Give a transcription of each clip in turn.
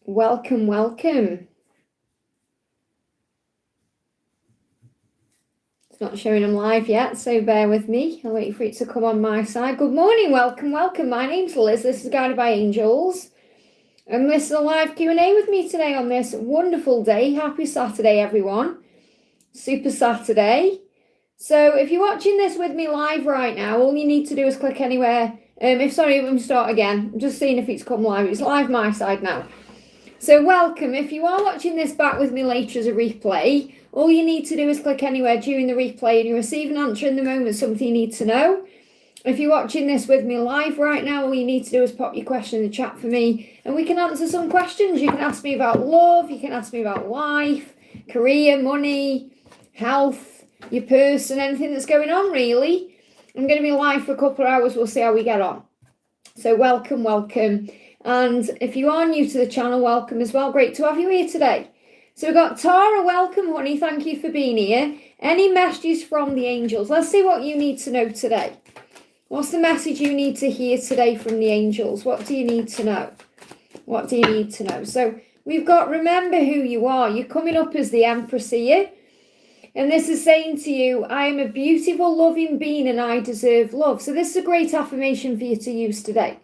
Welcome, welcome. It's not showing them live yet, so bear with me. I'll wait for it to come on my side. Good morning, welcome, welcome. My name's Liz. This is Guided by Angels. And this is a live Q&A with me today on this wonderful day. Happy Saturday, everyone. Super Saturday. So if you're watching this with me live right now, all you need to do is click anywhere. Let me start again. I'm just seeing if it's come live. It's live my side now. So welcome. If you are watching this back with me later as a replay, all you need to do is click anywhere during the replay and you receive an answer in the moment, something you need to know. If you're watching this with me live right now, all you need to do is pop your question in the chat for me and we can answer some questions. You can ask me about love, you can ask me about life, career, money, health, your person, anything that's going on really. I'm going to be live for a couple of hours. We'll see how we get on. So welcome, welcome. And if you are new to the channel, welcome as well. Great to have you here today. So we've got Tara, welcome, honey. Thank you for being here. Any messages from the angels? Let's see what you need to know today. What's the message you need to hear today from the angels? What do you need to know? What do you need to know? So we've got, remember who you are. You're coming up as the Empress here. And this is saying to you, I am a beautiful, loving being and I deserve love. So this is a great affirmation for you to use today.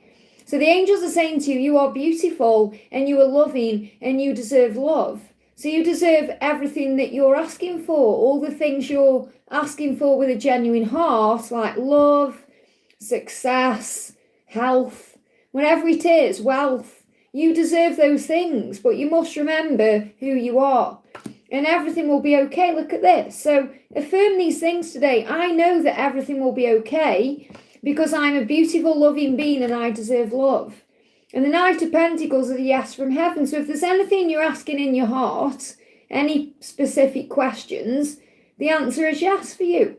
So the angels are saying to you, you are beautiful and you are loving and you deserve love. So you deserve everything that you're asking for, all the things you're asking for with a genuine heart, like love, success, health, whatever it is, wealth. You deserve those things, but you must remember who you are and everything will be okay. Look at this. So affirm these things today. I know that everything will be okay because I'm a beautiful, loving being and I deserve love. And the Knight of Pentacles is a yes from heaven. So if there's anything you're asking in your heart, any specific questions, the answer is yes for you.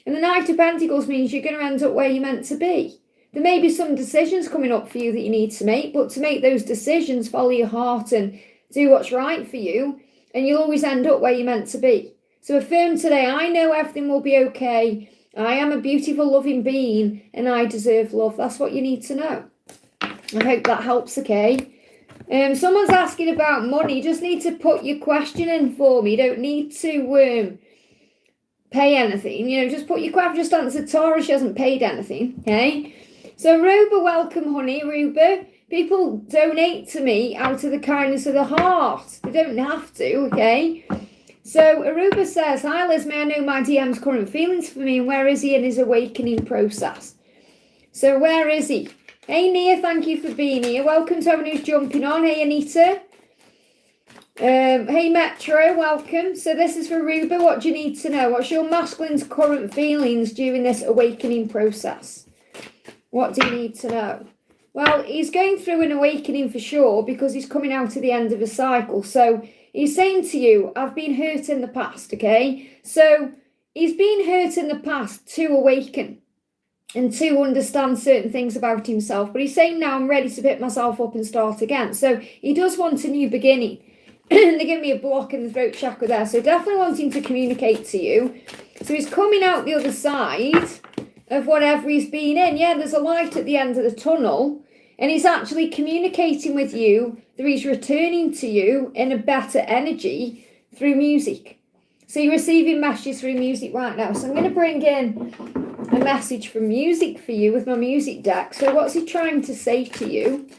And the Knight of Pentacles means you're going to end up where you're meant to be. There may be some decisions coming up for you that you need to make, but to make those decisions, follow your heart and do what's right for you, and you'll always end up where you're meant to be. So affirm today, I know everything will be okay. I am a beautiful, loving being, and I deserve love. That's what you need to know. I hope that helps, okay? Someone's asking about money. You just need to put your question in for me. You don't need to pay anything. You know, just put your question. Just answer Tara. She hasn't paid anything, okay? So Aruba, welcome, honey. Aruba, people donate to me out of the kindness of the heart. They don't have to, okay? So Aruba says, hi Liz, may I know my DM's current feelings for me and where is he in his awakening process? So where is he? Hey Nia, thank you for being here. Welcome to everyone who's jumping on. Hey Anita. Hey Metro, welcome. So this is for Aruba. What do you need to know? What's your masculine's current feelings during this awakening process? What do you need to know? Well, he's going through an awakening for sure because he's coming out to the end of a cycle. So he's saying to you, I've been hurt in the past, okay? So he's been hurt in the past to awaken and to understand certain things about himself. But he's saying now I'm ready to pick myself up and start again. So he does want a new beginning. They give me a block in the throat chakra there. So definitely wanting to communicate to you. So he's coming out the other side of whatever he's been in. Yeah, there's a light at the end of the tunnel. And he's actually communicating with you that he's returning to you in a better energy through music. So you're receiving messages through music right now. So I'm going to bring in a message from music for you with my music deck. So what's he trying to say to you?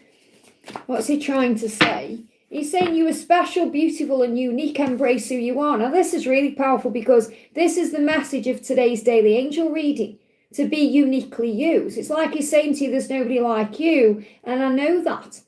What's he trying to say? He's saying you are special, beautiful and unique. Embrace who you are. Now this is really powerful because this is the message of today's daily angel reading. To be uniquely you. So it's like he's saying to you, there's nobody like you. And I know that.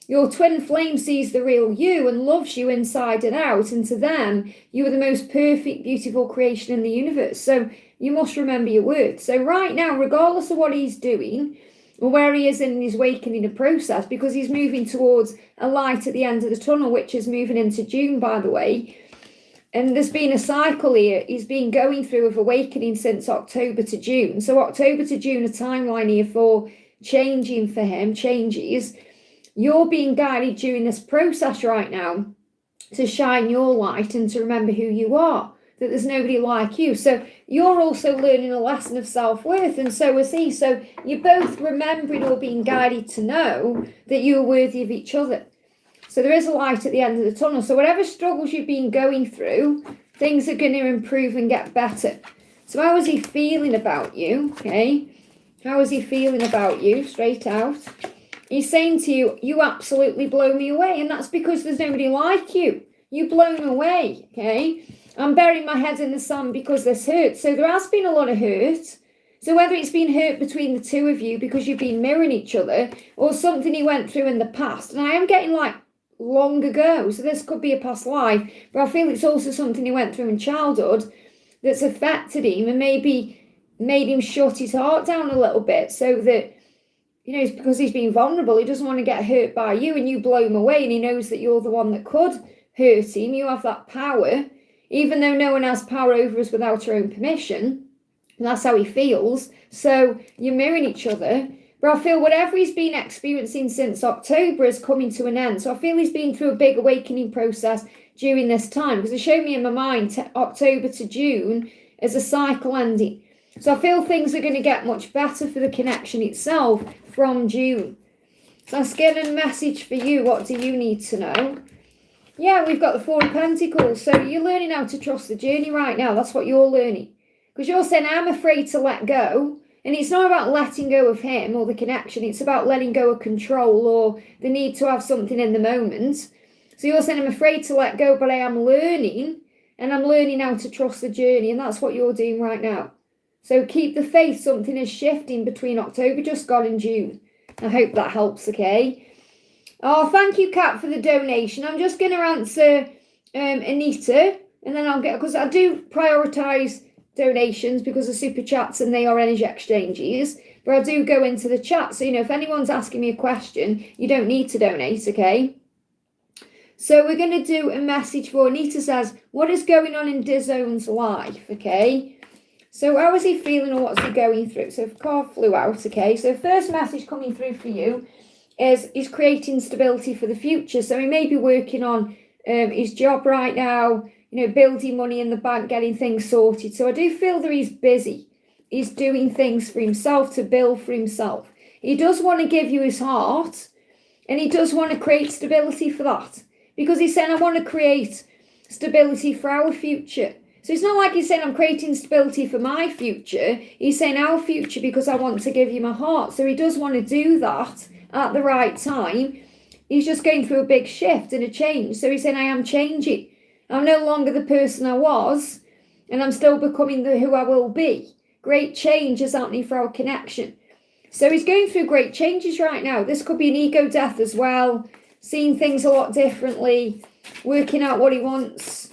Your twin flame sees the real you and loves you inside and out. And to them, you are the most perfect, beautiful creation in the universe. So you must remember your words. So right now, regardless of what he's doing, or where he is in his awakening process, because he's moving towards a light at the end of the tunnel, which is moving into June, by the way. And there's been a cycle here. He's been going through of awakening since October to June. So October to June, a timeline here for changing for him, changes. You're being guided during this process right now to shine your light and to remember who you are, that there's nobody like you. So you're also learning a lesson of self-worth, and so is he. So you're both remembering or being guided to know that you're worthy of each other. So there is a light at the end of the tunnel. So whatever struggles you've been going through, things are going to improve and get better. So how is he feeling about you? Okay. How is he feeling about you? Straight out. He's saying to you, you absolutely blow me away. And that's because there's nobody like you. You blow me away. Okay. I'm burying my head in the sand because this hurts. So there has been a lot of hurt. So whether it's been hurt between the two of you because you've been mirroring each other, or something he went through in the past. And I am getting like long ago. So this could be a past life. But I feel it's also something he went through in childhood that's affected him and maybe made him shut his heart down a little bit, so that, you know, it's because he's been vulnerable. He doesn't want to get hurt by you, and you blow him away, and he knows that you're the one that could hurt him. You have that power, even though no one has power over us without our own permission. And that's how he feels. So you're mirroring each other. But I feel whatever he's been experiencing since October is coming to an end. So I feel he's been through a big awakening process during this time, because it showed me in my mind October to June as a cycle ending. So I feel things are going to get much better for the connection itself from June. So I'm getting a message for you. What do you need to know? Yeah, we've got the Four of Pentacles. So you're learning how to trust the journey right now. That's what you're learning. Because you're saying, I'm afraid to let go. And it's not about letting go of him or the connection. It's about letting go of control or the need to have something in the moment. So you're saying, I'm afraid to let go, but I am learning. And I'm learning how to trust the journey. And that's what you're doing right now. So keep the faith. Something is shifting between October just gone and June. I hope that helps, okay? Oh, thank you, Kat, for the donation. I'm just going to answer Anita, and then I'll get, because I do prioritise donations because of super chats and they are energy exchanges, but I do go into the chat. So, you know, if anyone's asking me a question, you don't need to donate, okay? So we're going to do a message for Nita. Says, what is going on in Dizone's life, okay? So how is he feeling or what's he going through? So if card flew out, okay? So first message coming through for you is he's creating stability for the future. So he may be working on his job right now, you know, building money in the bank, getting things sorted. So I do feel that he's busy. He's doing things for himself to build for himself. He does want to give you his heart, and he does want to create stability for that, because he's saying, I want to create stability for our future. So it's not like he's saying, I'm creating stability for my future. He's saying our future because I want to give you my heart. So he does want to do that at the right time. He's just going through a big shift and a change. So he's saying, I am changing. I'm no longer the person I was, and I'm still becoming who I will be. Great change is happening for our connection. So he's going through great changes right now. This could be an ego death as well, seeing things a lot differently, working out what he wants.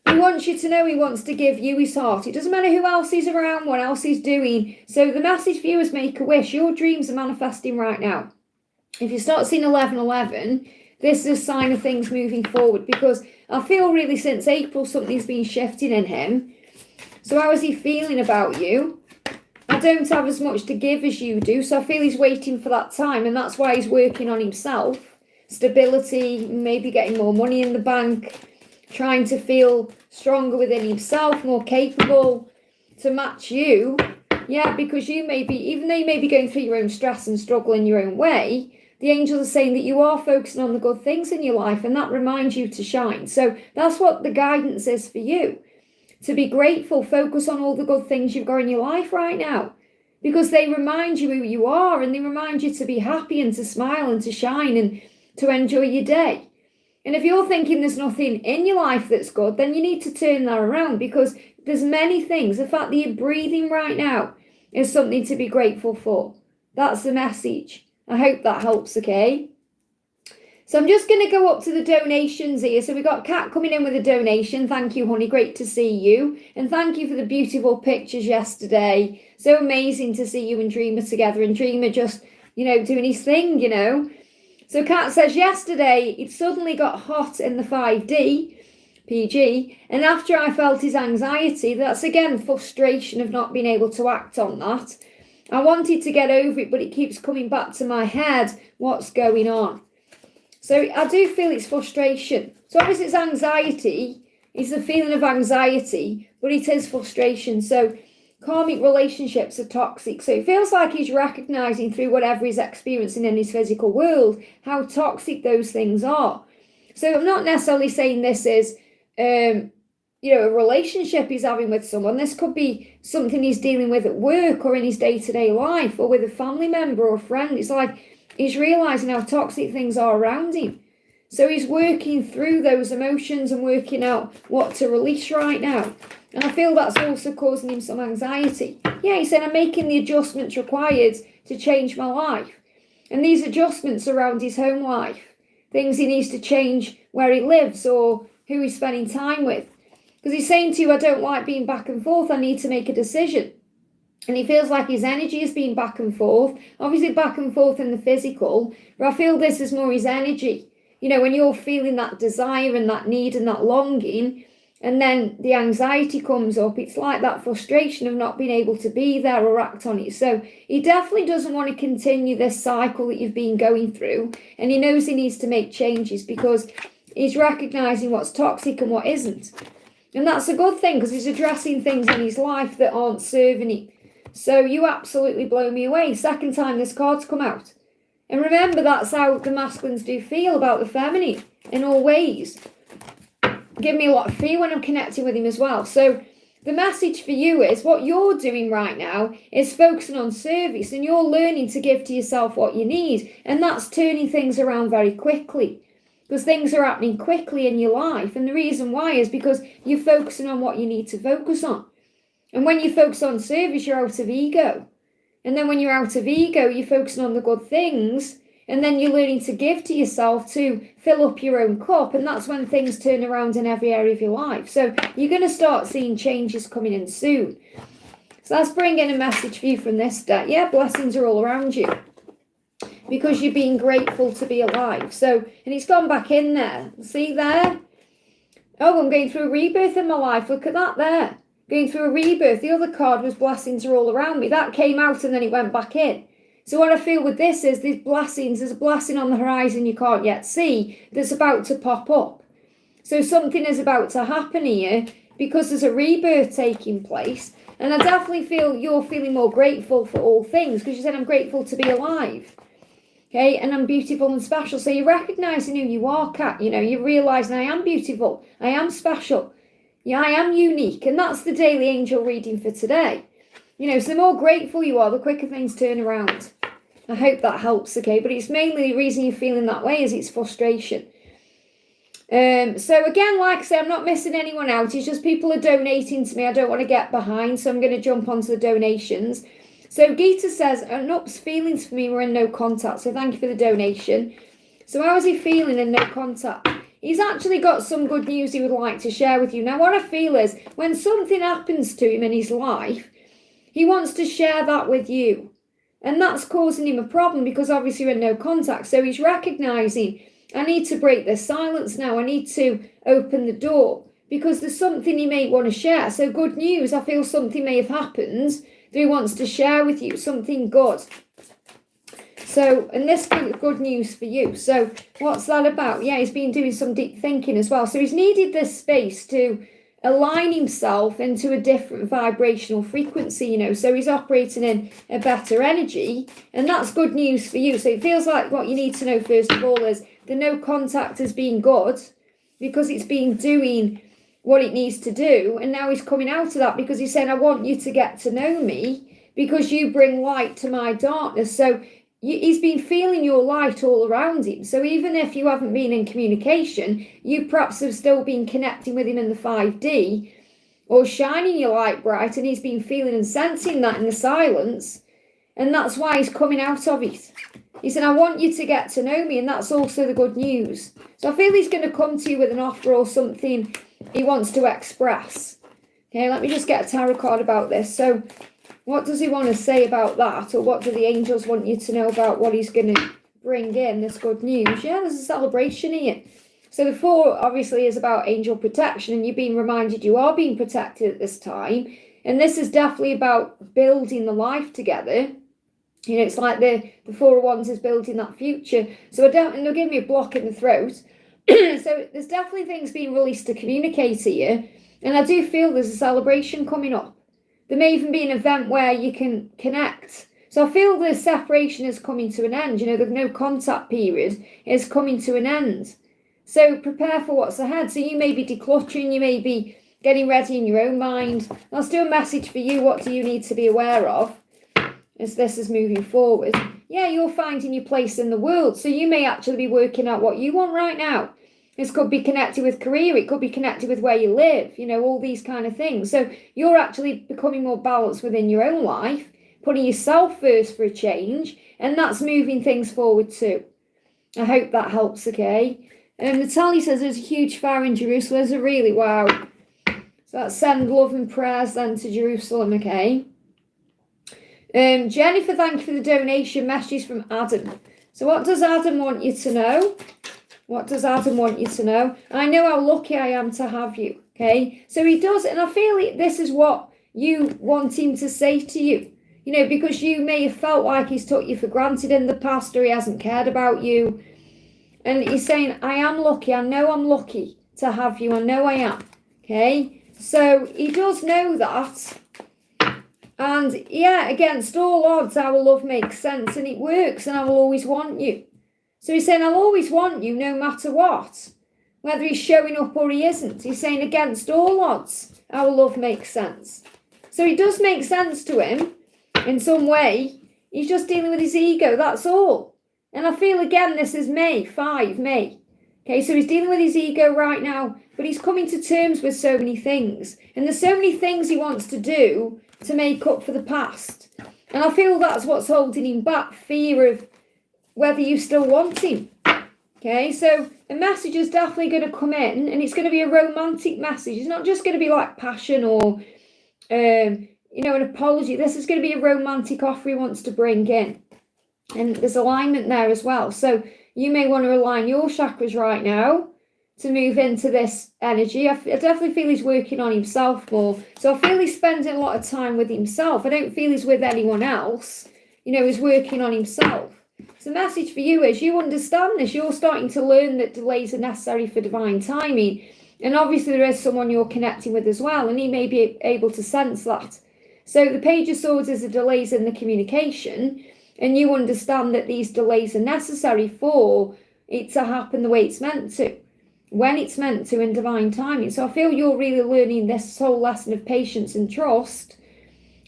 He wants you to know he wants to give you his heart. It doesn't matter who else is around, what else he's doing. So the message for you is make a wish. Your dreams are manifesting right now. If you start seeing 1111, this is a sign of things moving forward, because I feel really since April something's been shifting in him. So how is he feeling about you? I don't have as much to give as you do, so I feel he's waiting for that time, and that's why he's working on himself. Stability, maybe getting more money in the bank, trying to feel stronger within himself, more capable to match you. Yeah, because you may be, even though you may be going through your own stress and struggle in your own way, the angels are saying that you are focusing on the good things in your life, and that reminds you to shine. So that's what the guidance is for you. To be grateful, focus on all the good things you've got in your life right now, because they remind you who you are, and they remind you to be happy and to smile and to shine and to enjoy your day. And if you're thinking there's nothing in your life that's good, then you need to turn that around, because there's many things. The fact that you're breathing right now is something to be grateful for. That's the message. I hope that helps, okay? So I'm just going to go up to the donations here. So we've got Kat coming in with a donation. Thank you, honey. Great to see you. And thank you for the beautiful pictures yesterday. So amazing to see you and Dreamer together. And Dreamer just, you know, doing his thing, you know. So Kat says, yesterday it suddenly got hot in the 5D, PG. And after I felt his anxiety, that's again frustration of not being able to act on that. I wanted to get over it, but it keeps coming back to my head. What's going on? So I do feel it's frustration. So obviously it's anxiety. It's a feeling of anxiety, but it is frustration. So karmic relationships are toxic. So it feels like he's recognizing through whatever he's experiencing in his physical world how toxic those things are. So I'm not necessarily saying this is, a relationship he's having with someone. This could be something he's dealing with at work or in his day-to-day life or with a family member or friend. It's like he's realizing how toxic things are around him. So he's working through those emotions and working out what to release right now. And I feel that's also causing him some anxiety. Yeah, he said, I'm making the adjustments required to change my life. And these adjustments around his home life, things he needs to change where he lives or who he's spending time with. Because he's saying to you, I don't like being back and forth. I need to make a decision. And he feels like his energy is being back and forth. Obviously back and forth in the physical. But I feel this is more his energy. When you're feeling that desire and that need and that longing, and then the anxiety comes up, it's like that frustration of not being able to be there or act on it. So he definitely doesn't want to continue this cycle that you've been going through. And he knows he needs to make changes because he's recognizing what's toxic and what isn't. And that's a good thing because he's addressing things in his life that aren't serving him. So you absolutely blow me away. Second time this card's come out. And remember, that's how the masculines do feel about the feminine in all ways. Give me a lot of fear when I'm connecting with him as well. So the message for you is what you're doing right now is focusing on service and you're learning to give to yourself what you need. And that's turning things around very quickly. Because things are happening quickly in your life. And the reason why is because you're focusing on what you need to focus on. And when you focus on service, you're out of ego. And then when you're out of ego, you're focusing on the good things. And then you're learning to give to yourself to fill up your own cup. And that's when things turn around in every area of your life. So you're going to start seeing changes coming in soon. So let's bring in a message for you from this deck. Yeah, blessings are all around you. Because you're being grateful to be alive. So, and it's gone back in there. See there? Oh, I'm going through a rebirth in my life. Look at that there. Going through a rebirth. The other card was blessings are all around me. That came out and then it went back in. So what I feel with this is these blessings, there's a blessing on the horizon you can't yet see that's about to pop up. So something is about to happen here because there's a rebirth taking place. And I definitely feel you're feeling more grateful for all things because you said I'm grateful to be alive. Okay, and I'm beautiful and special. So you're recognizing who you are, Kat. You're realizing I am beautiful. I am special. Yeah, I am unique. And that's the daily angel reading for today. So the more grateful you are, the quicker things turn around. I hope that helps, okay? But it's mainly the reason you're feeling that way is it's frustration. So again, like I say, I'm not missing anyone out. It's just people are donating to me. I don't want to get behind, so I'm going to jump onto the donations. So Gita says, Nup's feelings for me were in no contact. So thank you for the donation. So how is he feeling in no contact? He's actually got some good news he would like to share with you. Now, what I feel is when something happens to him in his life, he wants to share that with you. And that's causing him a problem because obviously you're in no contact. So he's recognizing, I need to break this silence now. I need to open the door because there's something he may want to share. So good news. I feel something may have happened that he wants to share with you, something good. So, and this is good news for you. So what's that about? Yeah, he's been doing some deep thinking as well. So he's needed this space to align himself into a different vibrational frequency, so he's operating in a better energy, and that's good news for you. So it feels like what you need to know first of all is the no contact has been good because it's been doing what it needs to do, and now he's coming out of that because he's saying, I want you to get to know me because you bring light to my darkness. So he's been feeling your light all around him. So even if you haven't been in communication, you perhaps have still been connecting with him in the 5D or shining your light bright, and he's been feeling and sensing that in the silence, and that's why he's coming out of it. He said, I want you to get to know me, and that's also the good news. So I feel he's going to come to you with an offer or something he wants to express. Okay, let me just get a tarot card about this. So what does he want to say about that? Or what do the angels want you to know about what he's going to bring in, this good news? Yeah, there's a celebration here. So the 4 obviously is about angel protection, and you're being reminded you are being protected at this time. And this is definitely about building the life together. It's like the 4 of Wands is building that future. So I don't, and they'll give me a block in the throat. So there's definitely things being released to communicate here. And I do feel there's a celebration coming up. There may even be an event where you can connect. So I feel the separation is coming to an end. The no contact period is coming to an end. So prepare for what's ahead. So you may be decluttering, you may be getting ready in your own mind. I'll still a message for you. What do you need to be aware of as this is moving forward? Yeah, you're finding your place in the world. So you may actually be working out what you want right now. This could be connected with career. It could be connected with where you live, all these kind of things. So you're actually becoming more balanced within your own life, putting yourself first for a change, and that's moving things forward too. I hope that helps, okay? Natalie says there's a huge fire in Jerusalem. There's a really, wow. So that's send love and prayers then to Jerusalem, okay? Jennifer, thank you for the donation. Messages from Adam. So what does Adam want you to know? What does Adam want you to know? I know how lucky I am to have you, okay? So he does, and I feel like this is what you want him to say to you, because you may have felt like he's took you for granted in the past, or he hasn't cared about you. And he's saying, I am lucky. I know I'm lucky to have you. I know I am, okay? So he does know that. And yeah, against all odds, our love makes sense and it works, and I will always want you. So he's saying, I'll always want you no matter what, whether he's showing up or he isn't. He's saying, against all odds, our love makes sense. So it does make sense to him in some way. He's just dealing with his ego, that's all. And I feel, again, this is May. Okay, so he's dealing with his ego right now, but he's coming to terms with so many things. And there's so many things he wants to do to make up for the past. And I feel that's what's holding him back, fear of whether you still want him. Okay, so a message is definitely going to come in, and it's going to be a romantic message. It's not just going to be like passion or, an apology. This is going to be a romantic offer he wants to bring in. And there's alignment there as well. So you may want to align your chakras right now to move into this energy. I definitely feel he's working on himself more. So I feel he's spending a lot of time with himself. I don't feel he's with anyone else. He's working on himself. So the message for you is you understand this. You're starting to learn that delays are necessary for divine timing. And obviously there is someone you're connecting with as well, and he may be able to sense that. So the Page of Swords is the delays in the communication, and you understand that these delays are necessary for it to happen the way it's meant to, when it's meant to, in divine timing. So I feel you're really learning this whole lesson of patience and trust.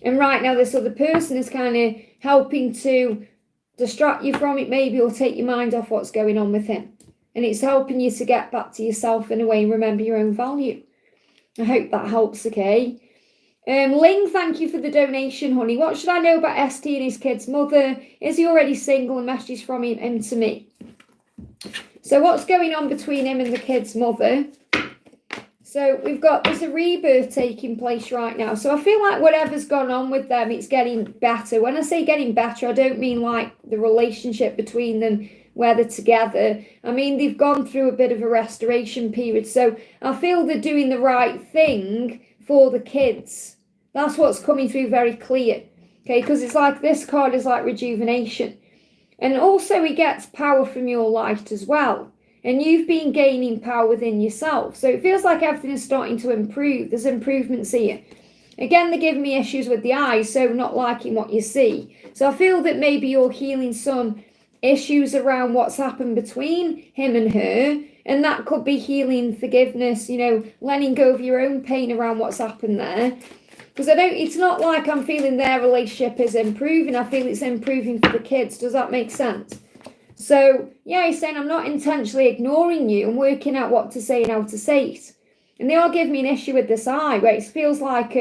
And right now this other person is kind of helping to distract you from it maybe, or take your mind off what's going on with him. And it's helping you to get back to yourself in a way and remember your own value. I hope that helps, okay? Ling, thank you for the donation, honey. What should I know about ST and his kid's mother? Is he already single? A message from him to me. So what's going on between him and the kid's mother? So there's a rebirth taking place right now. So I feel like whatever's gone on with them, it's getting better. When I say getting better, I don't mean like the relationship between them where they're together. I mean, they've gone through a bit of a restoration period. So I feel they're doing the right thing for the kids. That's what's coming through very clear. Okay, because it's like this card is like rejuvenation. And also he gets power from your light as well. And you've been gaining power within yourself. So it feels like everything is starting to improve. There's improvements here. Again, they're giving me issues with the eyes, so not liking what you see. So I feel that maybe you're healing some issues around what's happened between him and her. And that could be healing, forgiveness, letting go of your own pain around what's happened there. Because it's not like I'm feeling their relationship is improving. I feel it's improving for the kids. Does that make sense? So, yeah, he's saying, I'm not intentionally ignoring you. I'm working out what to say and how to say it. And they are giving me an issue with this eye, where it feels like,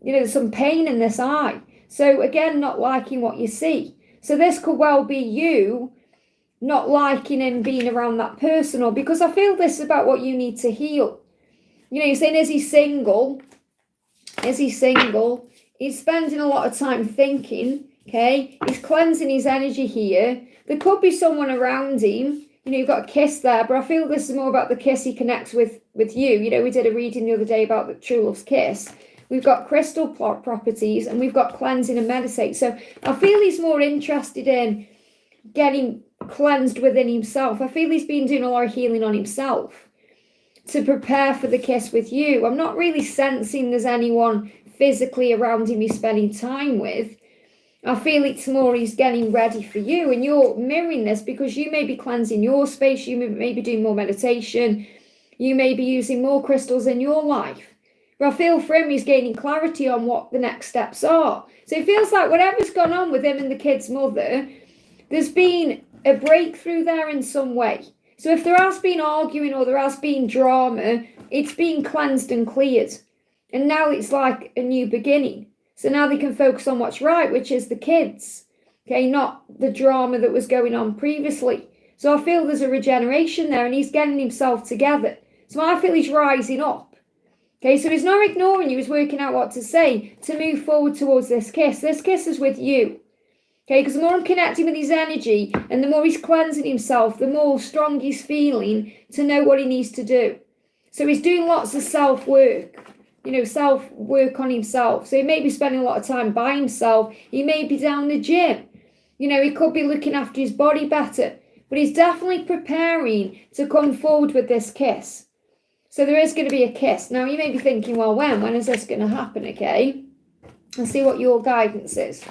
there's some pain in this eye. So, again, not liking what you see. So this could well be you not liking and being around that person. Or because I feel this is about what you need to heal. You're saying, is he single? Is he single? He's spending a lot of time thinking, okay? He's cleansing his energy here. There could be someone around him. You've got a kiss there, but I feel this is more about the kiss he connects with you. We did a reading the other day about the true love's kiss. We've got crystal properties, and we've got cleansing and meditate. So I feel he's more interested in getting cleansed within himself. I feel he's been doing a lot of healing on himself to prepare for the kiss with you. I'm not really sensing there's anyone physically around him he's spending time with. I feel it's more he's getting ready for you, and you're mirroring this because you may be cleansing your space, you may be doing more meditation, you may be using more crystals in your life. But I feel for him, he's gaining clarity on what the next steps are. So it feels like whatever's gone on with him and the kid's mother, there's been a breakthrough there in some way. So if there has been arguing or there has been drama, it's been cleansed and cleared. And now it's like a new beginning. So now they can focus on what's right, which is the kids. Okay, not the drama that was going on previously. So I feel there's a regeneration there and he's getting himself together. So I feel he's rising up. Okay, so he's not ignoring you, he's working out what to say to move forward towards this kiss. This kiss is with you. Okay, because the more I'm connecting with his energy and the more he's cleansing himself, the more strong he's feeling to know what he needs to do. So he's doing lots of self-work. Self-work on himself. So he may be spending a lot of time by himself. He may be down the gym. He could be looking after his body better. But he's definitely preparing to come forward with this kiss. So there is going to be a kiss. Now, you may be thinking, well, when is this going to happen, okay? Let's see what your guidance is.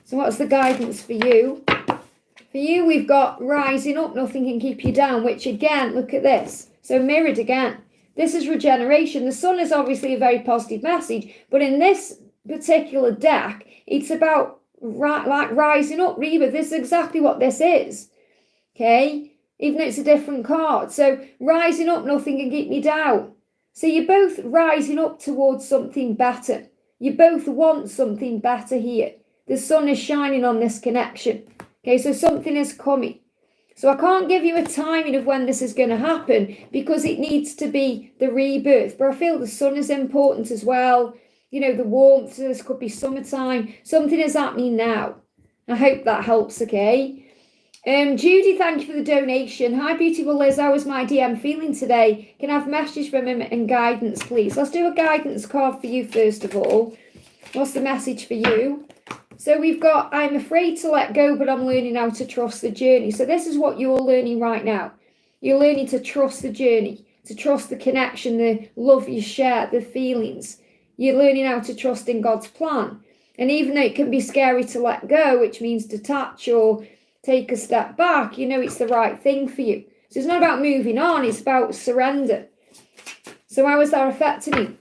So what's the guidance for you? For you, we've got rising up, nothing can keep you down, which again, look at this. So mirrored again. This is regeneration. The sun is obviously a very positive message, but in this particular deck, it's about rising up, rebirth. This is exactly what this is, okay? Even though it's a different card. So rising up, nothing can keep me down. So you're both rising up towards something better. You both want something better here. The sun is shining on this connection. Okay, so something is coming. So I can't give you a timing of when this is going to happen because it needs to be the rebirth. But I feel the sun is important as well. The warmth, so this could be summertime. Something is happening now. I hope that helps, okay? Judy, thank you for the donation. Hi, beautiful Liz. How was my DM feeling today? Can I have a message from him and guidance, please? Let's do a guidance card for you first of all. What's the message for you? So we've got, I'm afraid to let go, but I'm learning how to trust the journey. So this is what you're learning right now. You're learning to trust the journey, to trust the connection, the love you share, the feelings. You're learning how to trust in God's plan. And even though it can be scary to let go, which means detach or take a step back, it's the right thing for you. So it's not about moving on, it's about surrender. So how is that affecting you?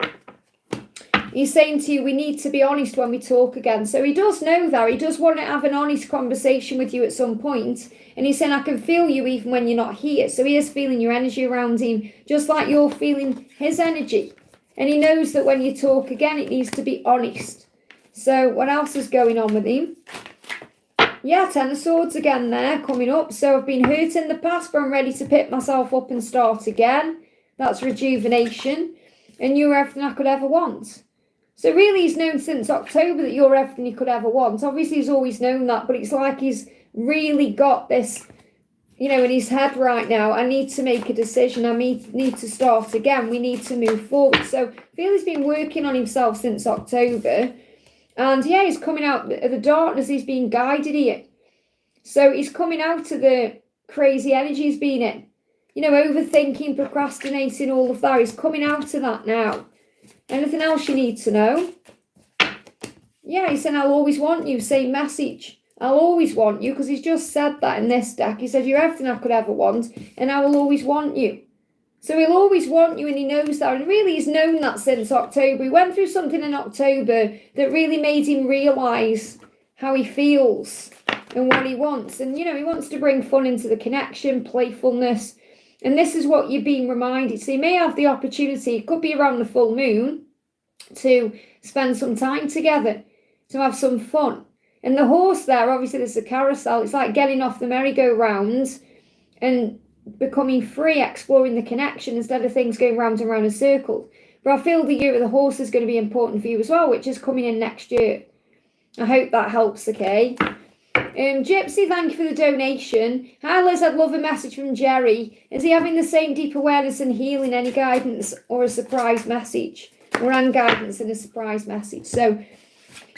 He's saying to you, we need to be honest when we talk again. So he does know that. He does want to have an honest conversation with you at some point. And he's saying, I can feel you even when you're not here. So he is feeling your energy around him, just like you're feeling his energy. And he knows that when you talk again, it needs to be honest. So what else is going on with him? Yeah, Ten of Swords again there, coming up. So I've been hurt in the past, but I'm ready to pick myself up and start again. That's rejuvenation. And you're everything I could ever want. So really he's known since October that you're everything he could ever want. Obviously he's always known that, but it's like he's really got this, in his head right now. I need to make a decision. I need to start again. We need to move forward. So I feel he's been working on himself since October. And yeah, he's coming out of the darkness. He's being guided here. So he's coming out of the crazy energy he's been in. Overthinking, procrastinating, all of that. He's coming out of that now. Anything else you need to know? Yeah, he said, I'll always want you. Same message. I'll always want you, because he's just said that in this deck. He said, you're everything I could ever want, and I will always want you. So he'll always want you, and he knows that. And really, he's known that since October. He went through something in October that really made him realise how he feels and what he wants. And, he wants to bring fun into the connection, playfulness. And this is what you're being reminded. So you may have the opportunity, it could be around the full moon, to spend some time together, to have some fun. And the horse there, obviously there's a carousel. It's like getting off the merry-go-round and becoming free, exploring the connection instead of things going round and round in circles. But I feel the year of the horse is going to be important for you as well, which is coming in next year. I hope that helps, okay? Gypsy, thank you for the donation. Hi Liz, I'd love a message from Jerry. Is he having the same deep awareness and healing? Any guidance or a surprise message? Or and guidance and a surprise message. So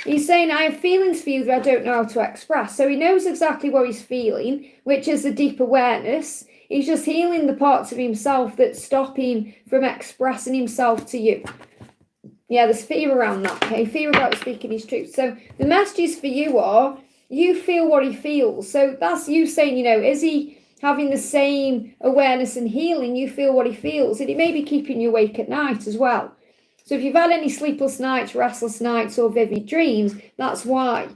he's saying, I have feelings for you that I don't know how to express. So he knows exactly what he's feeling, which is a deep awareness. He's just healing the parts of himself that stop him from expressing himself to you. Yeah, there's fear around that, okay? Fear about speaking his truth. So the messages for you are, you feel what he feels. So that's you saying, you know, is he having the same awareness and healing? You feel what he feels. And it may be keeping you awake at night as well. So if you've had any sleepless nights, restless nights, or vivid dreams, that's why.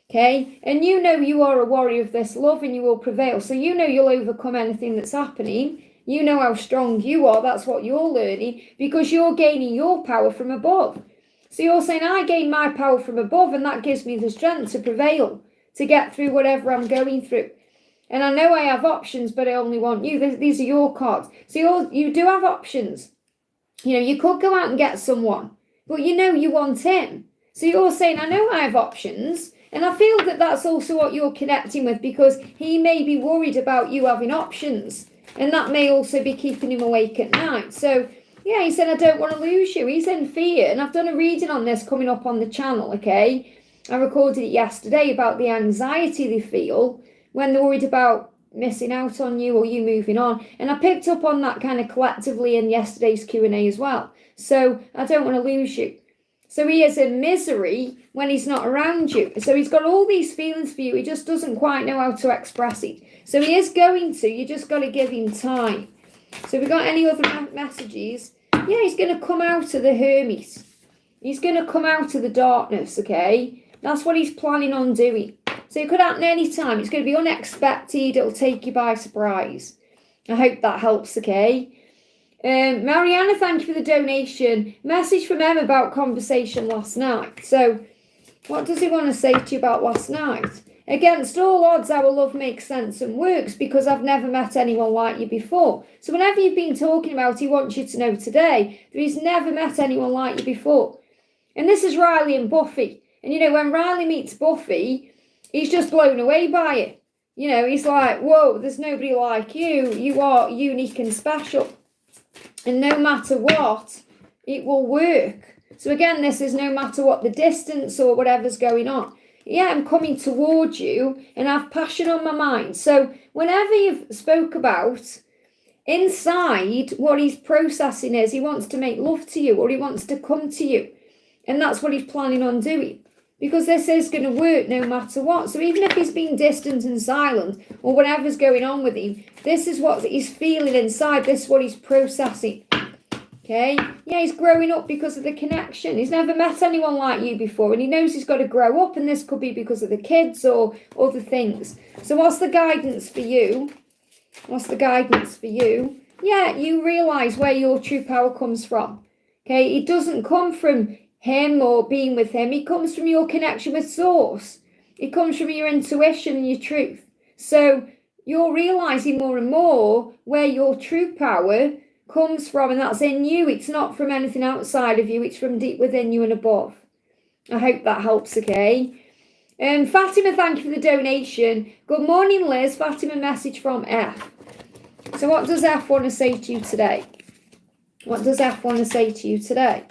Okay? And you know you are a warrior of this love and you will prevail. So you know you'll overcome anything that's happening. You know how strong you are. That's what you're learning, because you're gaining your power from above. So you're saying, I gain my power from above, and that gives me the strength to prevail, to get through whatever I'm going through. And I know I have options, but I only want you. These are your cards. So you do have options. You know, you could go out and get someone, but you know you want him. So you're saying, I know I have options. And I feel that that's also what you're connecting with, because he may be worried about you having options. And that may also be keeping him awake at night. So, yeah, he said, I don't want to lose you. He's in fear. And I've done a reading on this coming up on the channel, okay? I recorded it yesterday about the anxiety they feel when they're worried about missing out on you or you moving on. And I picked up on that kind of collectively in yesterday's Q&A as well. So, I don't want to lose you. So he is in misery when he's not around you. So he's got all these feelings for you. He just doesn't quite know how to express it. So he is going to. You just got to give him time. So we got any other messages? Yeah, he's going to come out of the hermit. He's going to come out of the darkness, okay? That's what he's planning on doing. So it could happen any time. It's going to be unexpected. It'll take you by surprise. I hope that helps, okay? Mariana, thank you for the donation. Message from Em about conversation last night. So, what does he want to say to you about last night? Against all odds, our love makes sense and works because I've never met anyone like you before. So, whenever you've been talking about, he wants you to know today that he's never met anyone like you before. And this is Riley and Buffy. And you know, when Riley meets Buffy, he's just blown away by it. You know, he's like, whoa, there's nobody like you. You are unique and special. And no matter what, it will work. So again, this is no matter what the distance or whatever's going on. Yeah, I'm coming towards you and I have passion on my mind. So whenever you've spoke about, inside what he's processing is he wants to make love to you or he wants to come to you. And that's what he's planning on doing. Because this is going to work no matter what. So even if he's being distant and silent or whatever's going on with him, this is what he's feeling inside. This is what he's processing. Okay? Yeah, he's growing up because of the connection. He's never met anyone like you before. And he knows he's got to grow up. And this could be because of the kids or other things. So what's the guidance for you? What's the guidance for you? Yeah, you realise where your true power comes from. Okay? It doesn't come from him or being with him. It comes from your connection with source. It comes from your intuition and your truth. So you're realizing more and more where your true power comes from, and that's in you. It's not from anything outside of you. It's from deep within you and above. I hope that helps, okay? Fatima, thank you for the donation. Good morning, Liz. Fatima, message from F. So what does F want to say to you today? What does F want to say to you today?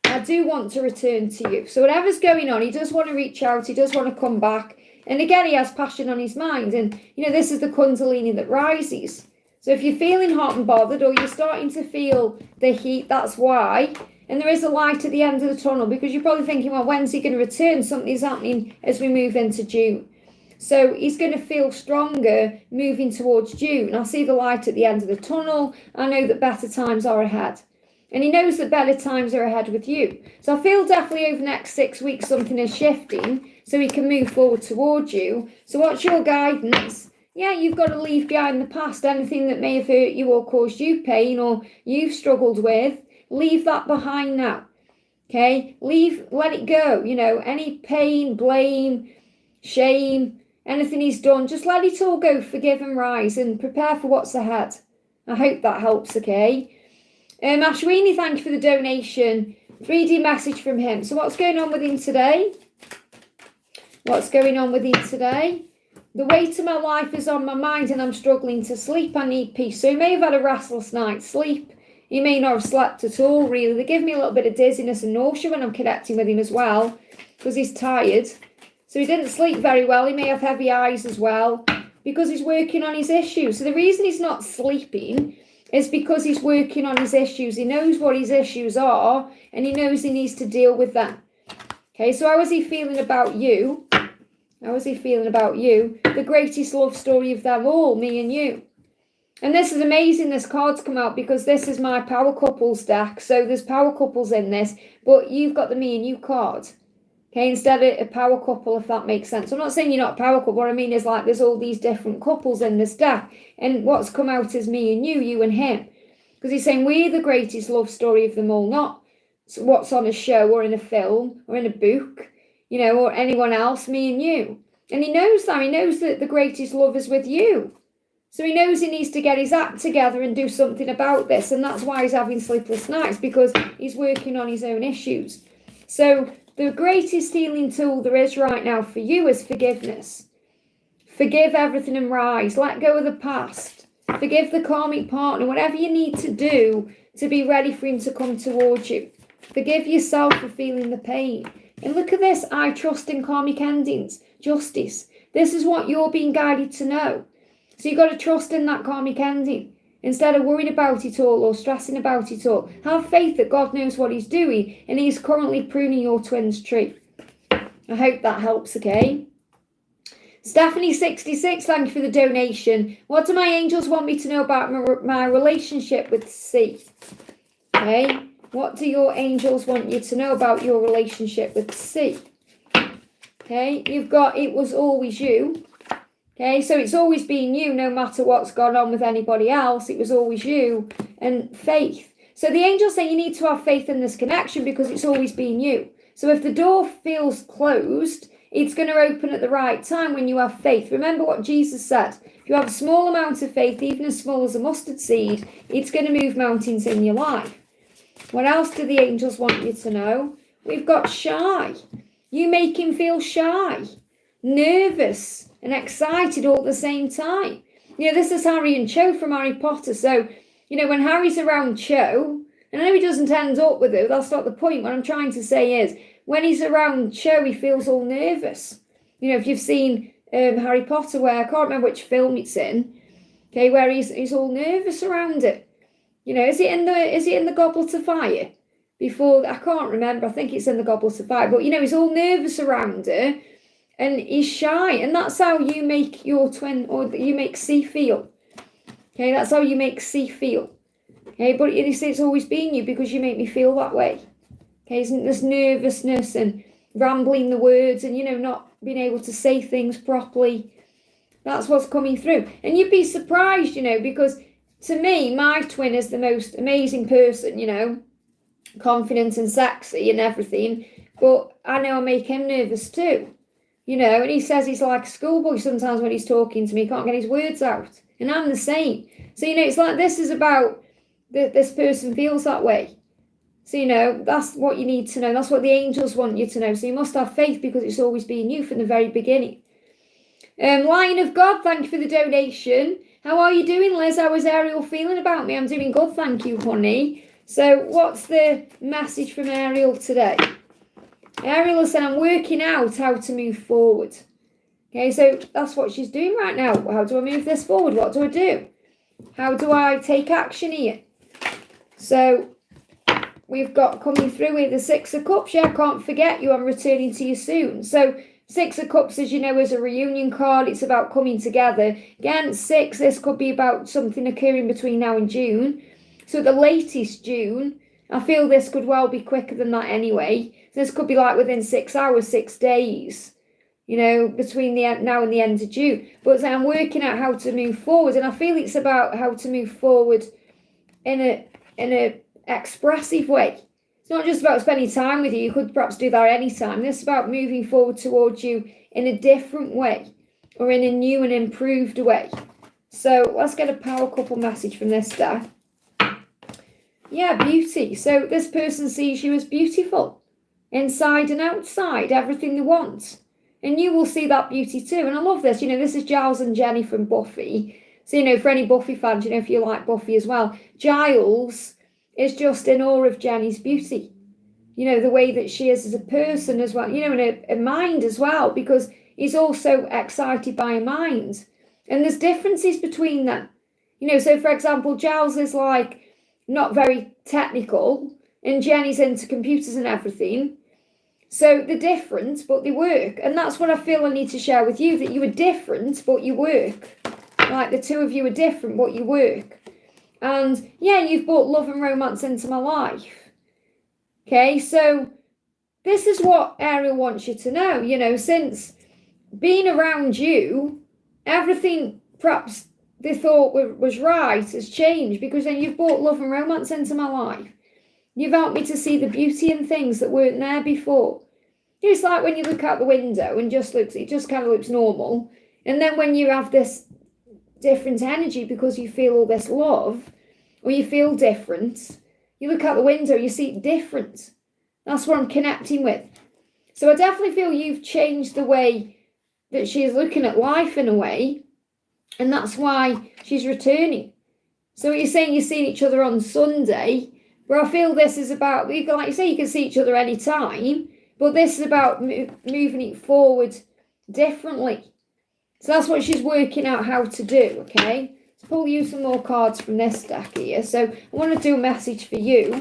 I do want to return to you. So whatever's going on, he does want to reach out. He does want to come back. And again, he has passion on his mind. And, you know, this is the Kundalini that rises. So if you're feeling hot and bothered or you're starting to feel the heat, that's why. And there is a light at the end of the tunnel because you're probably thinking, well, when's he going to return? Something's happening as we move into June. So he's going to feel stronger moving towards June. I see the light at the end of the tunnel. I know that better times are ahead. And he knows that better times are ahead with you. So I feel definitely over the next 6 weeks something is shifting so he can move forward towards you. So what's your guidance? Yeah, you've got to leave behind the past. Anything that may have hurt you or caused you pain or you've struggled with, leave that behind now. Okay? Let it go. You know, any pain, blame, shame, anything he's done, just let it all go. Forgive and rise and prepare for what's ahead. I hope that helps, okay? Ashweeni, thank you for the donation. 3D message from him. So what's going on with him today? What's going on with him today? The weight of my life is on my mind and I'm struggling to sleep. I need peace. So he may have had a restless night's sleep. He may not have slept at all, really. They give me a little bit of dizziness and nausea when I'm connecting with him as well because he's tired. So he didn't sleep very well. He may have heavy eyes as well because he's working on his issues. So the reason he's not sleeping It's because he's working on his issues. He knows what his issues are, and he knows he needs to deal with them. Okay, so how is he feeling about you? How is he feeling about you? The greatest love story of them all, me and you. And this is amazing, this card's come out, because this is my power couples deck. So there's power couples in this, but you've got the me and you card. Okay, instead of a power couple, if that makes sense. I'm not saying you're not a power couple. What I mean is, like, there's all these different couples in this deck. And what's come out is me and you and him. Because he's saying we're the greatest love story of them all, not what's on a show or in a film or in a book, you know, or anyone else, me and you. And he knows that. He knows that the greatest love is with you. So he knows he needs to get his act together and do something about this. And that's why he's having sleepless nights, because he's working on his own issues. So the greatest healing tool there is right now for you is forgiveness. Forgive everything and rise. Let go of the past. Forgive the karmic partner. Whatever you need to do to be ready for him to come towards you. Forgive yourself for feeling the pain. And look at this. I trust in karmic endings. Justice. This is what you're being guided to know. So you've got to trust in that karmic ending. Instead of worrying about it all or stressing about it all, have faith that God knows what he's doing and he's currently pruning your twin's tree. I hope that helps, okay? Stephanie66, thank you for the donation. What do my angels want me to know about my relationship with C? Okay, what do your angels want you to know about your relationship with C? Okay, you've got it was always you. Okay, so it's always been you, no matter what's gone on with anybody else. It was always you, and faith. So the angels say you need to have faith in this connection because it's always been you. So if the door feels closed, it's going to open at the right time when you have faith. Remember what Jesus said. If you have a small amount of faith, even as small as a mustard seed, it's going to move mountains in your life. What else do the angels want you to know? We've got shy. You make him feel shy, nervous, and excited all at the same time. You know, this is Harry and Cho from Harry Potter. So, you know, when Harry's around Cho, and I know he doesn't end up with her, that's not the point. What I'm trying to say is, when he's around Cho, he feels all nervous. You know, if you've seen Harry Potter, where I can't remember which film it's in, okay, where he's all nervous around it. You know, is it in the Goblet of Fire? Before, I can't remember. I think it's in the Goblet of Fire. But you know, he's all nervous around her. And he's shy, and that's how you make your twin, or you make C feel. Okay, that's how you make C feel. Okay, but it's always been you because you make me feel that way. Okay, isn't this nervousness and rambling the words and, you know, not being able to say things properly? That's what's coming through. And you'd be surprised, you know, because to me, my twin is the most amazing person, you know, confident and sexy and everything. But I know I make him nervous too. You know, and he says he's like a schoolboy sometimes when he's talking to me. He can't get his words out. And I'm the same. So, you know, it's like this is about this person feels that way. So, you know, that's what you need to know. That's what the angels want you to know. So you must have faith because it's always been you from the very beginning. Lion of God, thank you for the donation. How are you doing, Liz? How is Ariel feeling about me? I'm doing good, thank you, honey. So what's the message from Ariel today? Ariel is saying, I'm working out how to move forward. Okay, so that's what she's doing right now. How do I move this forward? What do I do? How do I take action here? So we've got coming through here the Six of Cups. Yeah, I can't forget you. I'm returning to you soon. So Six of Cups, as you know, is a reunion card. It's about coming together. Again, six, this could be about something occurring between now and June. So at the latest June, I feel this could well be quicker than that anyway. This could be like within 6 hours, 6 days, you know, between the now and the end of June. But I'm working out how to move forward, and I feel it's about how to move forward in a expressive way. It's not just about spending time with you. You could perhaps do that anytime. This is about moving forward towards you in a different way or in a new and improved way. So let's get a power couple message from this deck. Yeah, beauty. So this person sees you as beautiful. Inside and outside, everything they want. And you will see that beauty too. And I love this. You know, this is Giles and Jenny from Buffy. So, you know, for any Buffy fans, you know, if you like Buffy as well, Giles is just in awe of Jenny's beauty. You know, the way that she is as a person as well, you know, and a mind as well, because he's also excited by a mind. And there's differences between them. You know, so for example, Giles is like not very technical and Jenny's into computers and everything. So they're different, but they work. And that's what I feel I need to share with you, that you are different, but you work. Like the two of you are different, but you work. And yeah, you've brought love and romance into my life. Okay, so this is what Ariel wants you to know. You know, since being around you, everything perhaps they thought was right has changed, because then you've brought love and romance into my life. You've helped me to see the beauty in things that weren't there before. It's like when you look out the window and it just kind of looks normal. And then when you have this different energy because you feel all this love, or you feel different, you look out the window, you see it different. That's what I'm connecting with. So I definitely feel you've changed the way that she's looking at life in a way. And that's why she's returning. So you're saying you're seeing each other on Sunday. But I feel this is about, like you say, you can see each other anytime, but this is about moving it forward differently. So that's what she's working out how to do, okay? Let's pull you some more cards from this deck here. So I want to do a message for you.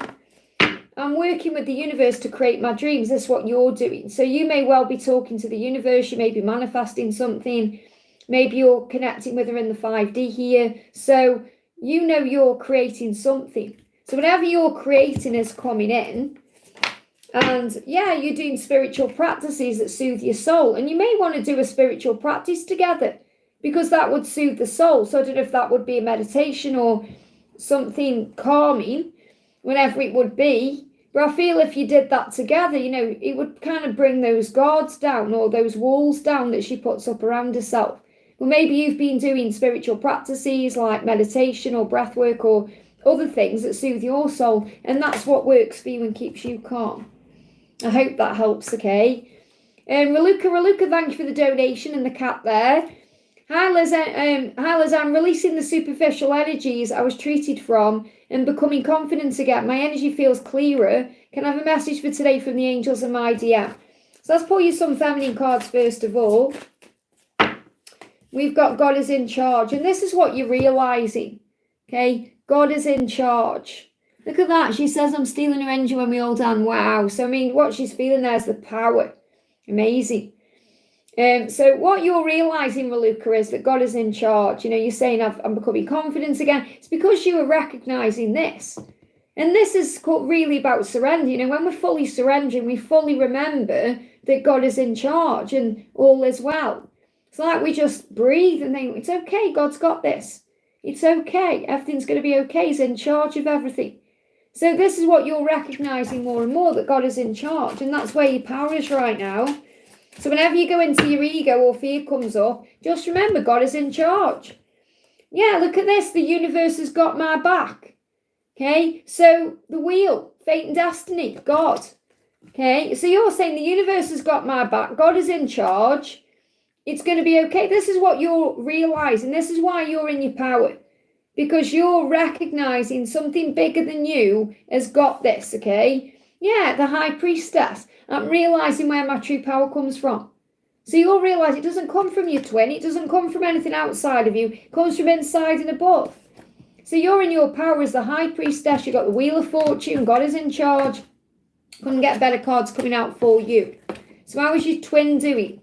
I'm working with the universe to create my dreams. This is what you're doing. So you may well be talking to the universe. You may be manifesting something. Maybe you're connecting with her in the 5D here. So you know you're creating something. So whatever you're creating is coming in. And yeah, you're doing spiritual practices that soothe your soul. And you may want to do a spiritual practice together, because that would soothe the soul. So I don't know if that would be a meditation or something calming, whenever it would be. But I feel if you did that together, you know, it would kind of bring those guards down, or those walls down that she puts up around herself. Well, maybe you've been doing spiritual practices like meditation or breath work or other things that soothe your soul, and that's what works for you and keeps you calm. I hope that helps, okay? Raluca, thank you for the donation and the cat there. Hi Liz, I'm releasing the superficial energies I was treated from and becoming confident again. My energy feels clearer. Can I have a message for today from the angels and my DM? So let's pull you some feminine cards first of all. We've got God is in charge, and this is what you're realizing, okay? God is in charge. Look at that. She says, I'm stealing her energy when we all done. Wow. So, I mean, what she's feeling there is the power. Amazing. So what you're realizing, Raluca, is that God is in charge. You know, you're saying, I'm becoming confident again. It's because you are recognizing this. And this is really about surrender. You know, when we're fully surrendering, we fully remember that God is in charge and all is well. It's like we just breathe and think, it's okay. God's got this. It's okay. Everything's going to be okay. He's in charge of everything. So this is what you're recognizing more and more, that God is in charge. And that's where your power is right now. So whenever you go into your ego or fear comes up, just remember God is in charge. Yeah, look at this. The universe has got my back. Okay, so the wheel, fate and destiny, God. Okay, so you're saying the universe has got my back. God is in charge. It's going to be okay. This is what you're realizing. This is why you're in your power. Because you're recognizing something bigger than you has got this, okay? Yeah, the high priestess. I'm realizing where my true power comes from. So you'll realize it doesn't come from your twin. It doesn't come from anything outside of you. It comes from inside and above. So you're in your power as the high priestess. You've got the wheel of fortune. God is in charge. Couldn't get better cards coming out for you. So how is your twin doing?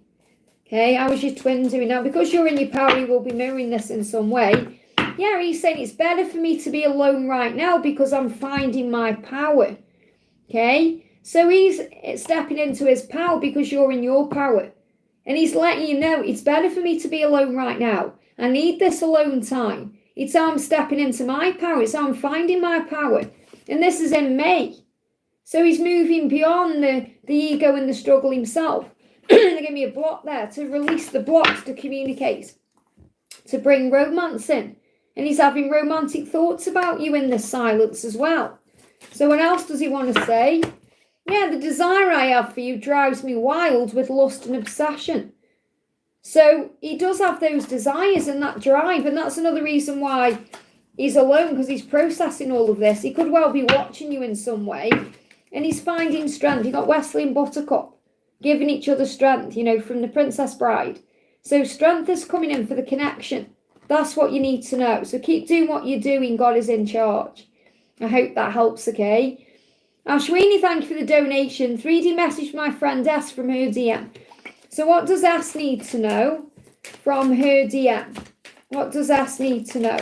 Okay, how is your twin doing? Now, because you're in your power, you will be mirroring this in some way. Yeah, he's saying it's better for me to be alone right now because I'm finding my power. Okay, so he's stepping into his power because you're in your power. And he's letting you know it's better for me to be alone right now. I need this alone time. It's how I'm stepping into my power. It's how I'm finding my power. And this is in May. So he's moving beyond the ego and the struggle himself. They give me a block there to release the blocks to communicate, to bring romance in. And he's having romantic thoughts about you in this silence as well. So what else does he want to say? Yeah, the desire I have for you drives me wild with lust and obsession. So he does have those desires and that drive. And that's another reason why he's alone, because he's processing all of this. He could well be watching you in some way. And he's finding strength. You've got Wesley and Buttercup giving each other strength, you know, from the Princess Bride. So strength is coming in for the connection. That's what you need to know. So keep doing what you're doing. God is in charge. I hope that helps, okay? Ashweeni, thank you for the donation. 3D message from my friend S from her DM. So what does S need to know from her DM? What does S need to know?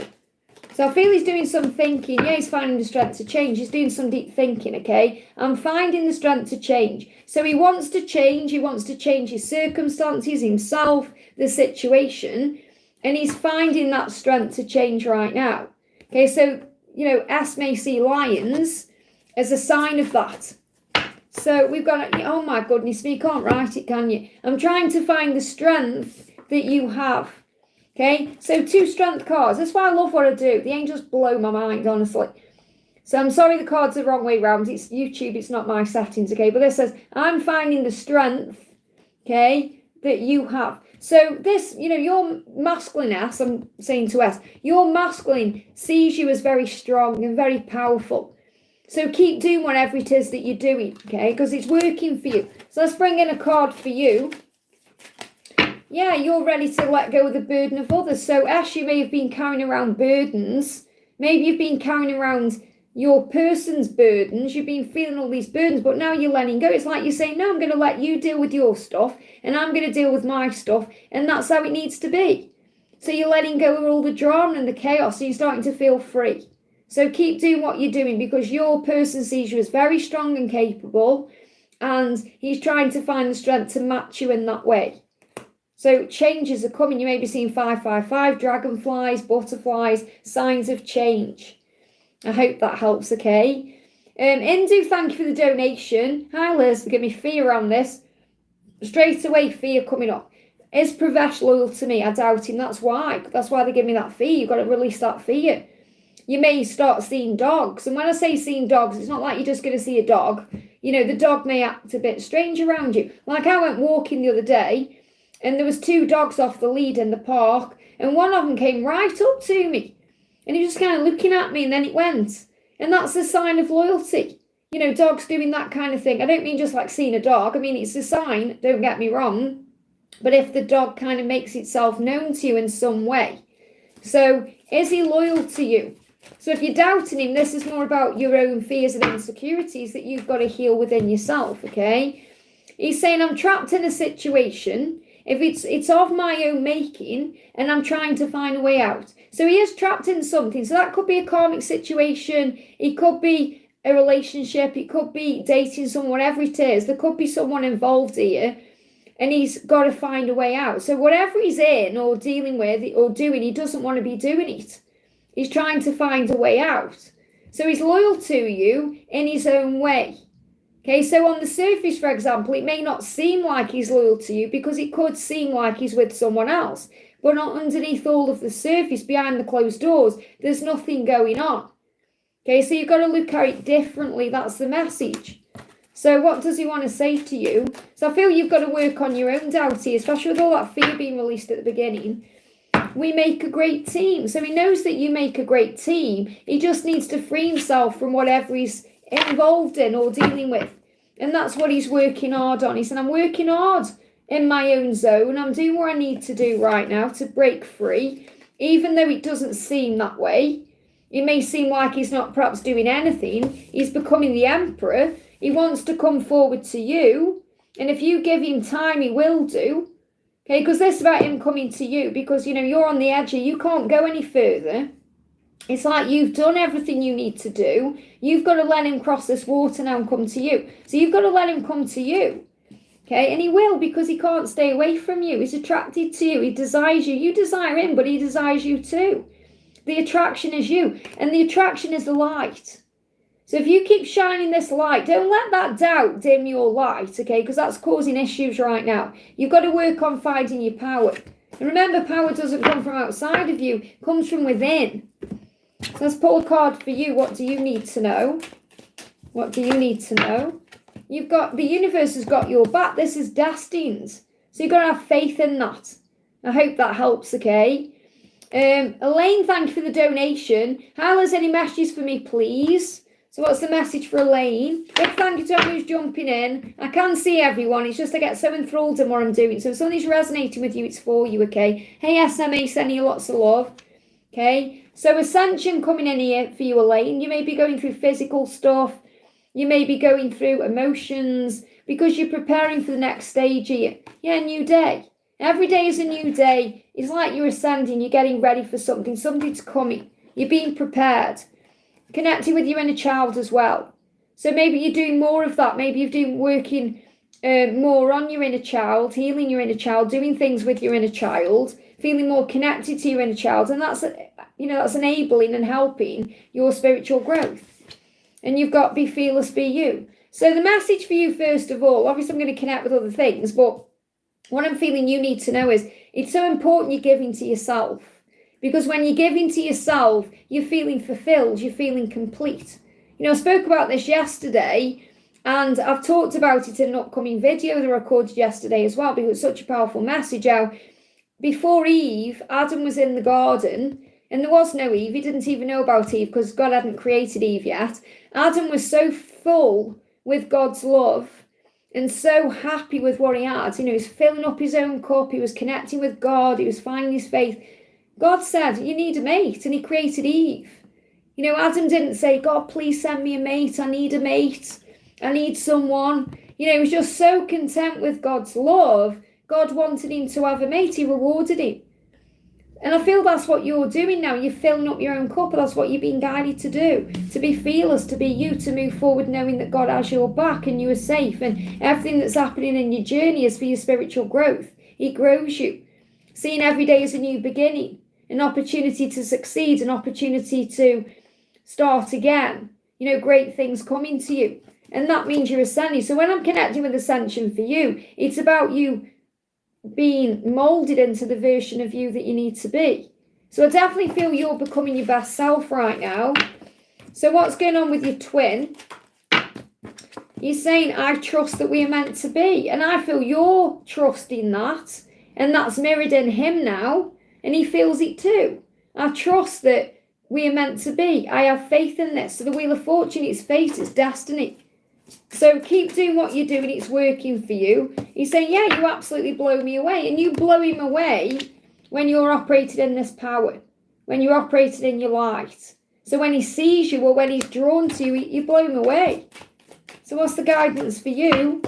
So I feel he's doing some thinking. Yeah, he's finding the strength to change. He's doing some deep thinking, okay? I'm finding the strength to change. So he wants to change. He wants to change his circumstances, himself, the situation. And he's finding that strength to change right now. Okay, so, you know, S may see lions as a sign of that. So we've got, oh my goodness me, you can't write it, can you? I'm trying to find the strength that you have. Okay, so 2 strength cards. That's why I love what I do. The angels blow my mind, honestly. So I'm sorry the cards are the wrong way round. It's YouTube, it's not my settings, okay? But this says, I'm finding the strength, okay, that you have. So this, you know, your masculine S, I'm saying to S, your masculine sees you as very strong and very powerful. So keep doing whatever it is that you're doing, okay? Because it's working for you. So let's bring in a card for you. Yeah, you're ready to let go of the burden of others. So Ash, you may have been carrying around burdens. Maybe you've been carrying around your person's burdens. You've been feeling all these burdens, but now you're letting go. It's like you're saying, no, I'm going to let you deal with your stuff and I'm going to deal with my stuff. And that's how it needs to be. So you're letting go of all the drama and the chaos. So you're starting to feel free. So keep doing what you're doing because your person sees you as very strong and capable. And he's trying to find the strength to match you in that way. So changes are coming. You may be seeing 555, dragonflies, butterflies, signs of change. I hope that helps, okay? Endu, thank you for the donation. Hi, Liz. Give me fear on this. Straight away, fear coming up. Is Pravesh loyal to me? I doubt him. That's why. That's why they give me that fear. You've got to release that fear. You may start seeing dogs. And when I say seeing dogs, it's not like you're just going to see a dog. You know, the dog may act a bit strange around you. Like I went walking the other day, and there was 2 dogs off the lead in the park, and one of them came right up to me. And he was just kind of looking at me, and then it went. And that's a sign of loyalty. You know, dogs doing that kind of thing. I don't mean just like seeing a dog. I mean, it's a sign, don't get me wrong. But if the dog kind of makes itself known to you in some way. So, is he loyal to you? So if you're doubting him, this is more about your own fears and insecurities that you've got to heal within yourself, okay? He's saying, I'm trapped in a situation. If it's of my own making, and I'm trying to find a way out. So he is trapped in something. So that could be a karmic situation. It could be a relationship. It could be dating someone, whatever it is. There could be someone involved here. And he's got to find a way out. So whatever he's in or dealing with or doing, he doesn't want to be doing it. He's trying to find a way out. So he's loyal to you in his own way. Okay, so on the surface, for example, it may not seem like he's loyal to you because it could seem like he's with someone else. But not underneath all of the surface, behind the closed doors, there's nothing going on. Okay, so you've got to look at it differently. That's the message. So what does he want to say to you? So I feel you've got to work on your own doubt here, especially with all that fear being released at the beginning. We make a great team. So he knows that you make a great team. He just needs to free himself from whatever he's involved in or dealing with. And that's what he's working hard on. He said, I'm working hard in my own zone. I'm doing what I need to do right now to break free. Even though it doesn't seem that way. It may seem like he's not perhaps doing anything. He's becoming the emperor. He wants to come forward to you. And if you give him time, he will do. Okay, because this is about him coming to you. Because, you know, you're on the edge here. You can't go any further. It's like you've done everything you need to do. You've got to let him cross this water now and come to you. So you've got to let him come to you. Okay, and he will because he can't stay away from you. He's attracted to you. He desires you. You desire him, but he desires you too. The attraction is you. And the attraction is the light. So if you keep shining this light, don't let that doubt dim your light, okay? Because that's causing issues right now. You've got to work on finding your power. And remember, power doesn't come from outside of you. It comes from within. So let's pull a card for you. What do you need to know? What do you need to know? You've got, the universe has got your back. This is destined. So you've got to have faith in that. I hope that helps, okay? Elaine, thank you for the donation. Hi, Liz, any messages for me, please? So what's the message for Elaine? Big thank you to everyone who's jumping in. I can see everyone. It's just I get so enthralled in what I'm doing. So if something's resonating with you, it's for you, okay? Hey, SMA, sending you lots of love. Okay? So Ascension coming in here for you, Elaine. You may be going through physical stuff. You may be going through emotions because you're preparing for the next stage here. Yeah, new day. Every day is a new day. It's like you're ascending. You're getting ready for something. Something's coming. You're being prepared. Connecting with your inner child as well. So maybe you're doing more of that. Maybe you're doing working more on your inner child, healing your inner child, doing things with your inner child, feeling more connected to your inner child, and that's that's enabling and helping your spiritual growth. And you've got be fearless, be you. So the message for you, first of all, obviously I'm going to connect with other things, but what I'm feeling you need to know is it's so important you're giving to yourself. Because when you're giving to yourself, you're feeling fulfilled, you're feeling complete. I spoke about this yesterday, and I've talked about it in an upcoming video that I recorded yesterday as well, because it's such a powerful message. How before Eve, Adam was in the garden, and there was no Eve. He didn't even know about Eve because God hadn't created Eve yet. Adam was so full with God's love and so happy with what he had. He was filling up his own cup. He was connecting with God. He was finding his faith. God said, you need a mate, and he created Eve. Adam didn't say, God, please send me a mate. I need a mate. I need someone. He was just so content with God's love. God wanted him to have a mate. He rewarded him. And I feel that's what you're doing now. You're filling up your own cup. That's what you're being guided to do. To be fearless, to be you, to move forward knowing that God has your back and you are safe. And everything that's happening in your journey is for your spiritual growth. It grows you. Seeing every day as a new beginning. An opportunity to succeed, an opportunity to start again. Great things coming to you. And that means you're ascending. So when I'm connecting with Ascension for you, it's about you being molded into the version of you that you need to be. So I definitely feel you're becoming your best self right now. So what's going on with your twin? You're saying, I trust that we are meant to be. And I feel you're trusting that. And that's mirrored in him now. And he feels it too. I trust that we are meant to be. I have faith in this. So the Wheel of Fortune, it's fate, it's destiny. So keep doing what you're doing. It's working for you. He's saying, yeah, you absolutely blow me away. And you blow him away when you're operating in this power. When you're operating in your light. So when he sees you or when he's drawn to you, you blow him away. So what's the guidance for you?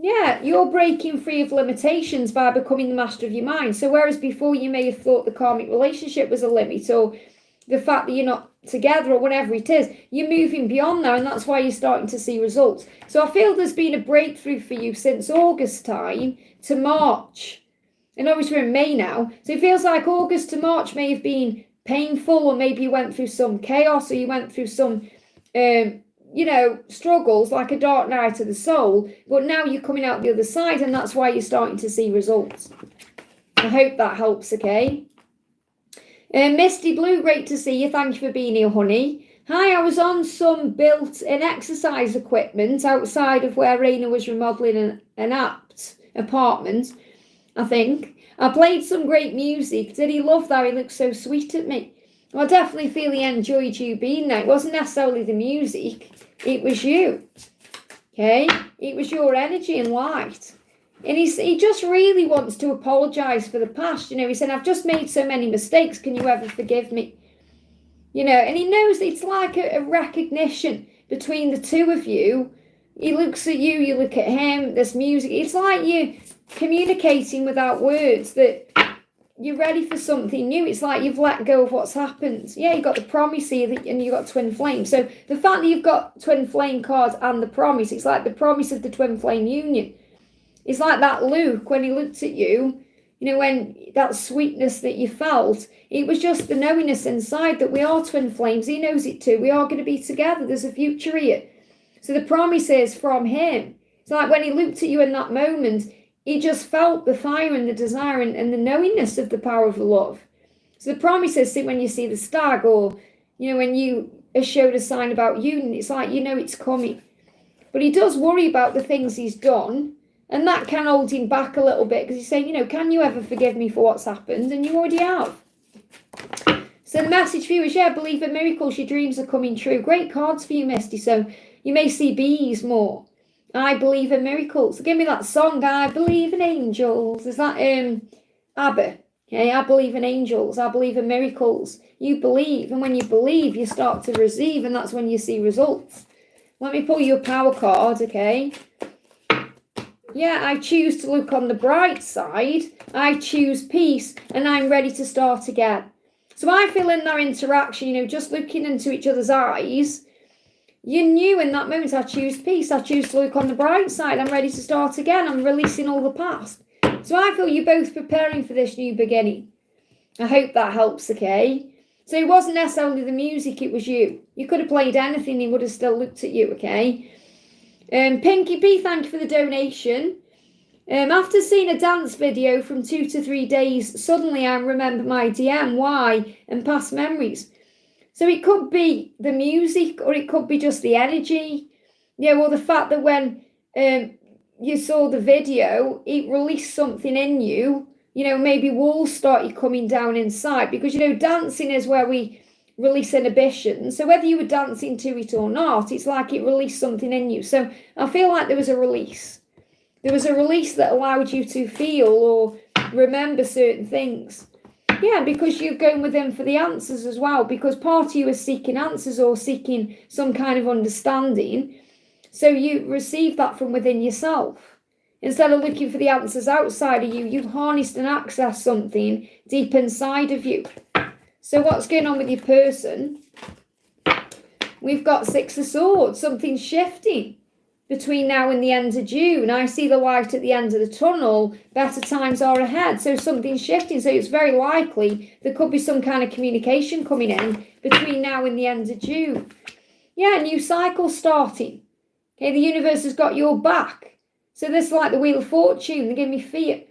Yeah, you're breaking free of limitations by becoming the master of your mind. So whereas before you may have thought the karmic relationship was a limit, or the fact that you're not together or whatever it is, you're moving beyond that, and that's why you're starting to see results. So I feel there's been a breakthrough for you since August time to March. And obviously we're in May now. So it feels like August to March may have been painful, or maybe you went through some chaos, or you went through some struggles, like a dark night of the soul, but now you're coming out the other side, and that's why you're starting to see results. I hope that helps, okay? Misty Blue, great to see you. Thank you for being here, honey. Hi, I was on some built-in exercise equipment outside of where Raina was remodeling an apartment, I think. I played some great music. Did he love that? He looked so sweet at me. Well, I definitely feel he enjoyed you being there. It wasn't necessarily the music. It was you. Okay? It was your energy and light. And he just really wants to apologise for the past. He said, I've just made so many mistakes. Can you ever forgive me? And he knows it's like a recognition between the two of you. He looks at you, you look at him, this music. It's like you communicating without words, that you're ready for something new. It's like you've let go of what's happened. Yeah, you've got the promise here, and you've got twin flame. So the fact that you've got twin flame cards and the promise, it's like the promise of the twin flame union. It's like that Luke, when he looked at you, when that sweetness that you felt, it was just the knowingness inside that we are twin flames. He knows it too. We are going to be together. There's a future here. So the promise is from him. It's like when he looked at you in that moment, he just felt the fire and the desire and the knowingness of the power of the love. So the promise is when you see the stag, or, when you are showed a sign about union, it's like, it's coming. But he does worry about the things he's done. And that can hold him back a little bit, because he's saying, can you ever forgive me for what's happened? And you already have. So the message for you is, yeah, believe in miracles. Your dreams are coming true. Great cards for you, Misty. So you may see bees more. I believe in miracles. Give me that song, I believe in angels. Is that ABBA? Okay, I believe in angels. I believe in miracles. You believe, and when you believe, you start to receive, and that's when you see results. Let me pull you a power card, okay? Yeah, I choose to look on the bright side. I choose peace, and I'm ready to start again. So I feel in that interaction, you know, just looking into each other's eyes, you knew in that moment, I choose peace. I choose to look on the bright side. I'm ready to start again. I'm releasing all the past. So I feel you're both preparing for this new beginning. I hope that helps, okay? So it wasn't necessarily the music, it was you. You could have played anything, he would have still looked at you, okay? Pinky P, thank you for the donation. After seeing a dance video from 2 to 3 days, suddenly I remember my DM, why, and past memories. So it could be the music, or it could be just the energy. Yeah, well, the fact that when you saw the video, it released something in you. You know, maybe walls started coming down inside, because, you know, dancing is where we release inhibition. So whether you were dancing to it or not, it's like it released something in you. So I feel like there was a release. There was a release that allowed you to feel or remember certain things. Yeah, because you're going within for the answers as well, because part of you is seeking answers or seeking some kind of understanding. So you receive that from within yourself. Instead of looking for the answers outside of you, you've harnessed and accessed something deep inside of you. So what's going on with your person? We've got Six of Swords. Something's shifting between now and the end of June. I see the light at the end of the tunnel. Better times are ahead. So something's shifting. So it's very likely there could be some kind of communication coming in between now and the end of June. Yeah, a new cycle starting. Okay, the universe has got your back. So this is like the Wheel of Fortune. They give me fear.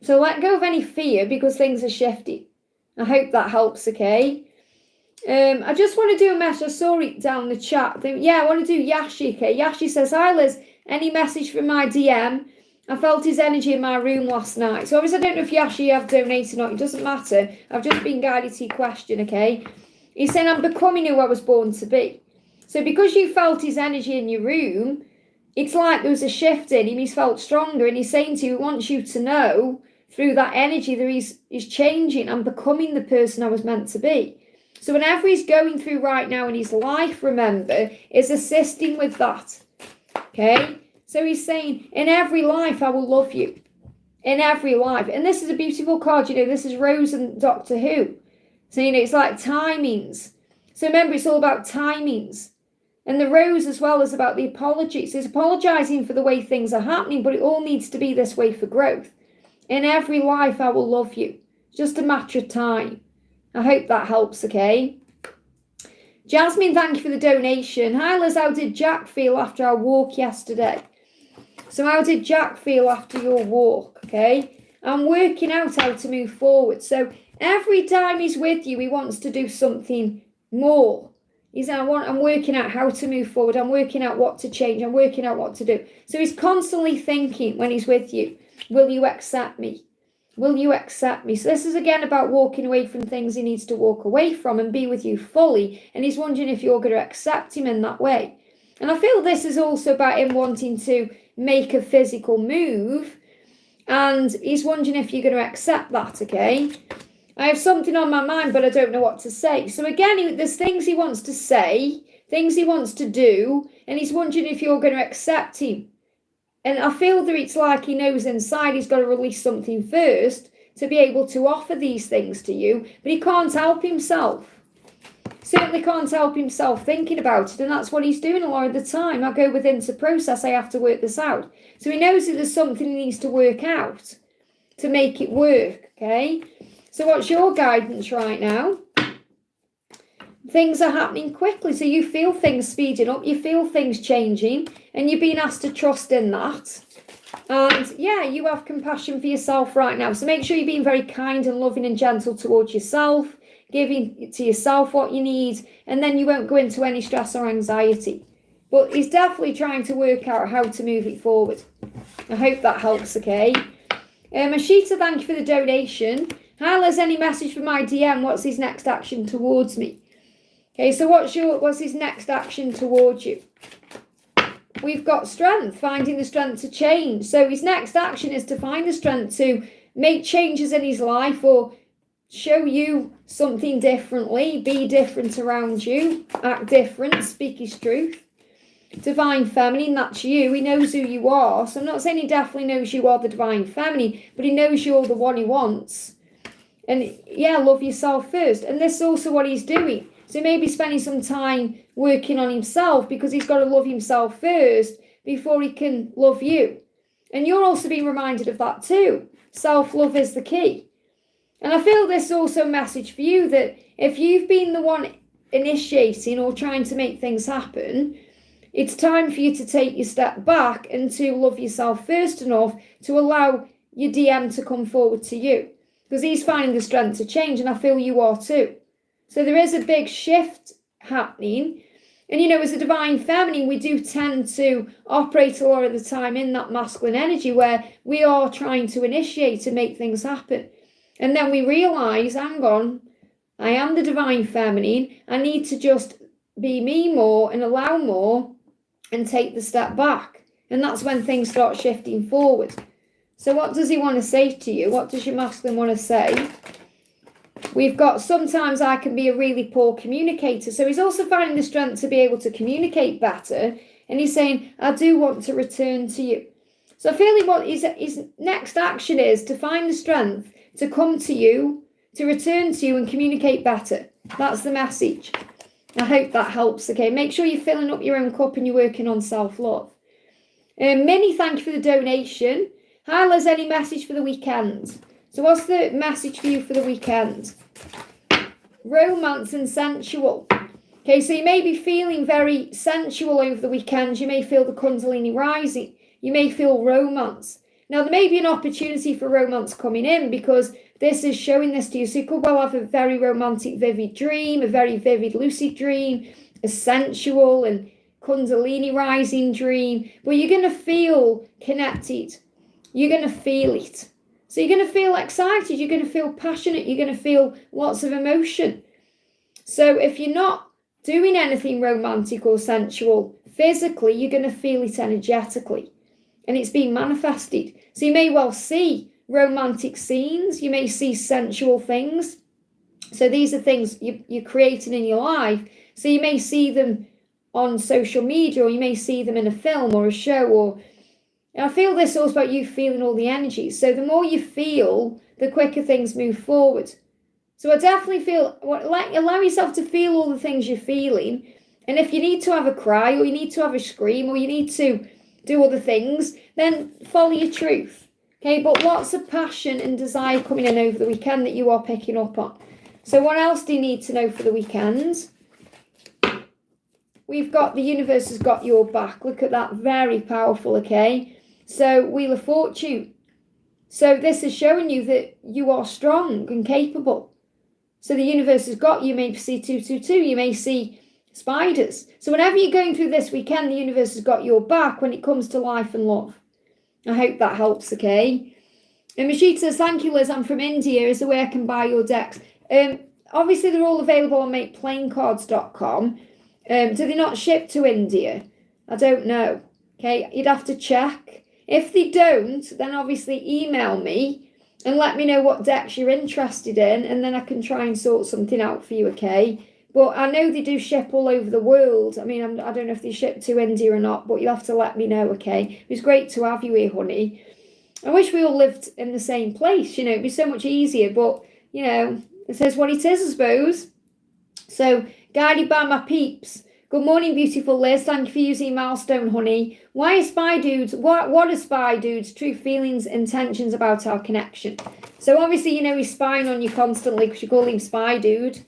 So let go of any fear, because things are shifting. I hope that helps, okay? I just want to do a message. I saw it down the chat. Yeah, I want to do Yashi, okay? Yashi says, hi Liz, any message from my DM? I felt his energy in my room last night. So obviously I don't know if Yashi have donated or not. It doesn't matter. I've just been guided to your question, okay? He's saying, I'm becoming who I was born to be. So because you felt his energy in your room, it's like there was a shift in him. He's felt stronger, and he's saying to you, he wants you to know through that energy that he's changing and becoming the person I was meant to be. So whenever he's going through right now in his life, remember, is assisting with that. Okay? So he's saying, in every life, I will love you. In every life. And this is a beautiful card. You know, this is Rose and Doctor Who. So, you know, it's like timings. So remember, it's all about timings. And the rose as well is about the apologies. It's apologizing for the way things are happening, but it all needs to be this way for growth. In every life, I will love you. It's just a matter of time. I hope that helps, okay? Jasmine, thank you for the donation. Hi, Liz, how did Jack feel after our walk yesterday? So how did Jack feel after your walk, okay? I'm working out how to move forward. So every time he's with you, he wants to do something more. I'm working out how to move forward. I'm working out what to change. I'm working out what to do. So he's constantly thinking when he's with you, will you accept me? Will you accept me? So this is again about walking away from things he needs to walk away from and be with you fully. And he's wondering if you're going to accept him in that way. And I feel this is also about him wanting to make a physical move. And he's wondering if you're going to accept that, okay? I have something on my mind, but I don't know what to say. So again, there's things he wants to say, things he wants to do, and he's wondering if you're going to accept him. And I feel that it's like he knows inside he's got to release something first to be able to offer these things to you, but he can't help himself. Certainly can't help himself thinking about it, and that's what he's doing a lot of the time. I go within to process, I have to work this out. So he knows that there's something he needs to work out to make it work, okay? So what's your guidance right now? Things are happening quickly, so you feel things speeding up, you feel things changing, and you're being asked to trust in that. And yeah, you have compassion for yourself right now. So make sure you're being very kind and loving and gentle towards yourself, giving to yourself what you need, and then you won't go into any stress or anxiety. But he's definitely trying to work out how to move it forward. I hope that helps, okay? Mashita, thank you for the donation. Hi, Liz, any message for my DM? What's his next action towards me? Okay, so what's his next action towards you? We've got strength, finding the strength to change. So his next action is to find the strength to make changes in his life or show you something differently, be different around you, act different, speak his truth. Divine feminine, that's you. He knows who you are. So I'm not saying he definitely knows you are the divine feminine, but he knows you're the one he wants. And yeah, love yourself first. And this is also what he's doing. So he may be spending some time working on himself because he's got to love himself first before he can love you. And you're also being reminded of that too. Self-love is the key. And I feel this is also a message for you that if you've been the one initiating or trying to make things happen, it's time for you to take your step back and to love yourself first enough to allow your DM to come forward to you. Because he's finding the strength to change, and I feel you are too. So there is a big shift happening. And, you know, as a divine feminine, we do tend to operate a lot of the time in that masculine energy where we are trying to initiate and make things happen. And then we realise, hang on, I am the divine feminine. I need to just be me more and allow more and take the step back. And that's when things start shifting forward. So what does he want to say to you? What does your masculine want to say? We've got, sometimes I can be a really poor communicator. So he's also finding the strength to be able to communicate better. And he's saying, I do want to return to you. So I feel what his next action is to find the strength to come to you, to return to you and communicate better. That's the message. I hope that helps, okay? Make sure you're filling up your own cup and you're working on self-love. Minnie, thank you for the donation. Hi, Liz, any message for the weekend? So what's the message for you for the weekend? Romance and sensual. Okay, so you may be feeling very sensual over the weekend. You may feel the Kundalini rising. You may feel romance. Now, there may be an opportunity for romance coming in because this is showing this to you. So you could well have a very romantic, vivid dream, a very vivid, lucid dream, a sensual and Kundalini rising dream. But you're going to feel connected. You're going to feel it. So you're going to feel excited. You're going to feel passionate. You're going to feel lots of emotion. So if you're not doing anything romantic or sensual physically, you're going to feel it energetically. And it's being manifested. So you may well see romantic scenes. You may see sensual things. So these are things you're creating in your life. So you may see them on social media, or you may see them in a film or a show. Or I feel this all about you feeling all the energy. So the more you feel, the quicker things move forward. So I definitely feel, allow yourself to feel all the things you're feeling. And if you need to have a cry, or you need to have a scream, or you need to do other things, then follow your truth. Okay, but lots of passion and desire coming in over the weekend that you are picking up on. So what else do you need to know for the weekend? We've got the universe has got your back. Look at that, very powerful, okay? So Wheel of Fortune. So this is showing you that you are strong and capable. So the universe has got you. You may see 222. You may see spiders. So whenever you're going through this weekend, the universe has got your back when it comes to life and love. I hope that helps, okay? And Mashita says, thank you, Liz. I'm from India. Is there a way I can buy your decks? Obviously, they're all available on makeplaincards.com. Do they not ship to India? I don't know. Okay, you'd have to check. If they don't, then obviously email me and let me know what decks you're interested in, and then I can try and sort something out for you, okay? But I know they do ship all over the world. I mean, I don't know if they ship to India or not, but you'll have to let me know, okay? It was great to have you here, honey. I wish we all lived in the same place, you know, it'd be so much easier, but, you know, it says what it is, I suppose. So, guided by my peeps. Good morning, beautiful Liz. Thank you for using Milestone, honey. Why are spy dudes, what are spy dudes' true feelings, intentions about our connection? So, obviously, you know, he's spying on you constantly because you call him spy dude.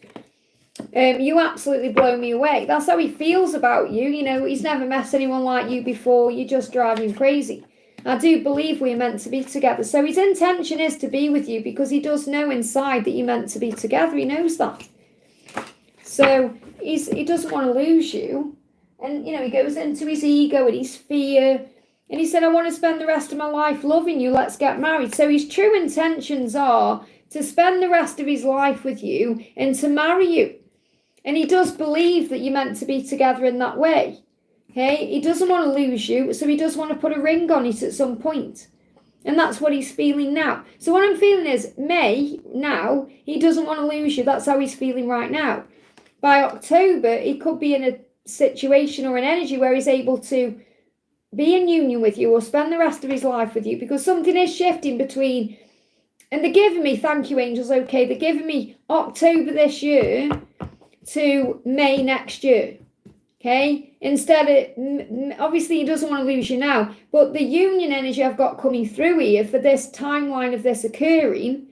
You absolutely blow me away. That's how he feels about you. You know, he's never met anyone like you before. You just drive him crazy. I do believe we're meant to be together. So his intention is to be with you because he does know inside that you're meant to be together. He knows that. So he doesn't want to lose you. And, you know, he goes into his ego and his fear. And he said, I want to spend the rest of my life loving you. Let's get married. So his true intentions are to spend the rest of his life with you and to marry you. And he does believe that you're meant to be together in that way. Okay, he doesn't want to lose you, so he does want to put a ring on it at some point. And that's what he's feeling now. So what I'm feeling is, May, now, he doesn't want to lose you. That's how he's feeling right now. By October, he could be in a situation or an energy where he's able to be in union with you or spend the rest of his life with you, because something is shifting between, and they're giving me, thank you angels, okay, they're giving me October this year to May next year. Okay, instead of, obviously he doesn't want to lose you now, but the union energy I've got coming through here for this timeline of this occurring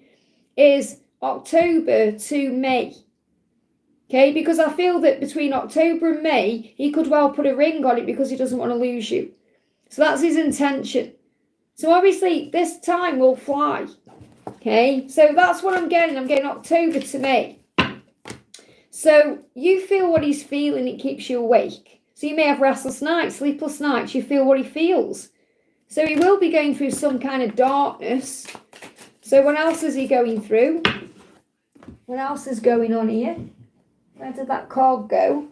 is October to May. Okay, because I feel that between October and May, he could well put a ring on it because he doesn't want to lose you. So that's his intention. So obviously this time will fly. Okay, so that's what I'm getting. I'm getting October to May. So you feel what he's feeling, it keeps you awake. So you may have restless nights, sleepless nights, you feel what he feels. So he will be going through some kind of darkness. So what else is he going through? What else is going on here? Where did that card go?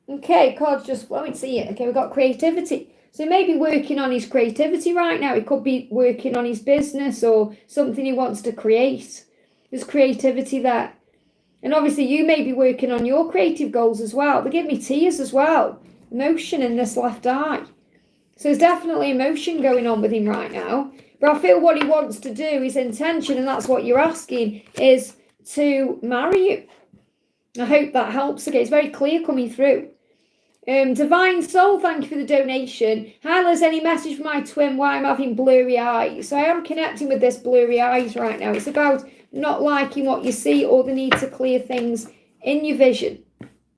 Okay, card's just flowing, see it. Okay, we've got creativity. So he may be working on his creativity right now. He could be working on his business or something he wants to create. There's creativity there. And obviously you may be working on your creative goals as well. They give me tears as well. Emotion in this left eye. So there's definitely emotion going on with him right now. But I feel what he wants to do, his intention, and that's what you're asking, is to marry you. I hope that helps. Okay, it's very clear coming through. Divine Soul, thank you for the donation. Hi Liz, any message for my twin why I'm having blurry eyes? So I am connecting with this blurry eyes right now. It's about not liking what you see or the need to clear things in your vision,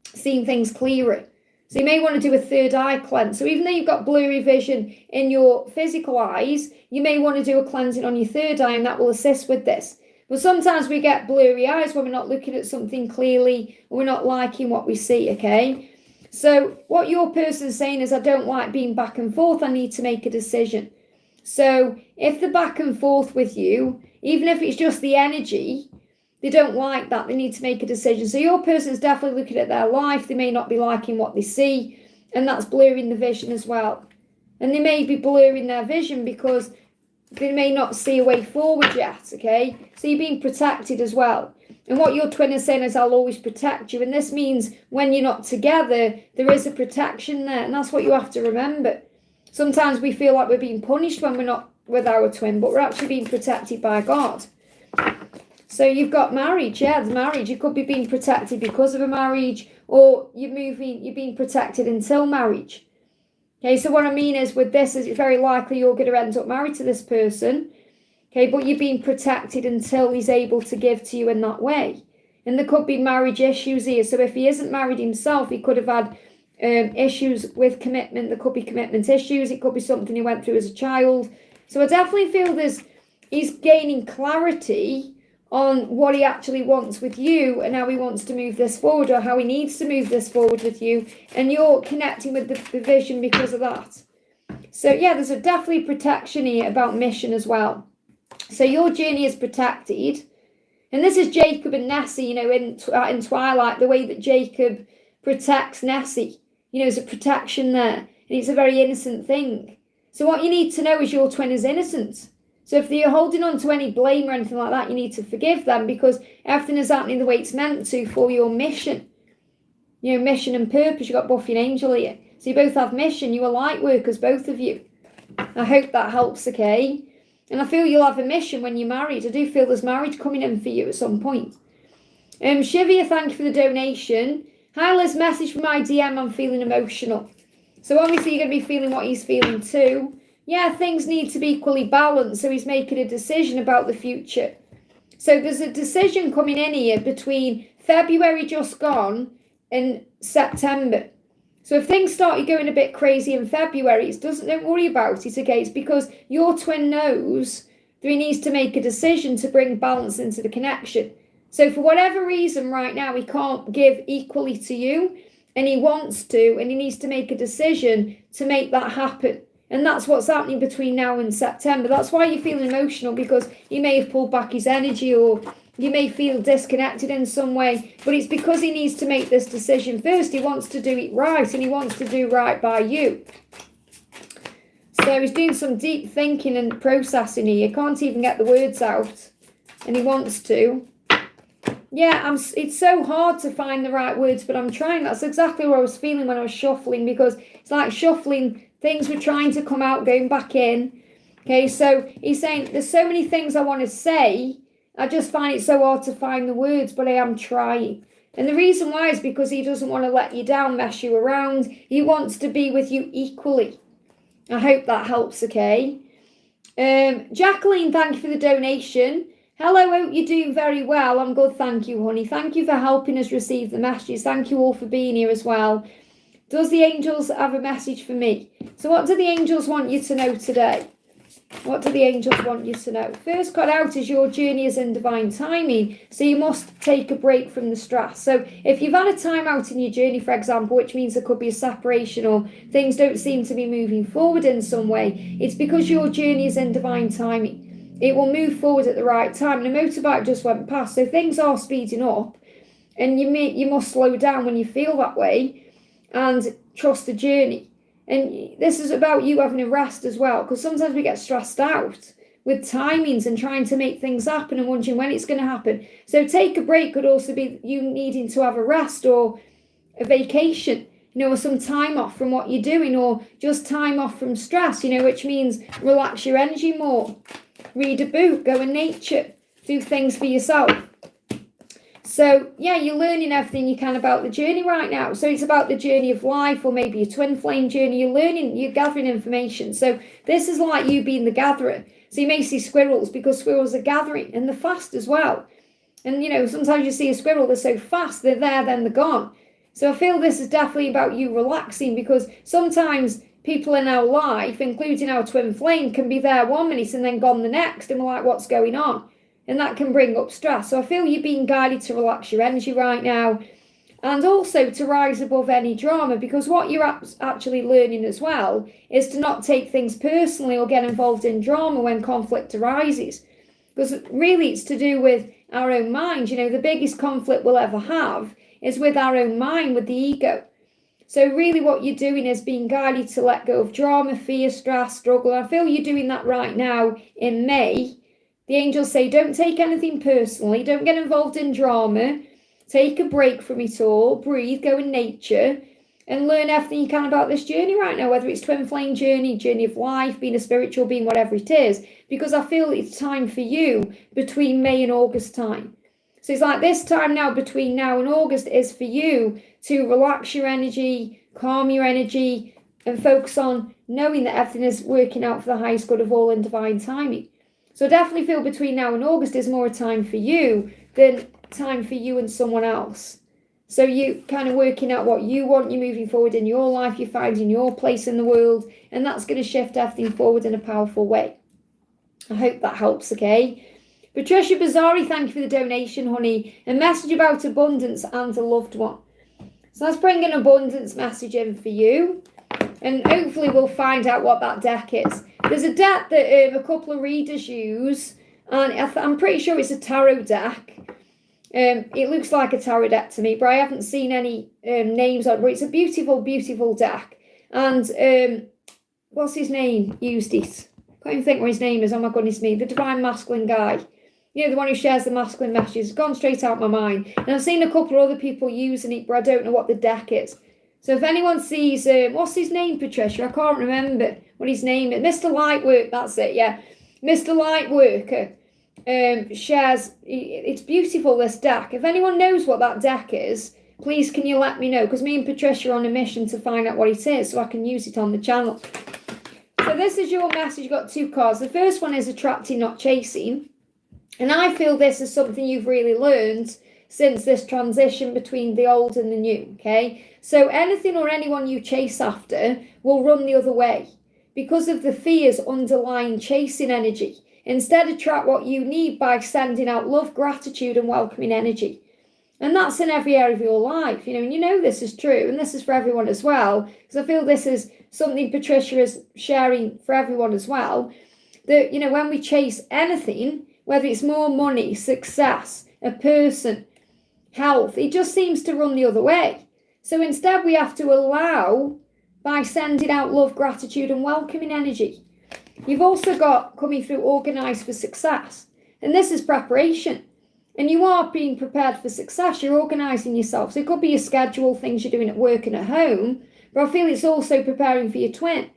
seeing things clearer. So you may want to do a third eye cleanse. So even though you've got blurry vision in your physical eyes, you may want to do a cleansing on your third eye, and that will assist with this. But sometimes we get blurry eyes when we're not looking at something clearly or we're not liking what we see, okay? So what your person's saying is, I don't like being back and forth. I need to make a decision. So if they're back and forth with you, even if it's just the energy, they don't like that. They need to make a decision. So your person's definitely looking at their life. They may not be liking what they see, and that's blurring the vision as well. And they may be blurring their vision because they may not see a way forward yet, okay? So you're being protected as well. And what your twin is saying is, I'll always protect you. And this means when you're not together, there is a protection there. And that's what you have to remember. Sometimes we feel like we're being punished when we're not with our twin, but we're actually being protected by God. So you've got marriage, yeah, the marriage. You could be being protected because of a marriage, or you're being protected until marriage. Okay, so what I mean is with this is it's very likely you're going to end up married to this person. Okay, but you're being protected until he's able to give to you in that way. And there could be marriage issues here. So if he isn't married himself, he could have had issues with commitment. There could be commitment issues. It could be something he went through as a child. So I definitely feel he's gaining clarity on what he actually wants with you and how he wants to move this forward, or how he needs to move this forward with you. And you're connecting with the vision because of that. So yeah, there's definitely protection here about mission as well. So your journey is protected. And this is Jacob and Nessie, you know, in Twilight, the way that Jacob protects Nessie. You know, there's a protection there. And it's a very innocent thing. So what you need to know is your twin is innocent. So if you're holding on to any blame or anything like that, you need to forgive them, because everything is happening the way it's meant to for your mission. You know, mission and purpose. You've got Buffy and Angel here. So you both have mission. You are light workers, both of you. I hope that helps, okay? And I feel you'll have a mission when you're married. I do feel there's marriage coming in for you at some point. Shivia, thank you for the donation. Hi Liz, message from my DM, I'm feeling emotional. So obviously you're going to be feeling what he's feeling too. Yeah, things need to be equally balanced. So he's making a decision about the future. So there's a decision coming in here between February just gone and September. So if things started going a bit crazy in February, don't worry about it, okay? It's because your twin knows that he needs to make a decision to bring balance into the connection. So for whatever reason right now, he can't give equally to you, and he wants to, and he needs to make a decision to make that happen. And that's what's happening between now and September. That's why you're feeling emotional, because he may have pulled back his energy, or you may feel disconnected in some way, but it's because he needs to make this decision first. He wants to do it right, and he wants to do right by you. So he's doing some deep thinking and processing here. He can't even get the words out, and he wants to. Yeah, it's so hard to find the right words, but I'm trying. That's exactly what I was feeling when I was shuffling, because it's like shuffling. Things were trying to come out, going back in. Okay, so he's saying, there's so many things I want to say. I just find it so hard to find the words, but I am trying. And the reason why is because he doesn't want to let you down, mess you around. He wants to be with you equally. I hope that helps, okay? Jacqueline, thank you for the donation. Hello, hope you're doing very well. I'm good, thank you, honey. Thank you for helping us receive the messages. Thank you all for being here as well. Does the angels have a message for me? So what do the angels want you to know today? What do the angels want you to know? First card out is your journey is in divine timing. So you must take a break from the stress. So if you've had a time out in your journey, for example, which means there could be a separation or things don't seem to be moving forward in some way, it's because your journey is in divine timing. It will move forward at the right time. And the motorbike just went past. So things are speeding up. And you must slow down when you feel that way and trust the journey. And this is about you having a rest as well, because sometimes we get stressed out with timings and trying to make things happen and wondering when it's going to happen. So take a break could also be you needing to have a rest or a vacation, or some time off from what you're doing, or just time off from stress, which means relax your energy more. Read a book, go in nature, do things for yourself. So, yeah, you're learning everything you can about the journey right now. So it's about the journey of life, or maybe a twin flame journey. You're learning, you're gathering information. So this is like you being the gatherer. So you may see squirrels because squirrels are gathering, and they're fast as well. And, sometimes you see a squirrel, they're so fast, they're there, then they're gone. So I feel this is definitely about you relaxing, because sometimes people in our life, including our twin flame, can be there 1 minute and then gone the next, and we're like, what's going on? And that can bring up stress. So I feel you're being guided to relax your energy right now, and also to rise above any drama, because what you're actually learning as well is to not take things personally or get involved in drama when conflict arises. Because really it's to do with our own mind. The biggest conflict we'll ever have is with our own mind, with the ego. So really what you're doing is being guided to let go of drama, fear, stress, struggle. I feel you're doing that right now in May. The angels say, don't take anything personally. Don't get involved in drama. Take a break from it all. Breathe, go in nature, and learn everything you can about this journey right now, whether it's twin flame journey, journey of life, being a spiritual being, whatever it is, because I feel it's time for you between May and August time. So it's like this time now, between now and August, is for you to relax your energy, calm your energy, and focus on knowing that everything is working out for the highest good of all in divine timing. So I definitely feel between now and August is more a time for you than time for you and someone else. So you kind of working out what you want, you're moving forward in your life, you're finding your place in the world, and that's going to shift everything forward in a powerful way. I hope that helps, okay? Patricia Bazzari, thank you for the donation, honey. A message about abundance and a loved one. So let's bring an abundance message in for you, and hopefully we'll find out what that deck is. There's a deck that a couple of readers use, and I'm pretty sure it's a tarot deck. It looks like a tarot deck to me, but I haven't seen any names on it. But it's a beautiful, beautiful deck. And what's his name? Used it. Can't even think what his name is. Oh my goodness me. The Divine Masculine guy. The one who shares the masculine messages. It's gone straight out my mind. And I've seen a couple of other people using it, but I don't know what the deck is. So if anyone sees, what's his name, Patricia? I can't remember what his name is. Mr. Lightwork, that's it, yeah. Mr. Lightworker shares, it's beautiful, this deck. If anyone knows what that deck is, please can you let me know? Because me and Patricia are on a mission to find out what it is so I can use it on the channel. So this is your message. You've got two cards. The first one is attracting, not chasing. And I feel this is something you've really learned since this transition between the old and the new, okay? So anything or anyone you chase after will run the other way because of the fears underlying chasing energy. Instead, attract what you need by sending out love, gratitude, and welcoming energy. And that's in every area of your life, and this is true, and this is for everyone as well, because I feel this is something Patricia is sharing for everyone as well, that, when we chase anything, whether it's more money, success, a person, health. It just seems to run the other way. So instead we have to allow by sending out love, gratitude and welcoming energy. You've also got coming through organised for success. And this is preparation. And you are being prepared for success. You're organising yourself. So it could be your schedule, things you're doing at work and at home. But I feel it's also preparing for your twin.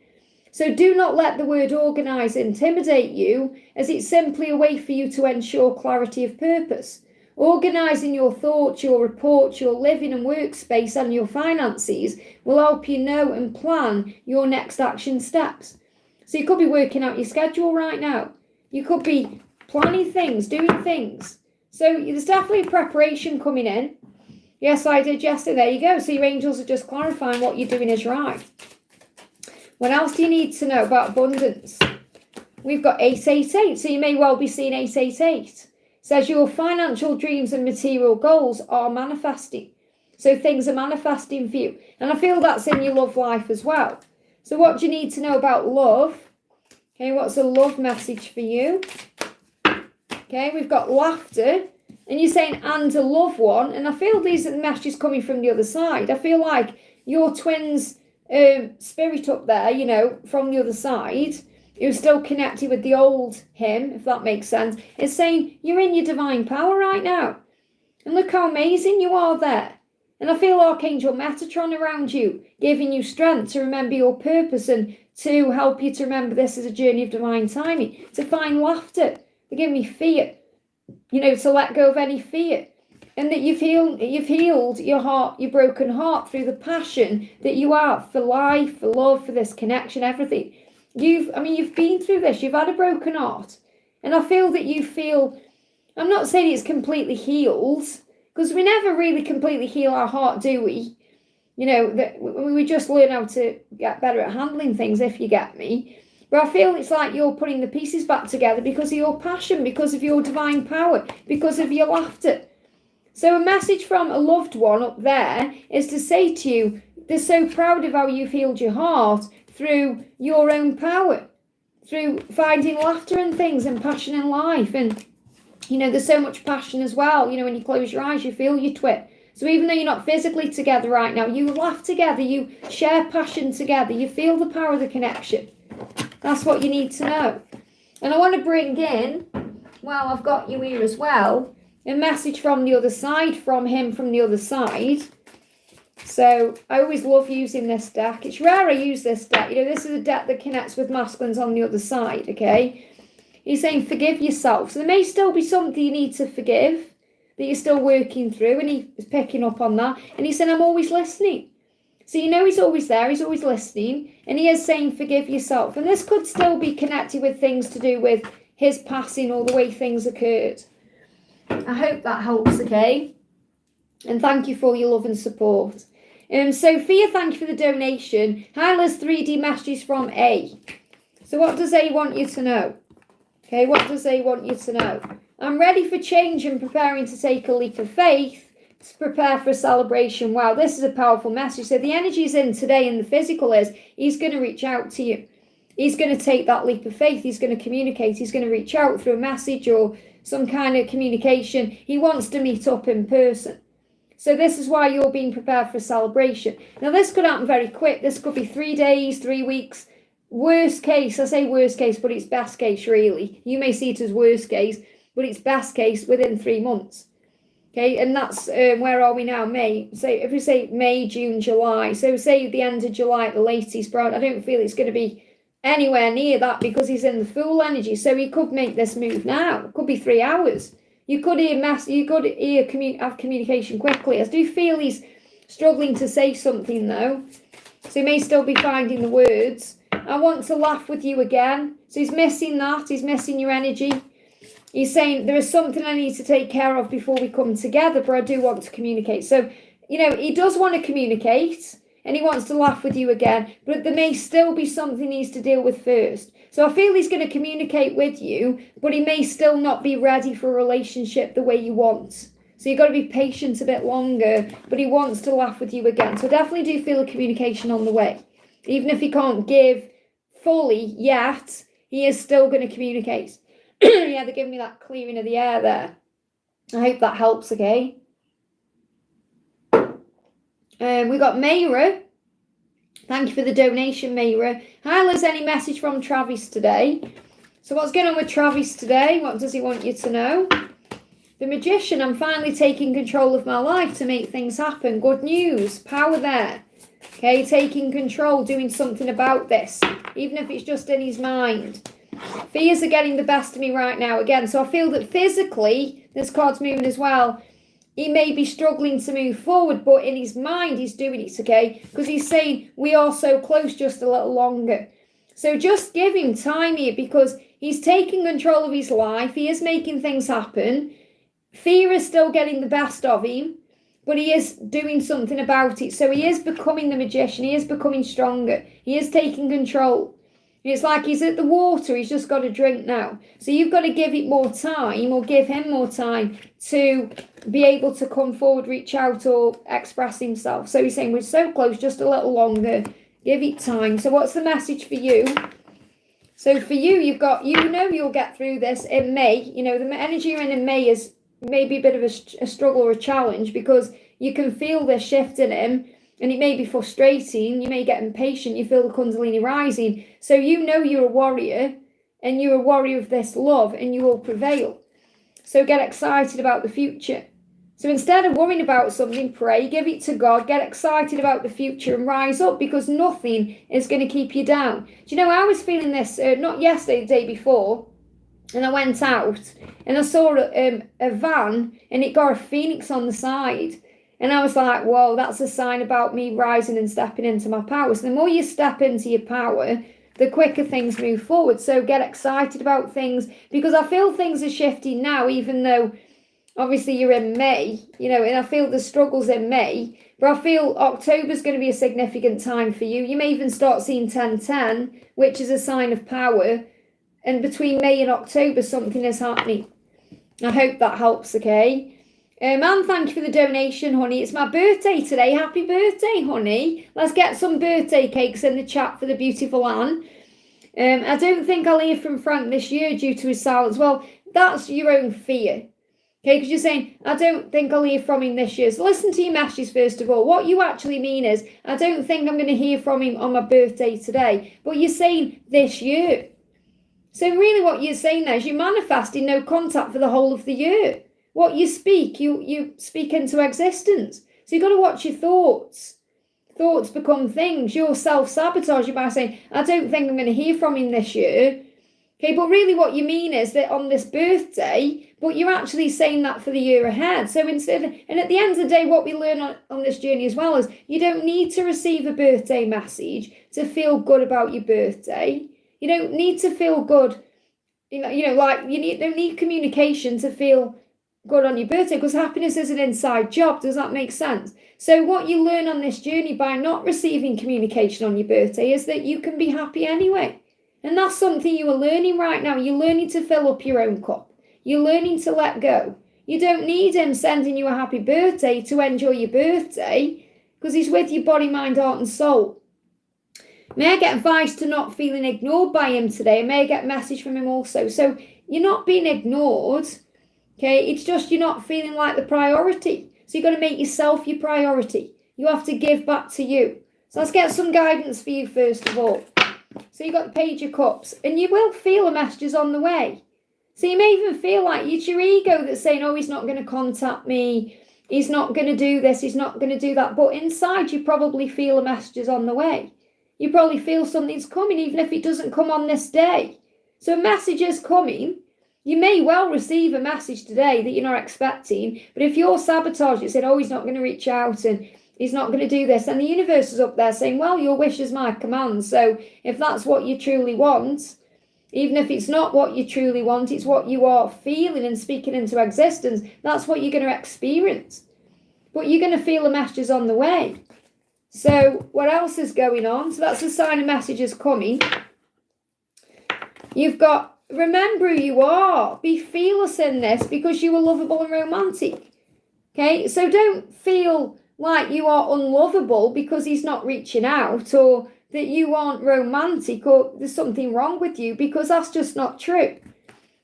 So do not let the word organise intimidate you, as it's simply a way for you to ensure clarity of purpose. Organising your thoughts, your reports, your living and workspace and your finances will help you know and plan your next action steps. So you could be working out your schedule right now. You could be planning things, doing things. So there's definitely preparation coming in. Yes, I did yesterday. There you go. So your angels are just clarifying what you're doing is right. What else do you need to know about abundance? We've got 888. So you may well be seeing 888. It says your financial dreams and material goals are manifesting. So things are manifesting for you. And I feel that's in your love life as well. So what do you need to know about love? Okay, what's a love message for you? Okay, we've got laughter. And you're saying, and a loved one. And I feel these are the messages coming from the other side. I feel like your twin's spirit up there, you know, from the other side, who's still connected with the old him, if that makes sense, is saying, you're in your divine power right now. And look how amazing you are there. And I feel Archangel Metatron around you, giving you strength to remember your purpose and to help you to remember this is a journey of divine timing, to find laughter. They give me fear, you know, to let go of any fear. And that you've healed your heart, your broken heart through the passion that you have for life, for love, for this connection, everything. You've been through this. You've had a broken heart. And I feel that you feel, I'm not saying it's completely healed, because we never really completely heal our heart, do we? You know, that we just learn how to get better at handling things, if you get me. But I feel it's like you're putting the pieces back together because of your passion, because of your divine power, because of your laughter. So a message from a loved one up there is to say to you, they're so proud of how you've healed your heart through your own power, through finding laughter and things and passion in life. And, you know, there's so much passion as well. You know, when you close your eyes, you feel your twin. So even though you're not physically together right now, you laugh together, you share passion together, you feel the power of the connection. That's what you need to know. And I want to bring in, well, I've got you here as well, a message from the other side, from him from the other side. So I always love using this deck. It's rare I use this deck. You know, this is a deck that connects with masculines on the other side, okay? He's saying forgive yourself. So there may still be something you need to forgive that you're still working through, and he is picking up on that. And he's saying, I'm always listening. So you know he's always there, he's always listening, and he is saying forgive yourself. And this could still be connected with things to do with his passing or the way things occurred. I hope that helps, okay? And thank you for all your love and support. Sophia, thank you for the donation. Hi, Liz, 3D messages from A. So what does A want you to know? Okay, what does A want you to know? I'm ready for change and preparing to take a leap of faith. To prepare for a celebration. Wow, this is a powerful message. So the energy's in today, and the physical is he's going to reach out to you. He's going to take that leap of faith. He's going to communicate. He's going to reach out through a message or some kind of communication. He wants to meet up in person. So this is why you're being prepared for a celebration. Now, this could happen very quick. This could be 3 days, 3 weeks. Worst case, I say worst case, but it's best case, really. You may see it as worst case, but it's best case within 3 months. Okay, and that's, where are we now? May. So if we say May, June, July. So say the end of July at the latest, but I don't feel it's going to be anywhere near that because he's in the full energy. So he could make this move now. It could be 3 hours. You could have communication quickly. I do feel he's struggling to say something though. So he may still be finding the words. I want to laugh with you again. So he's missing that. He's missing your energy. He's saying, there is something I need to take care of before we come together, but I do want to communicate. So, you know, he does want to communicate and he wants to laugh with you again, but there may still be something he needs to deal with first. So I feel he's going to communicate with you, but he may still not be ready for a relationship the way you want. So you've got to be patient a bit longer, but he wants to laugh with you again. So I definitely do feel a communication on the way. Even if he can't give fully yet, he is still going to communicate. Yeah, they're giving me that clearing of the air there. I hope that helps, okay? We got Mayra. Thank you for the donation, Mayra. Hi, Liz. Any message from Travis today? So what's going on with Travis today? What does he want you to know? The Magician. I'm finally taking control of my life to make things happen. Good news. Power there. Okay, taking control, doing something about this, even if it's just in his mind. Fears are getting the best of me right now again. So I feel that physically, this card's moving as well. He may be struggling to move forward, but in his mind, he's doing it, okay? Because he's saying, we are so close, just a little longer. So just give him time here, because he's taking control of his life. He is making things happen. Fear is still getting the best of him, but he is doing something about it. So he is becoming the Magician. He is becoming stronger. He is taking control. It's like he's at the water. He's just got to drink now. So you've got to give it more time, or give him more time to be able to come forward, reach out, or express himself. So he's saying, we're so close, just a little longer. Give it time. So what's the message for you? So for you, you've got, you'll get through this in May. You know, the energy you're in May is maybe a bit of a struggle or a challenge, because you can feel this shift in him. And it may be frustrating, you may get impatient, you feel the Kundalini rising. So you're a warrior, and you're a warrior of this love, and you will prevail. So get excited about the future. So instead of worrying about something, pray, give it to God, get excited about the future and rise up, because nothing is going to keep you down. Do you know, I was feeling this, not yesterday, the day before, and I went out and I saw a van, and it got a phoenix on the side. And I was like, whoa, that's a sign about me rising and stepping into my power. So the more you step into your power, the quicker things move forward. So get excited about things, because I feel things are shifting now, even though obviously you're in May, and I feel the struggles in May, but I feel October's going to be a significant time for you. You may even start seeing 1010, which is a sign of power. And between May and October, something is happening. I hope that helps, okay? And thank you for the donation, honey. It's my birthday today. Happy birthday, honey. Let's get some birthday cakes in the chat for the beautiful Anne. I don't think I'll hear from Frank this year due to his silence. Well, that's your own fear. Okay, because you're saying, I don't think I'll hear from him this year. So listen to your messages first of all. What you actually mean is, I don't think I'm going to hear from him on my birthday today. But you're saying this year. So really what you're saying there is you're manifesting no contact for the whole of the year. What you speak, you speak into existence. So you've got to watch your thoughts. Thoughts become things. You're self-sabotaging by saying, I don't think I'm going to hear from him this year. Okay, but really what you mean is that on this birthday, but you're actually saying that for the year ahead. So and at the end of the day, what we learn on this journey as well is you don't need to receive a birthday message to feel good about your birthday. You don't need to feel good, don't need communication to feel good on your birthday, because happiness is an inside job. Does that make sense? So what you learn on this journey by not receiving communication on your birthday is that you can be happy anyway. And that's something you are learning right now. You're learning to fill up your own cup. You're learning to let go. You don't need him sending you a happy birthday to enjoy your birthday, because he's with you body, mind, heart and soul. May I get advice to not feeling ignored by him today? May I get a message from him also? So you're not being ignored. Okay, it's just you're not feeling like the priority. So you've got to make yourself your priority. You have to give back to you. So let's get some guidance for you first of all. So you've got the Page of Cups, and you will feel the messages on the way. So you may even feel like it's your ego that's saying, oh, he's not going to contact me. He's not going to do this. He's not going to do that. But inside you probably feel the messages on the way. You probably feel something's coming, even if it doesn't come on this day. So a message is coming. You may well receive a message today that you're not expecting, but if you're sabotaging it, saying, oh, he's not going to reach out and he's not going to do this, and the universe is up there saying, well, your wish is my command. So if that's what you truly want, even if it's not what you truly want, it's what you are feeling and speaking into existence, that's what you're going to experience. But you're going to feel the messages on the way. So what else is going on? So that's a sign of messages coming. You've got, remember who you are. Be fearless in this, because you are lovable and romantic. Okay, so don't feel like you are unlovable because he's not reaching out, or that you aren't romantic, or there's something wrong with you, because that's just not true.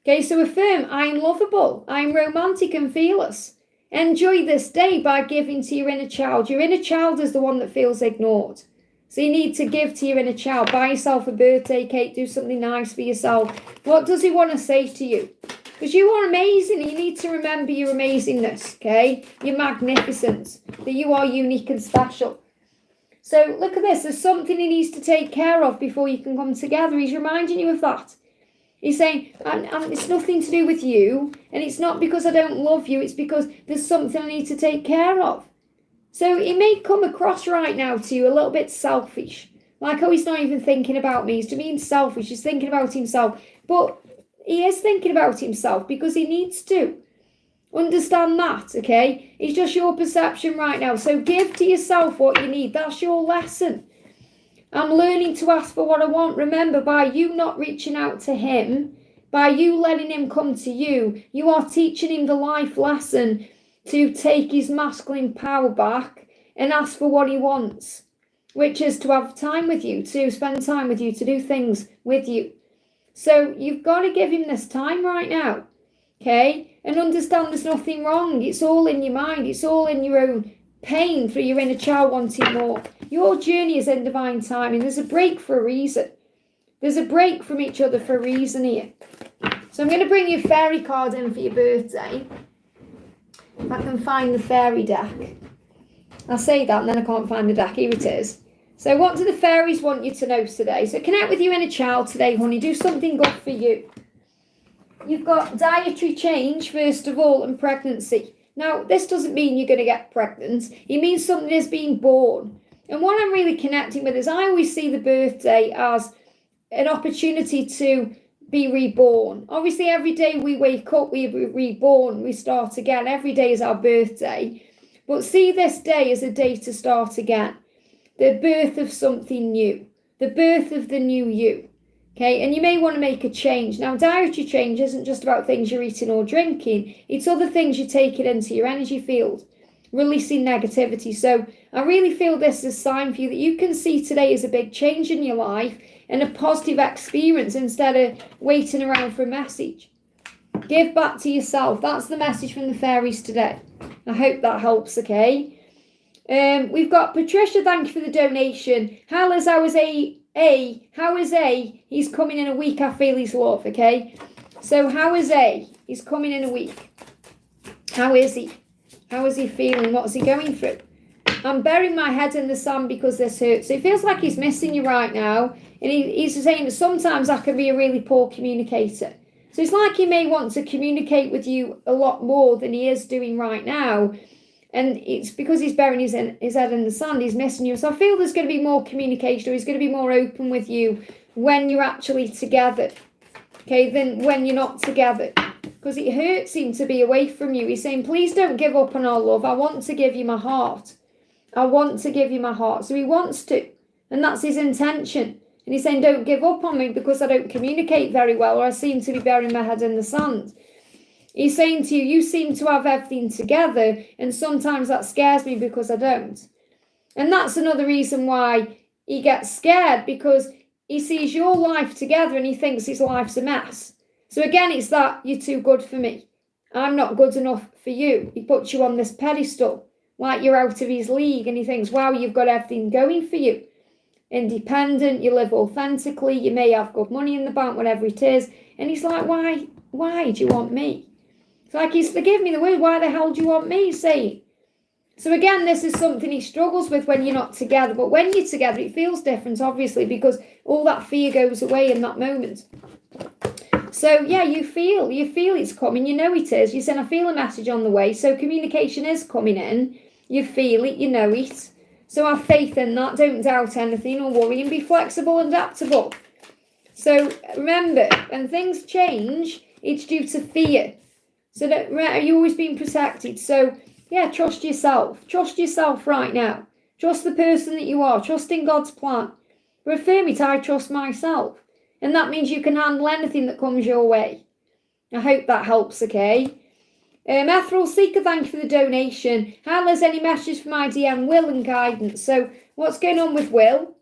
Okay, so affirm, I'm lovable, I'm romantic and fearless. Enjoy this day by giving to your inner child. Your inner child is the one that feels ignored. So you need to give to your inner child. Buy yourself a birthday cake, do something nice for yourself. What does he want to say to you? Because you are amazing. You need to remember your amazingness, okay? You're magnificent, that you are unique and special. So look at this. There's something he needs to take care of before you can come together. He's reminding you of that. He's saying, it's nothing to do with you, and it's not because I don't love you, it's because there's something I need to take care of. So he may come across right now to you a little bit selfish, like, oh, he's not even thinking about me. He's being selfish, he's thinking about himself. But he is thinking about himself because he needs to. Understand that, okay? It's just your perception right now. So give to yourself what you need. That's your lesson. I'm learning to ask for what I want. Remember, by you not reaching out to him, by you letting him come to you, you are teaching him the life lesson to take his masculine power back and ask for what he wants, which is to have time with you, to spend time with you, to do things with you. So you've got to give him this time right now, okay? And understand there's nothing wrong. It's all in your mind. It's all in your own pain for your inner child wanting more. Your journey is in divine timing. There's a break for a reason. There's a break from each other for a reason here. So I'm going to bring your fairy card in for your birthday. If I can find the fairy deck. I say that and then I can't find the deck. Here it is. So what do the fairies want you to know today? So connect with your inner child today, honey. Do something good for you. You've got dietary change, first of all, and pregnancy. Now, this doesn't mean you're going to get pregnant. It means something is being born. And what I'm really connecting with is I always see the birthday as an opportunity to be reborn. Obviously, every day we wake up, we are reborn, we start again. Every day is our birthday. But see this day as a day to start again. The birth of something new. The birth of the new you. Okay, and you may want to make a change. Now, dietary change isn't just about things you're eating or drinking. It's other things you're taking into your energy field, releasing negativity. So I really feel this is a sign for you that you can see today as a big change in your life and a positive experience instead of waiting around for a message. Give back to yourself. That's the message from the fairies today. I hope that helps, okay? We've got Patricia, thank you for the donation. How is A? He's coming in a week. I feel his love, okay? So how is A? He's coming in a week. How is he? How is he feeling? What's he going through? I'm burying my head in the sand because this hurts. So it feels like he's missing you right now. And he's saying that sometimes I can be a really poor communicator. So it's like he may want to communicate with you a lot more than he is doing right now. And it's because he's burying his head in the sand, he's missing you. So I feel there's going to be more communication, or he's going to be more open with you when you're actually together, okay, than when you're not together. Because it hurts him to be away from you. He's saying, please don't give up on our love. I want to give you my heart. I want to give you my heart. So he wants to. And that's his intention. And he's saying, don't give up on me because I don't communicate very well, or I seem to be burying my head in the sand. He's saying to you, you seem to have everything together, and sometimes that scares me because I don't. And that's another reason why he gets scared, because he sees your life together and he thinks his life's a mess. So again, it's that you're too good for me. I'm not good enough for you. He puts you on this pedestal, like you're out of his league, and he thinks, wow, you've got everything going for you. Independent, you live authentically, you may have good money in the bank, whatever it is. And he's like, why do you want me? It's like, forgive me the word, why the hell do you want me, he's saying? So again, this is something he struggles with when you're not together. But when you're together, it feels different, obviously, because all that fear goes away in that moment. So yeah, you feel it's coming, you know it is. You said, I feel a message on the way. So communication is coming in. You feel it, you know it. So have faith in that. Don't doubt anything or worry, and be flexible and adaptable. So remember, when things change, it's due to fear. So that you're always being protected. So yeah, trust yourself. Trust yourself right now. Trust the person that you are. Trust in God's plan. Reaffirm it, I trust myself. And that means you can handle anything that comes your way. I hope that helps, okay? Ethereal Seeker, thank you for the donation. How is any message for my DM, Will, and guidance? So what's going on with Will?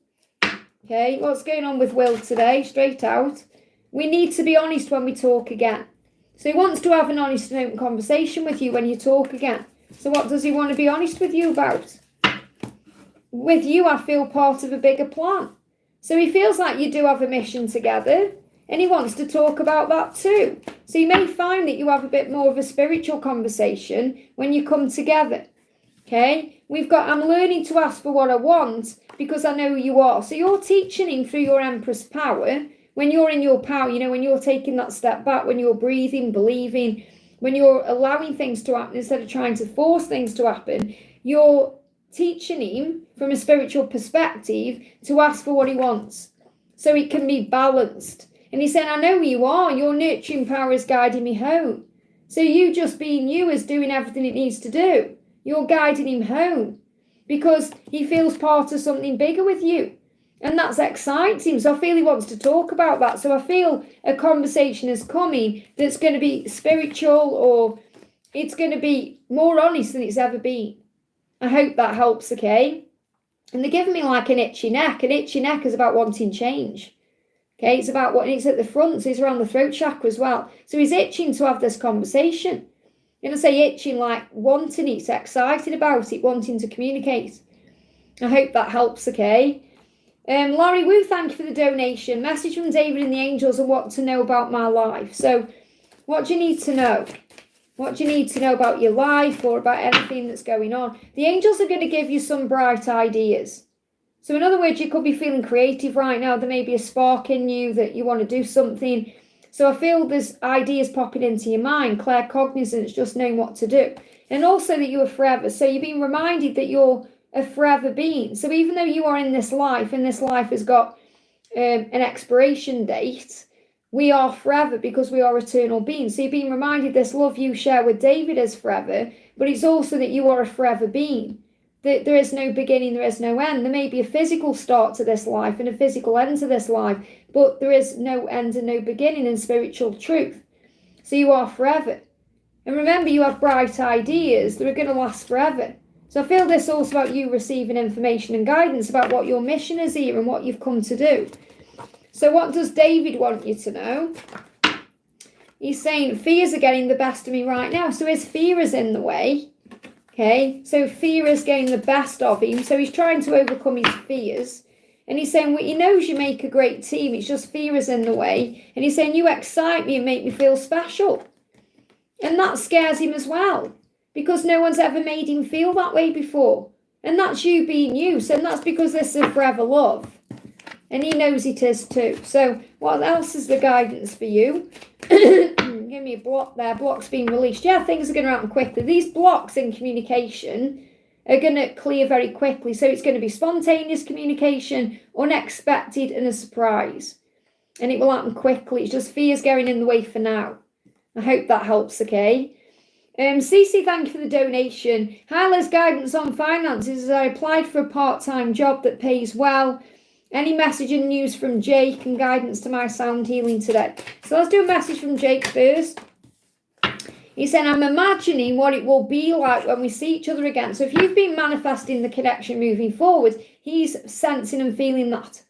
Okay, what's going on with Will today? Straight out. We need to be honest when we talk again. So he wants to have an honest and open conversation with you when you talk again. So what does he want to be honest with you about? With you, I feel part of a bigger plan. So he feels like you do have a mission together, and he wants to talk about that too. So you may find that you have a bit more of a spiritual conversation when you come together. Okay? We've got, I'm learning to ask for what I want because I know who you are. So you're teaching him through your Empress power. When you're in your power, you know, when you're taking that step back, when you're breathing, believing, when you're allowing things to happen instead of trying to force things to happen, you're teaching him from a spiritual perspective to ask for what he wants so it can be balanced. And he's saying, I know who you are. Your nurturing power is guiding me home. So you just being you is doing everything it needs to do. You're guiding him home because he feels part of something bigger with you. And that's exciting. So I feel he wants to talk about that. So I feel a conversation is coming that's going to be spiritual, or it's going to be more honest than it's ever been. I hope that helps, okay? And they're giving me like an itchy neck. An itchy neck is about wanting change. Okay, it's about what, and it's at the front, so it's around the throat chakra as well. So he's itching to have this conversation. You know, say itching like wanting it, excited about it, wanting to communicate. I hope that helps, okay? Laurie Wu, thank you for the donation. Message from David and the angels and what to know about my life. So what do you need to know? What do you need to know about your life or about anything that's going on? The angels are going to give you some bright ideas. So in other words, you could be feeling creative right now. There may be a spark in you that you want to do something. So I feel there's ideas popping into your mind, claircognizance, just knowing what to do. And also that you are forever. So you're being reminded that you're a forever being. So even though you are in this life, and this life has got an expiration date, we are forever because we are eternal beings. So you're being reminded this love you share with David is forever, but it's also that you are a forever being. That there is no beginning, there is no end. There may be a physical start to this life and a physical end to this life, but there is no end and no beginning in spiritual truth. So you are forever. And remember, you have bright ideas that are going to last forever. So I feel this also about you receiving information and guidance about what your mission is here and what you've come to do. So what does David want you to know? He's saying fears are getting the best of me right now. So his fear is in the way. Okay, so fear is getting the best of him. So he's trying to overcome his fears. And he's saying, well, he knows you make a great team. It's just fear is in the way. And he's saying, you excite me and make me feel special. And that scares him as well. Because no one's ever made him feel that way before. And that's you being you. So that's because this is forever love. And he knows it is too. So what else is the guidance for you? Give me a block there. Blocks being released. Yeah, things are going to happen quickly. These blocks in communication are going to clear very quickly. So it's going to be spontaneous communication, unexpected, and a surprise. And it will happen quickly. It's just fears going in the way for now. I hope that helps, okay? Cece, thank you for the donation. Hi, Les, guidance on finances. I applied for a part-time job that pays well. Any message and news from Jake and guidance to my sound healing today? So let's do a message from Jake first. He said, I'm imagining what it will be like when we see each other again. So if you've been manifesting the connection moving forward, he's sensing and feeling that.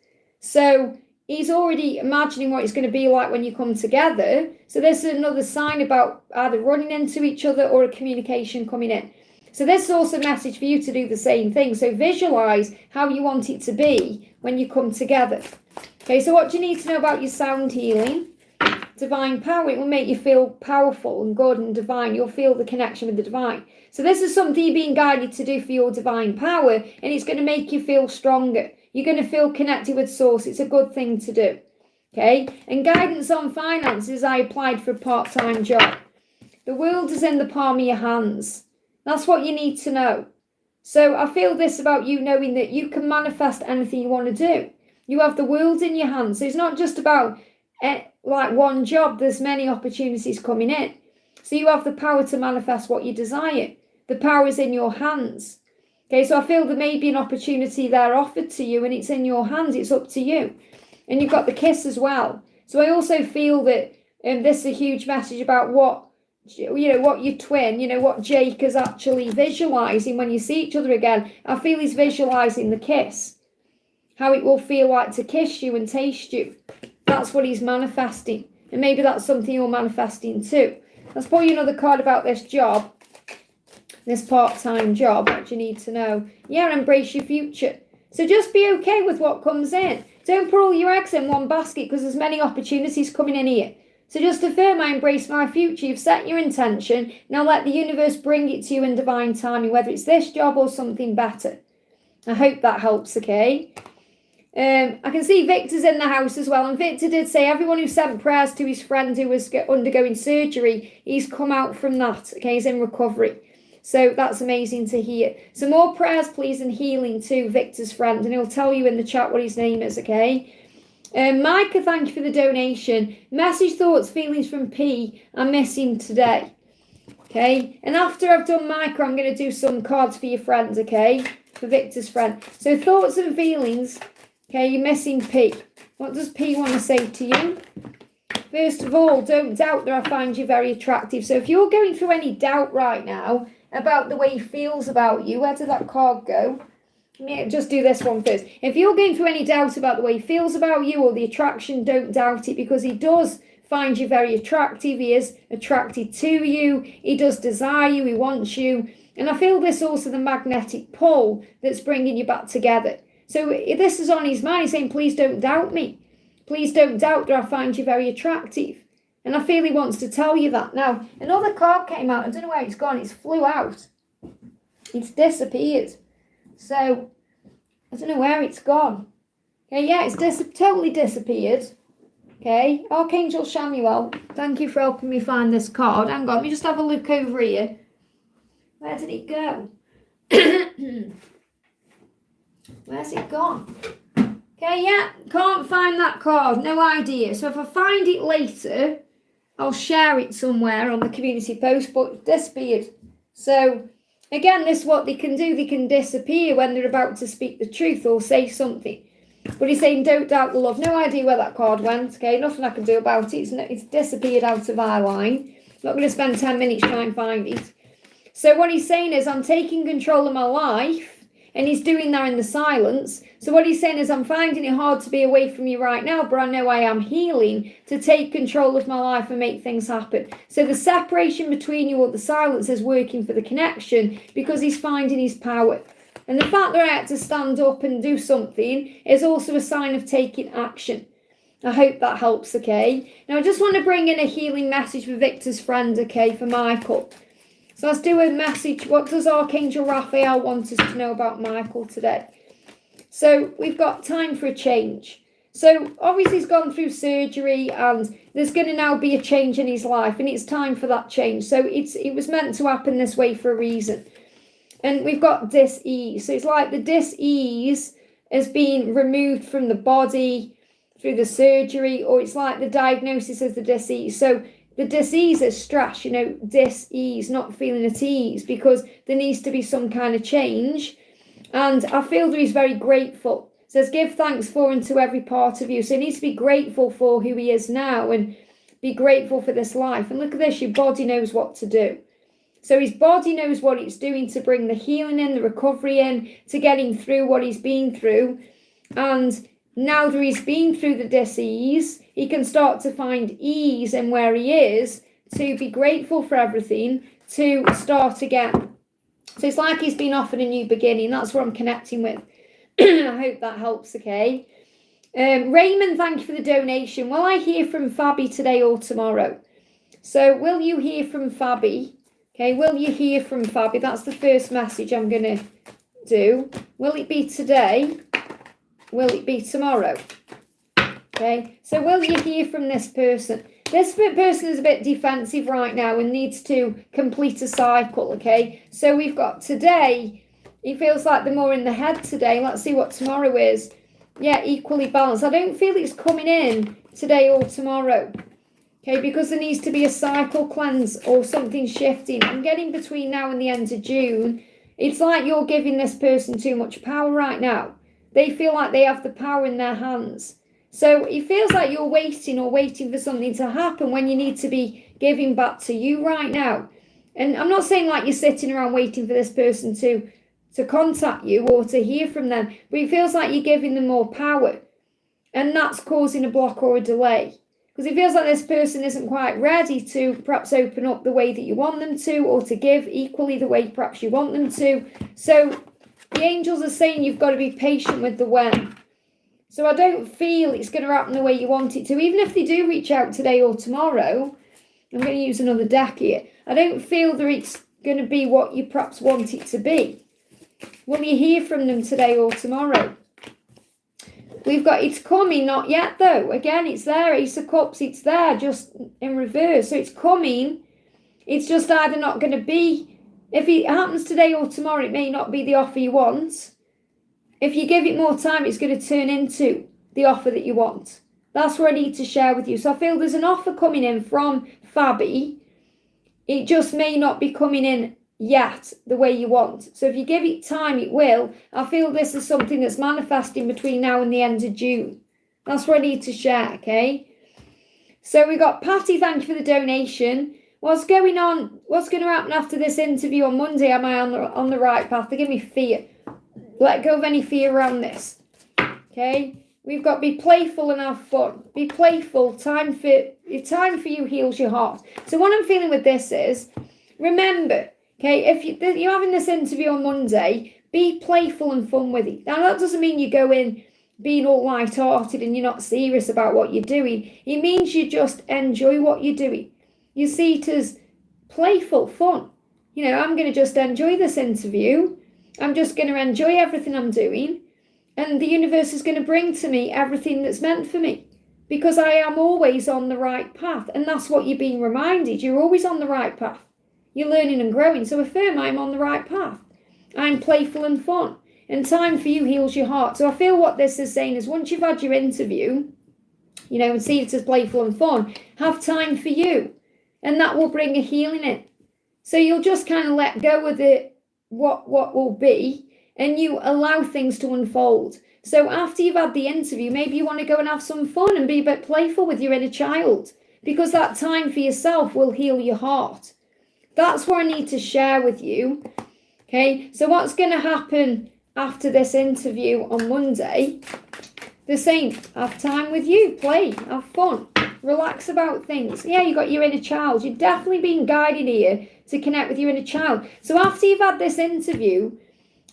So he's already imagining what it's going to be like when you come together. So this is another sign about either running into each other or a communication coming in. So this is also a message for you to do the same thing. So visualize how you want it to be when you come together. Okay, so what do you need to know about your sound healing? Divine power. It will make you feel powerful and good and divine. You'll feel the connection with the divine. So this is something you're being guided to do for your divine power, and it's going to make you feel stronger. You're going to feel connected with source. It's a good thing to do. Okay, and guidance on finances. I applied for a part-time job. The world is in the palm of your hands. That's what you need to know. So I feel this about you knowing that you can manifest anything you want to do. You have the world in your hands. So it's not just about like one job. There's many opportunities coming in. So you have the power to manifest what you desire. The power is in your hands. Okay, so I feel there may be an opportunity there offered to you and it's in your hands. It's up to you. And you've got the kiss as well. So I also feel that this is a huge message about what your twin, what Jake is actually visualizing when you see each other again. I feel he's visualizing the kiss, how it will feel like to kiss you and taste you. That's what he's manifesting. And maybe that's something you're manifesting too. Let's pull you another card about this job, this part-time job. What do you need to know? Yeah, embrace your future. So just be okay with what comes in. Don't put all your eggs in one basket because there's many opportunities coming in here. So just affirm, I embrace my future. You've set your intention. Now let the universe bring it to you in divine timing, whether it's this job or something better. I hope that helps, okay? I can see Victor's in the house as well. And Victor did say everyone who sent prayers to his friend who was undergoing surgery, he's come out from that, okay? He's in recovery. So that's amazing to hear. So more prayers, please, and healing to Victor's friend. And he'll tell you in the chat what his name is, okay? Micah, thank you for the donation. Message, thoughts, feelings from P. I'm missing today. Okay. And after I've done Micah, I'm going to do some cards for your friends, okay? For Victor's friend. So thoughts and feelings. Okay, you're missing P. What does P want to say to you? First of all, don't doubt that I find you very attractive. So if you're going through any doubt right now about the way he feels about you, where did that card go? Let me just do this one first. If you're going through any doubt about the way he feels about you or the attraction, don't doubt it, because he does find you very attractive. He is attracted to you. He does desire you. He wants you. And I feel this also the magnetic pull that's bringing you back together. So this is on his mind. He's saying, please don't doubt me. Please don't doubt that I find you very attractive. And I feel he wants to tell you that. Now, another card came out. I don't know where it's gone. It's flew out. It's disappeared. So, I don't know where it's gone. Okay, yeah, it's totally disappeared. Okay, Archangel Samuel, thank you for helping me find this card. Hang on, let me just have a look over here. Where did it go? Where's it gone? Okay, yeah, can't find that card. No idea. So if I find it later, I'll share it somewhere on the community post, but it disappeared. So, again, this is what they can do. They can disappear when they're about to speak the truth or say something. But he's saying, don't doubt the love. No idea where that card went, okay? Nothing I can do about it. It's disappeared out of our line. Not going to spend 10 minutes trying to find it. So what he's saying is, I'm taking control of my life. And he's doing that in the silence. So what he's saying is, I'm finding it hard to be away from you right now, but I know I am healing to take control of my life and make things happen. So the separation between you or the silence is working for the connection because he's finding his power. And the fact that I had to stand up and do something is also a sign of taking action. I hope that helps, okay? Now, I just want to bring in a healing message for Victor's friend, okay, for Michael. So let's do a message. What does Archangel Raphael want us to know about Michael today? So we've got time for a change. So obviously he's gone through surgery and there's going to now be a change in his life and it's time for that change. So it was meant to happen this way for a reason. And we've got dis-ease. So it's like the dis-ease has been removed from the body through the surgery, or it's like the diagnosis of the dis-ease. So the dis-ease is stress, dis-ease, not feeling at ease, because there needs to be some kind of change. And I feel that he's very grateful. It says, give thanks for and to every part of you. So he needs to be grateful for who he is now and be grateful for this life. And look at this, your body knows what to do. So his body knows what it's doing to bring the healing in, the recovery in, to get him through what he's been through. And now that he's been through the dis-ease, he can start to find ease in where he is, to be grateful for everything, to start again. So it's like he's been offered a new beginning. That's what I'm connecting with. I hope that helps, okay? Raymond, thank you for the donation. Will I hear from Fabi today or tomorrow? So will you hear from Fabi? Okay, will you hear from Fabi? That's the first message I'm going to do. Will it be today? Will it be tomorrow? Okay, so will you hear from this person? This person is a bit defensive right now and needs to complete a cycle, okay? So we've got today. It feels like they're more in the head today. Let's see what tomorrow is. Yeah, equally balanced. I don't feel it's coming in today or tomorrow. Okay, because there needs to be a cycle cleanse or something shifting. And getting between now and the end of June, it's like you're giving this person too much power right now. They feel like they have the power in their hands. So it feels like you're waiting for something to happen when you need to be giving back to you right now. And I'm not saying like you're sitting around waiting for this person to contact you or to hear from them, but it feels like you're giving them more power. And that's causing a block or a delay. Because it feels like this person isn't quite ready to perhaps open up the way that you want them to, or to give equally the way perhaps you want them to. So the angels are saying you've got to be patient with the when. So I don't feel it's going to happen the way you want it to. Even if they do reach out today or tomorrow, I'm going to use another deck here. I don't feel that it's going to be what you perhaps want it to be. Will you hear from them today or tomorrow? We've got it's coming, not yet though. Again, it's there, Ace of Cups, it's there, just in reverse. So it's coming. It's just either not going to be, if it happens today or tomorrow, it may not be the offer you want. If you give it more time, it's going to turn into the offer that you want. That's what I need to share with you. So I feel there's an offer coming in from Fabi. It just may not be coming in yet the way you want. So if you give it time, it will. I feel this is something that's manifesting between now and the end of June. That's what I need to share, okay? So we got Patty, thank you for the donation. What's going on? What's going to happen after this interview on Monday? Am I on the right path? They give me fear. Let go of any fear around this, okay? We've got be playful and have fun. Be playful. Time for you heals your heart. So what I'm feeling with this is, remember, okay, if you're having this interview on Monday, be playful and fun with it. Now, that doesn't mean you go in being all light-hearted and you're not serious about what you're doing. It means you just enjoy what you're doing. You see it as playful fun. You know, I'm going to just enjoy this interview. I'm just going to enjoy everything I'm doing. And the universe is going to bring to me everything that's meant for me. Because I am always on the right path. And that's what you're being reminded. You're always on the right path. You're learning and growing. So affirm I'm on the right path. I'm playful and fun. And time for you heals your heart. So I feel what this is saying is once you've had your interview, you know, and see it as playful and fun, have time for you. And that will bring a healing in. So you'll just kind of let go of what will be. And you allow things to unfold. So after you've had the interview, maybe you want to go and have some fun and be a bit playful with your inner child. Because that time for yourself will heal your heart. That's what I need to share with you. Okay, so what's going to happen after this interview on Monday? The same. Have time with you. Play. Have fun. Relax about things. Yeah, you got your inner child. You're definitely being guided here to connect with your inner child. So after you've had this interview,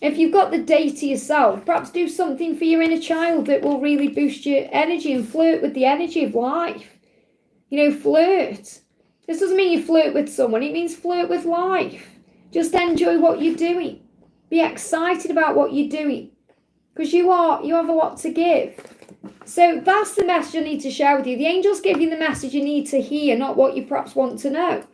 if you've got the day to yourself, perhaps do something for your inner child that will really boost your energy and flirt with the energy of life. You know, flirt. This doesn't mean you flirt with someone. It means flirt with life. Just enjoy what you're doing. Be excited about what you're doing. Because you have a lot to give. So that's the message I need to share with you. The angels give you the message you need to hear, not what you perhaps want to know.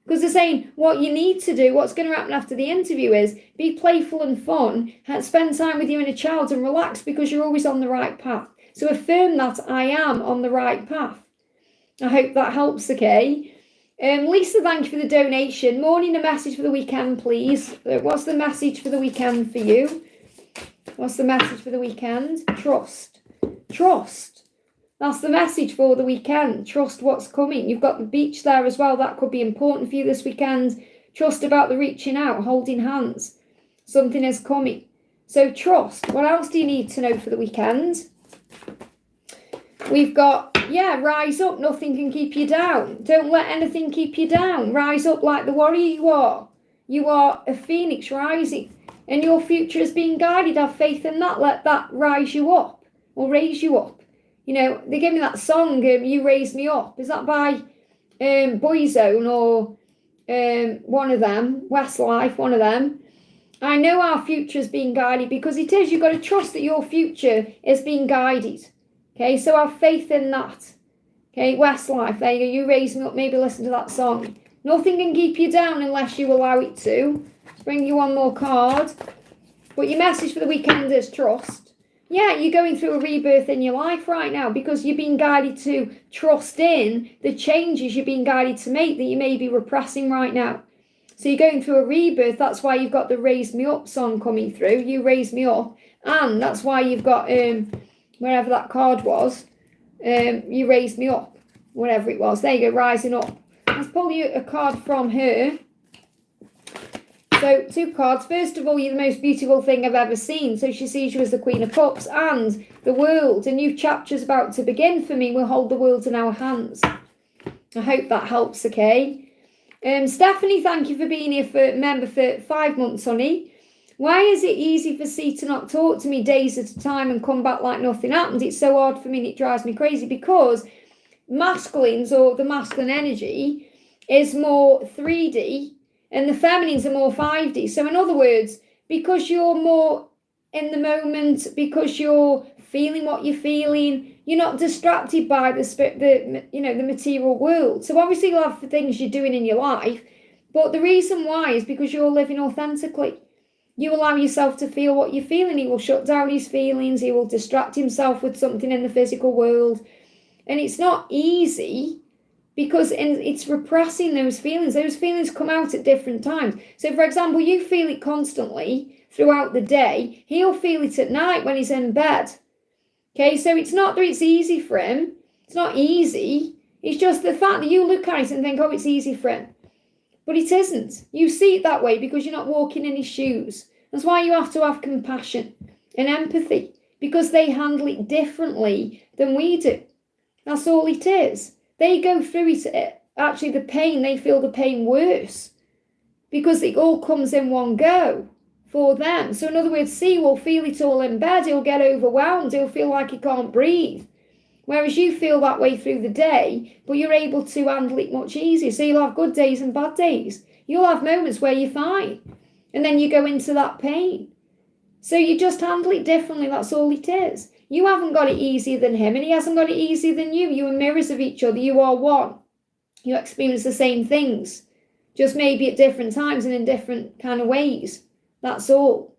Because they're saying what you need to do, what's going to happen after the interview is be playful and fun, and spend time with your inner child and relax because you're always on the right path. So affirm that I am on the right path. I hope that helps, okay? Lisa, thank you for the donation. Morning, a message for the weekend, please. What's the message for the weekend for you? What's the message for the weekend? Trust. Trust. That's the message for the weekend. Trust what's coming. You've got the beach there as well. That could be important for you this weekend. Trust about the reaching out, holding hands. Something is coming. So trust. What else do you need to know for the weekend? We've got, rise up. Nothing can keep you down. Don't let anything keep you down. Rise up like the warrior you are. You are a phoenix rising. And your future is being guided. Have faith in that. Let that rise you up or raise you up. You know, they gave me that song, You Raise Me Up. Is that by Boyzone or one of them, Westlife, one of them? I know our future is being guided because it is. You've got to trust that your future is being guided. Okay, so have faith in that. Okay, Westlife, there you go. You Raise Me Up. Maybe listen to that song. Nothing can keep you down unless you allow it to. Let's bring you one more card. But your message for the weekend is trust. Yeah, you're going through a rebirth in your life right now because you're being guided to trust in the changes you're being guided to make that you may be repressing right now. So you're going through a rebirth. That's why you've got the Raise Me Up song coming through. You Raise Me Up. And that's why you've got, wherever that card was, You Raise Me Up. Whatever it was. There you go, rising up. Let's pull you a card from her. So 2 cards. First of all, you're the most beautiful thing I've ever seen. So she sees you as the Queen of Cups and the world. A new chapter's about to begin for me. We'll hold the world in our hands. I hope that helps, okay? Stephanie, thank you for being here for member for 5 months, honey. Why is it easy for C to not talk to me days at a time and come back like nothing happened? It's so hard for me and it drives me crazy because masculines or the masculine energy is more 3D and the feminines are more 5D. So in other words, because you're more in the moment, because you're feeling what you're feeling, you're not distracted by the material world. So obviously you'll have things you're doing in your life, but the reason why is because you're living authentically. You allow yourself to feel what you're feeling. He will shut down his feelings. He will distract himself with something in the physical world. And it's not easy because it's repressing those feelings. Those feelings come out at different times. So, for example, you feel it constantly throughout the day. He'll feel it at night when he's in bed. Okay, so it's not that it's easy for him. It's not easy. It's just the fact that you look at it and think, oh, it's easy for him. But it isn't. You see it that way because you're not walking in his shoes. That's why you have to have compassion and empathy because they handle it differently than we do. That's all it is. They go through it, actually the pain, they feel the pain worse because it all comes in one go for them. So in other words, C will feel it all in bed. He'll get overwhelmed. He'll feel like he can't breathe. Whereas you feel that way through the day, but you're able to handle it much easier. So you'll have good days and bad days. You'll have moments where you're fine. And then you go into that pain. So you just handle it differently. That's all it is. You haven't got it easier than him and he hasn't got it easier than you. You are mirrors of each other. You are one. You experience the same things. Just maybe at different times and in different kind of ways. That's all.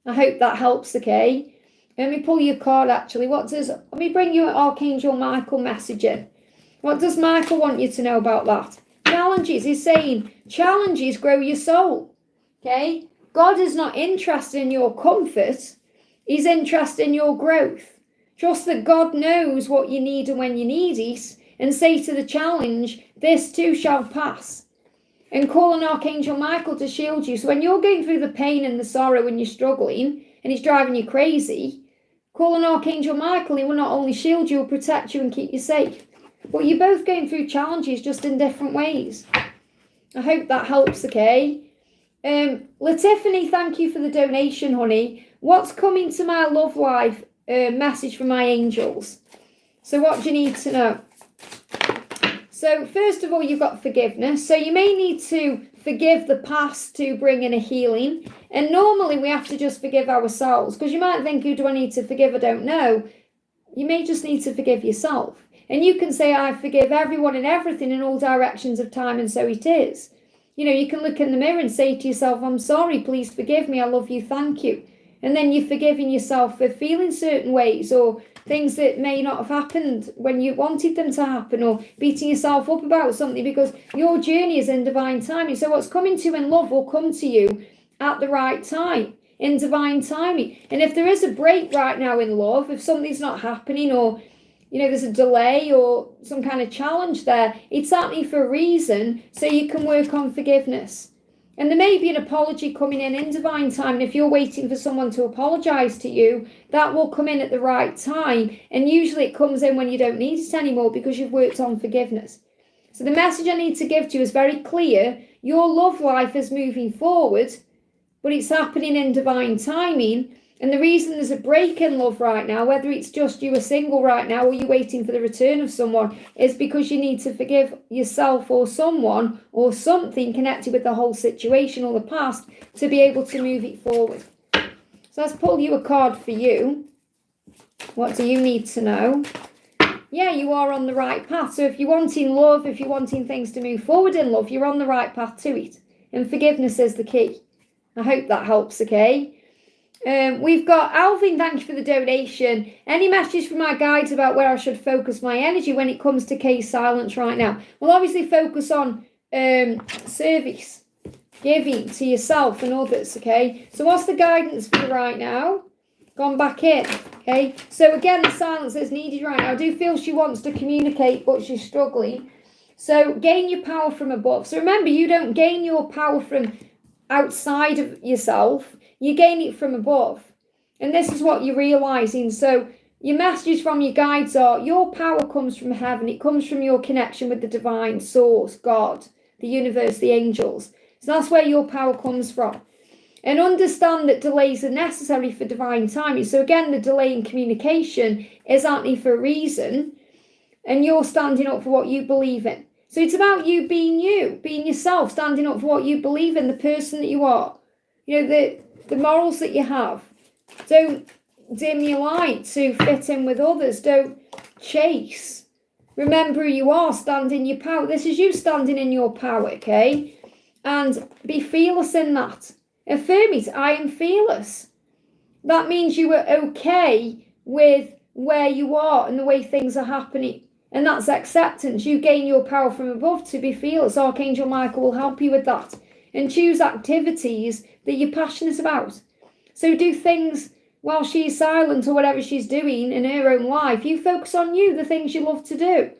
I hope that helps, okay? Let me pull your card actually. Let me bring you an Archangel Michael message in. What does Michael want you to know about that? Challenges. He's saying challenges grow your soul. Okay? God is not interested in your comfort. He's interested in your growth. Trust that God knows what you need and when you need it. And say to the challenge, this too shall pass. And call on Archangel Michael to shield you. So when you're going through the pain and the sorrow and you're struggling and it's driving you crazy, call on Archangel Michael. He will not only shield you, will protect you and keep you safe. But you're both going through challenges just in different ways. I hope that helps, okay? Latiffany, thank you for the donation, honey. What's coming to my love life? Message from my angels. So what do you need to know? So first of all, you've got forgiveness. So you may need to forgive the past to bring in a healing. And normally we have to just forgive ourselves. Because you might think, who do I need to forgive? I don't know. You may just need to forgive yourself. And you can say, I forgive everyone and everything in all directions of time, and so it is. You know, you can look in the mirror and say to yourself, I'm sorry, please forgive me, I love you, thank you. And then you're forgiving yourself for feeling certain ways or things that may not have happened when you wanted them to happen, or beating yourself up about something, because your journey is in divine timing. So what's coming to you in love will come to you at the right time, in divine timing. And if there is a break right now in love, if something's not happening, or you know, there's a delay or some kind of challenge there, it's happening for a reason, so you can work on forgiveness. And there may be an apology coming in divine time. And if you're waiting for someone to apologize to you, that will come in at the right time. And usually it comes in when you don't need it anymore because you've worked on forgiveness. So the message I need to give to you is very clear. Your love life is moving forward, but it's happening in divine timing. And the reason there's a break in love right now, whether it's just you are single right now or you're waiting for the return of someone, is because you need to forgive yourself or someone or something connected with the whole situation or the past to be able to move it forward. So let's pull you a card for you. What do you need to know? Yeah, you are on the right path. So if you're wanting love, if you're wanting things to move forward in love, you're on the right path to it. And forgiveness is the key. I hope that helps, okay? We've got Alvin, thank you for the donation. Any messages from my guides about where I should focus my energy when it comes to case silence right now? Well, obviously focus on service, giving to yourself and others, okay? So what's the guidance for you right now? Gone back in, okay? So again, the silence is needed right now. I do feel she wants to communicate, but she's struggling. So gain your power from above. So remember, you don't gain your power from outside of yourself, you gain it from above. And this is what you're realizing. So your messages from your guides are, your power comes from heaven. It comes from your connection with the divine source, God, the universe, the angels. So that's where your power comes from. And understand that delays are necessary for divine timing. So again, the delay in communication is only for a reason. And you're standing up for what you believe in. So it's about you, being yourself, standing up for what you believe in, the person that you are. You know, the morals that you have. Don't dim your light to fit in with others. Don't chase. Remember who you are, stand in your power. This is you standing in your power, okay? And be fearless in that. Affirm it, I am fearless. That means you are okay with where you are and the way things are happening. And that's acceptance. You gain your power from above to be fearless. Archangel Michael will help you with that. And choose activities that you're passionate about. So do things while she's silent or whatever she's doing in her own life. You focus on you, the things you love to do.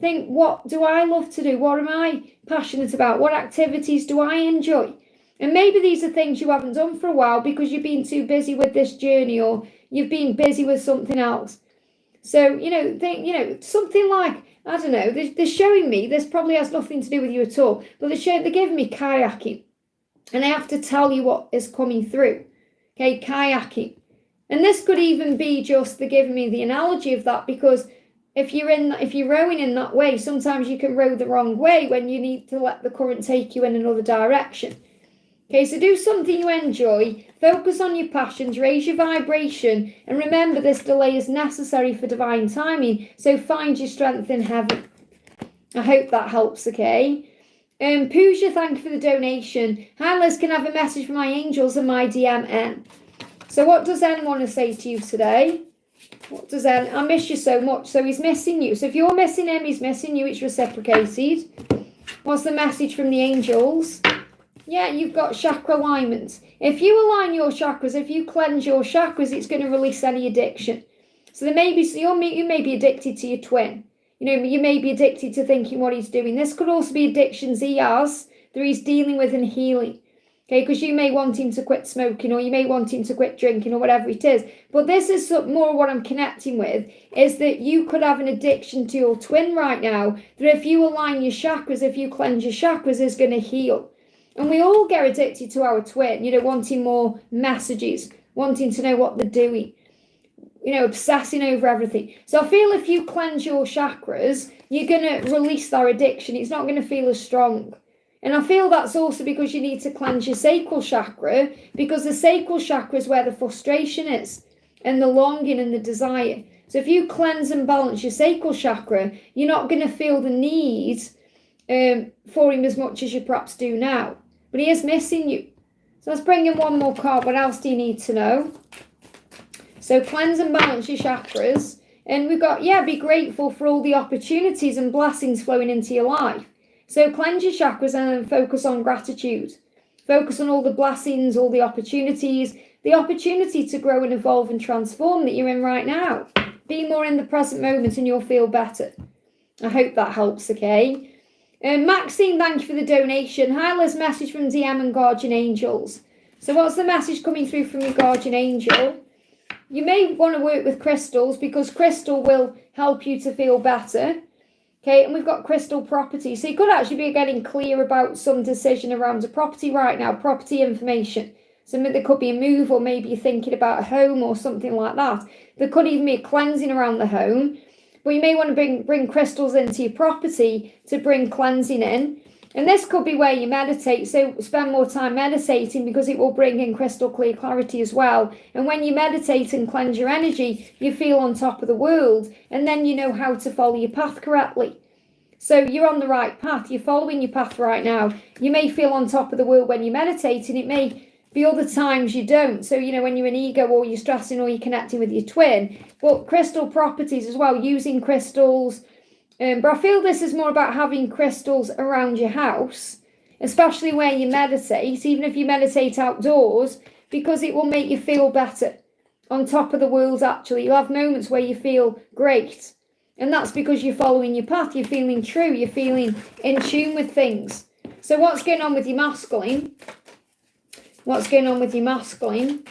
Think, what do I love to do? What am I passionate about? What activities do I enjoy? And maybe these are things you haven't done for a while because you've been too busy with this journey or you've been busy with something else. So, think, something like, I don't know, they're showing me, this probably has nothing to do with you at all, but they're giving me kayaking. And I have to tell you what is coming through. Okay, kayaking. And this could even be just they're giving me the analogy of that, because if you're rowing in that way, sometimes you can row the wrong way when you need to let the current take you in another direction. Okay, so do something you enjoy, focus on your passions, raise your vibration, and remember this delay is necessary for divine timing, so find your strength in heaven. I hope that helps, okay? Pooja, thank you for the donation. Hi Liz, can I have a message from my angels and my DMN? So what does N want to say to you today? What does N? I miss you so much. So he's missing you. So if you're missing him, he's missing you. It's reciprocated. What's the message from the angels? Yeah, you've got chakra alignment. If you align your chakras, if you cleanse your chakras, it's going to release any addiction. So you may be addicted to your twin. You may be addicted to thinking what he's doing. This could also be addictions he has that he's dealing with and healing. Okay, because you may want him to quit smoking, or you may want him to quit drinking, or whatever it is. But this is more what I'm connecting with, is that you could have an addiction to your twin right now, that if you align your chakras, if you cleanse your chakras, is going to heal. And we all get addicted to our twin, wanting more messages, wanting to know what they're doing, obsessing over everything. So I feel if you cleanse your chakras, you're going to release that addiction. It's not going to feel as strong. And I feel that's also because you need to cleanse your sacral chakra, because the sacral chakra is where the frustration is and the longing and the desire. So if you cleanse and balance your sacral chakra, you're not going to feel the need for him as much as you perhaps do now. But he is missing you. So let's bring in one more card. What else do you need to know? So cleanse and balance your chakras. And we've got, be grateful for all the opportunities and blessings flowing into your life. So cleanse your chakras and then focus on gratitude. Focus on all the blessings, all the opportunities, the opportunity to grow and evolve and transform that you're in right now. Be more in the present moment and you'll feel better. I hope that helps, okay? Maxine, thank you for the donation. Hi, Liz, message from DM and Guardian Angels. So what's the message coming through from your Guardian Angel? You may want to work with crystals, because crystal will help you to feel better. Okay, and we've got crystal property. So you could actually be getting clear about some decision around a property right now, property information. So there could be a move, or maybe you're thinking about a home or something like that. There could even be a cleansing around the home. But you may want to bring crystals into your property to bring cleansing in. And this could be where you meditate. So spend more time meditating, because it will bring in crystal clear clarity as well. And when you meditate and cleanse your energy, you feel on top of the world. And then you know how to follow your path correctly. So you're on the right path. You're following your path right now. You may feel on top of the world when you meditate, and it may be other times you don't. So, when you're in ego, or you're stressing, or you're connecting with your twin. But crystal properties as well, using crystals. But I feel this is more about having crystals around your house, especially where you meditate, even if you meditate outdoors, because it will make you feel better. On top of the world, actually. You'll have moments where you feel great. And that's because you're following your path. You're feeling true. You're feeling in tune with things. So what's going on with your masculine? what's going on with your masculine.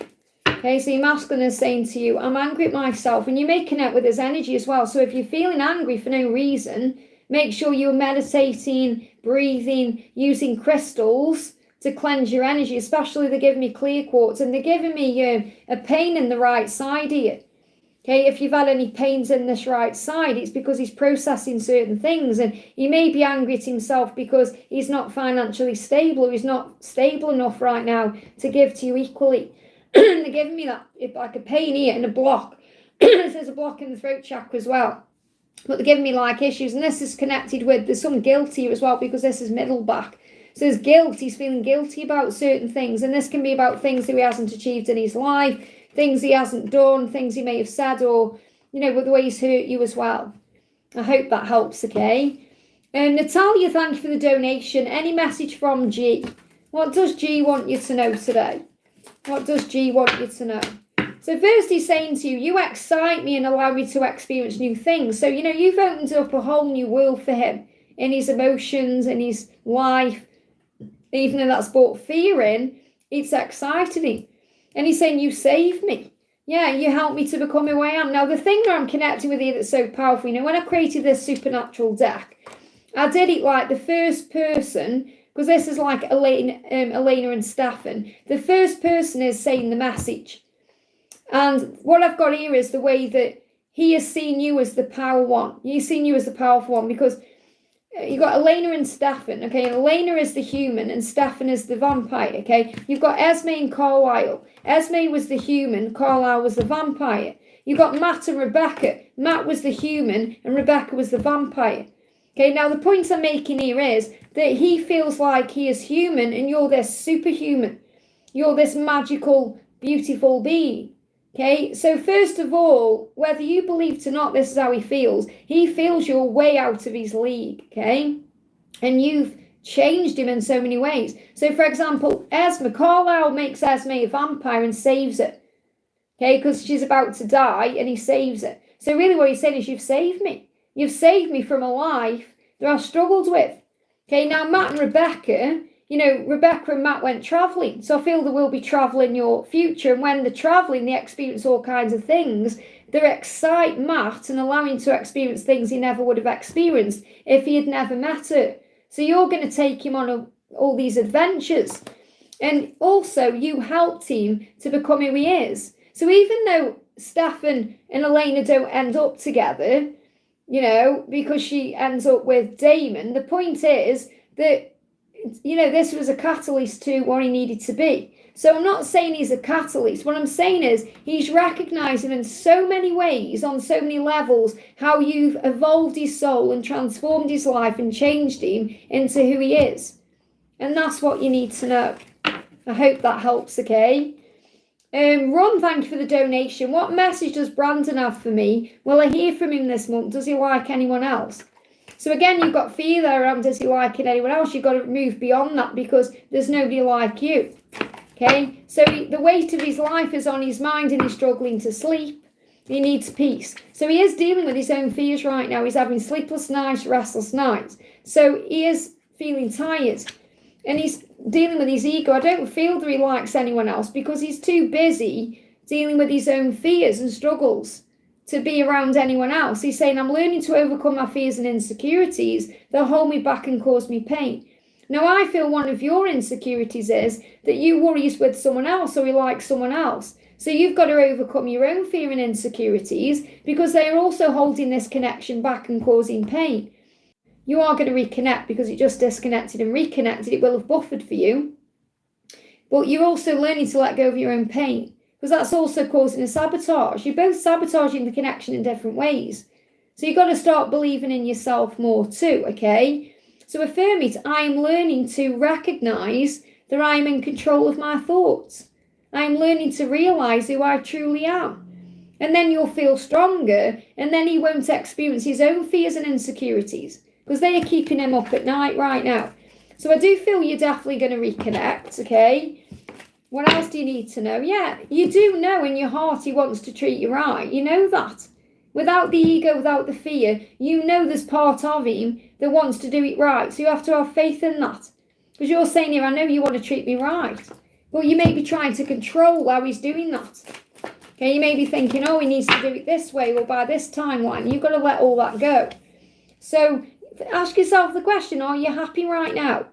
Okay, so your masculine is saying to you, I'm angry at myself. And you may connect with his energy as well. So if you're feeling angry for no reason, make sure you're meditating, breathing, using crystals to cleanse your energy. Especially they're giving me clear quartz, and they're giving me a pain in the right side here. Okay, if you've had any pains in this right side, it's because he's processing certain things, and he may be angry at himself because he's not financially stable, or he's not stable enough right now to give to you equally. They're giving me that, like a pain here and a block. There's a block in the throat chakra as well. But they're giving me like issues, and this is connected with, there's some guilt here as well, because this is middle back. So there's guilt, he's feeling guilty about certain things, and this can be about things that he hasn't achieved in his life, things he hasn't done, things he may have said, or, you know, with the way he's hurt you as well. I hope that helps, okay? And Natalia, thank you for the donation. Any message from G? What does G want you to know today? What does G want you to know? So first he's saying to you, you excite me and allow me to experience new things. So, you know, you've opened up a whole new world for him in his emotions, in his life. Even though that's brought fear in, it's exciting him. And he's saying, you saved me. Yeah, you helped me to become who I am. Now, the thing that I'm connecting with here that's so powerful, you know, when I created this supernatural deck, I did it like the first person, because this is like Elaine, Elena and Stefan. The first person is saying the message. And what I've got here is the way that he has seen you as the power one. He's seen you as the powerful one, because you've got Elena and Stefan, okay? And Elena is the human and Stefan is the vampire, okay? You've got Esme and Carlisle. Esme was the human, Carlisle was the vampire. You've got Matt and Rebecca. Matt was the human and Rebecca was the vampire. Okay, now the point I'm making here is that he feels like he is human and you're this superhuman. You're this magical, beautiful being. Okay, so first of all, whether you believe it or not, this is how he feels. He feels you're way out of his league, okay? And you've changed him in so many ways. So, for example, Esme, Carlisle makes Esme a vampire and saves her, okay? Because she's about to die and he saves her. So really what he's saying is, you've saved me. You've saved me from a life that I've struggled with. Okay, now Matt and Rebecca, you know, Rebecca and Matt went travelling. So I feel there will be travel in your future. And when they're travelling, they experience all kinds of things that excite Matt and allow him to experience things he never would have experienced if he had never met her. So you're going to take him on all these adventures. And also, you helped him to become who he is. So even though Stefan and Elena don't end up together, you know, because she ends up with Damon, the point is that, you know, this was a catalyst to what he needed to be. So I'm not saying he's a catalyst. What I'm saying is he's recognizing in so many ways, on so many levels, how you've evolved his soul and transformed his life and changed him into who he is. And that's what you need to know. I hope that helps, okay? Ron, thank you for the donation. What message does Brandon have for me? Will I hear from him this month? Does he like anyone else? So again, you've got fear there around, does he like anyone else? You've got to move beyond that because there's nobody like you. Okay? So the weight of his life is on his mind and he's struggling to sleep. He needs peace. So he is dealing with his own fears right now. He's having sleepless nights, restless nights. So he is feeling tired. And he's dealing with his ego. I don't feel that he likes anyone else because he's too busy dealing with his own fears and struggles to be around anyone else. He's saying, I'm learning to overcome my fears and insecurities that hold me back and cause me pain. Now, I feel one of your insecurities is that you worry he's with someone else or he likes someone else. So you've got to overcome your own fear and insecurities because they are also holding this connection back and causing pain. You are going to reconnect because it just disconnected and reconnected. It will have buffered for you. But you're also learning to let go of your own pain because that's also causing a sabotage. You're both sabotaging the connection in different ways. So you've got to start believing in yourself more too, okay? So affirm it. I am learning to recognize that I am in control of my thoughts. I am learning to realize who I truly am. And then you'll feel stronger and then he won't experience his own fears and insecurities because they are keeping him up at night right now. So I do feel you're definitely going to reconnect, okay? What else do you need to know? Yeah, you do know in your heart he wants to treat you right. You know that. Without the ego, without the fear, you know there's part of him that wants to do it right. So you have to have faith in that. Because you're saying here, I know you want to treat me right. But you may be trying to control how he's doing that. Okay, you may be thinking, oh, he needs to do it this way or by this timeline. You've got to let all that go. So ask yourself the question, are you happy right now?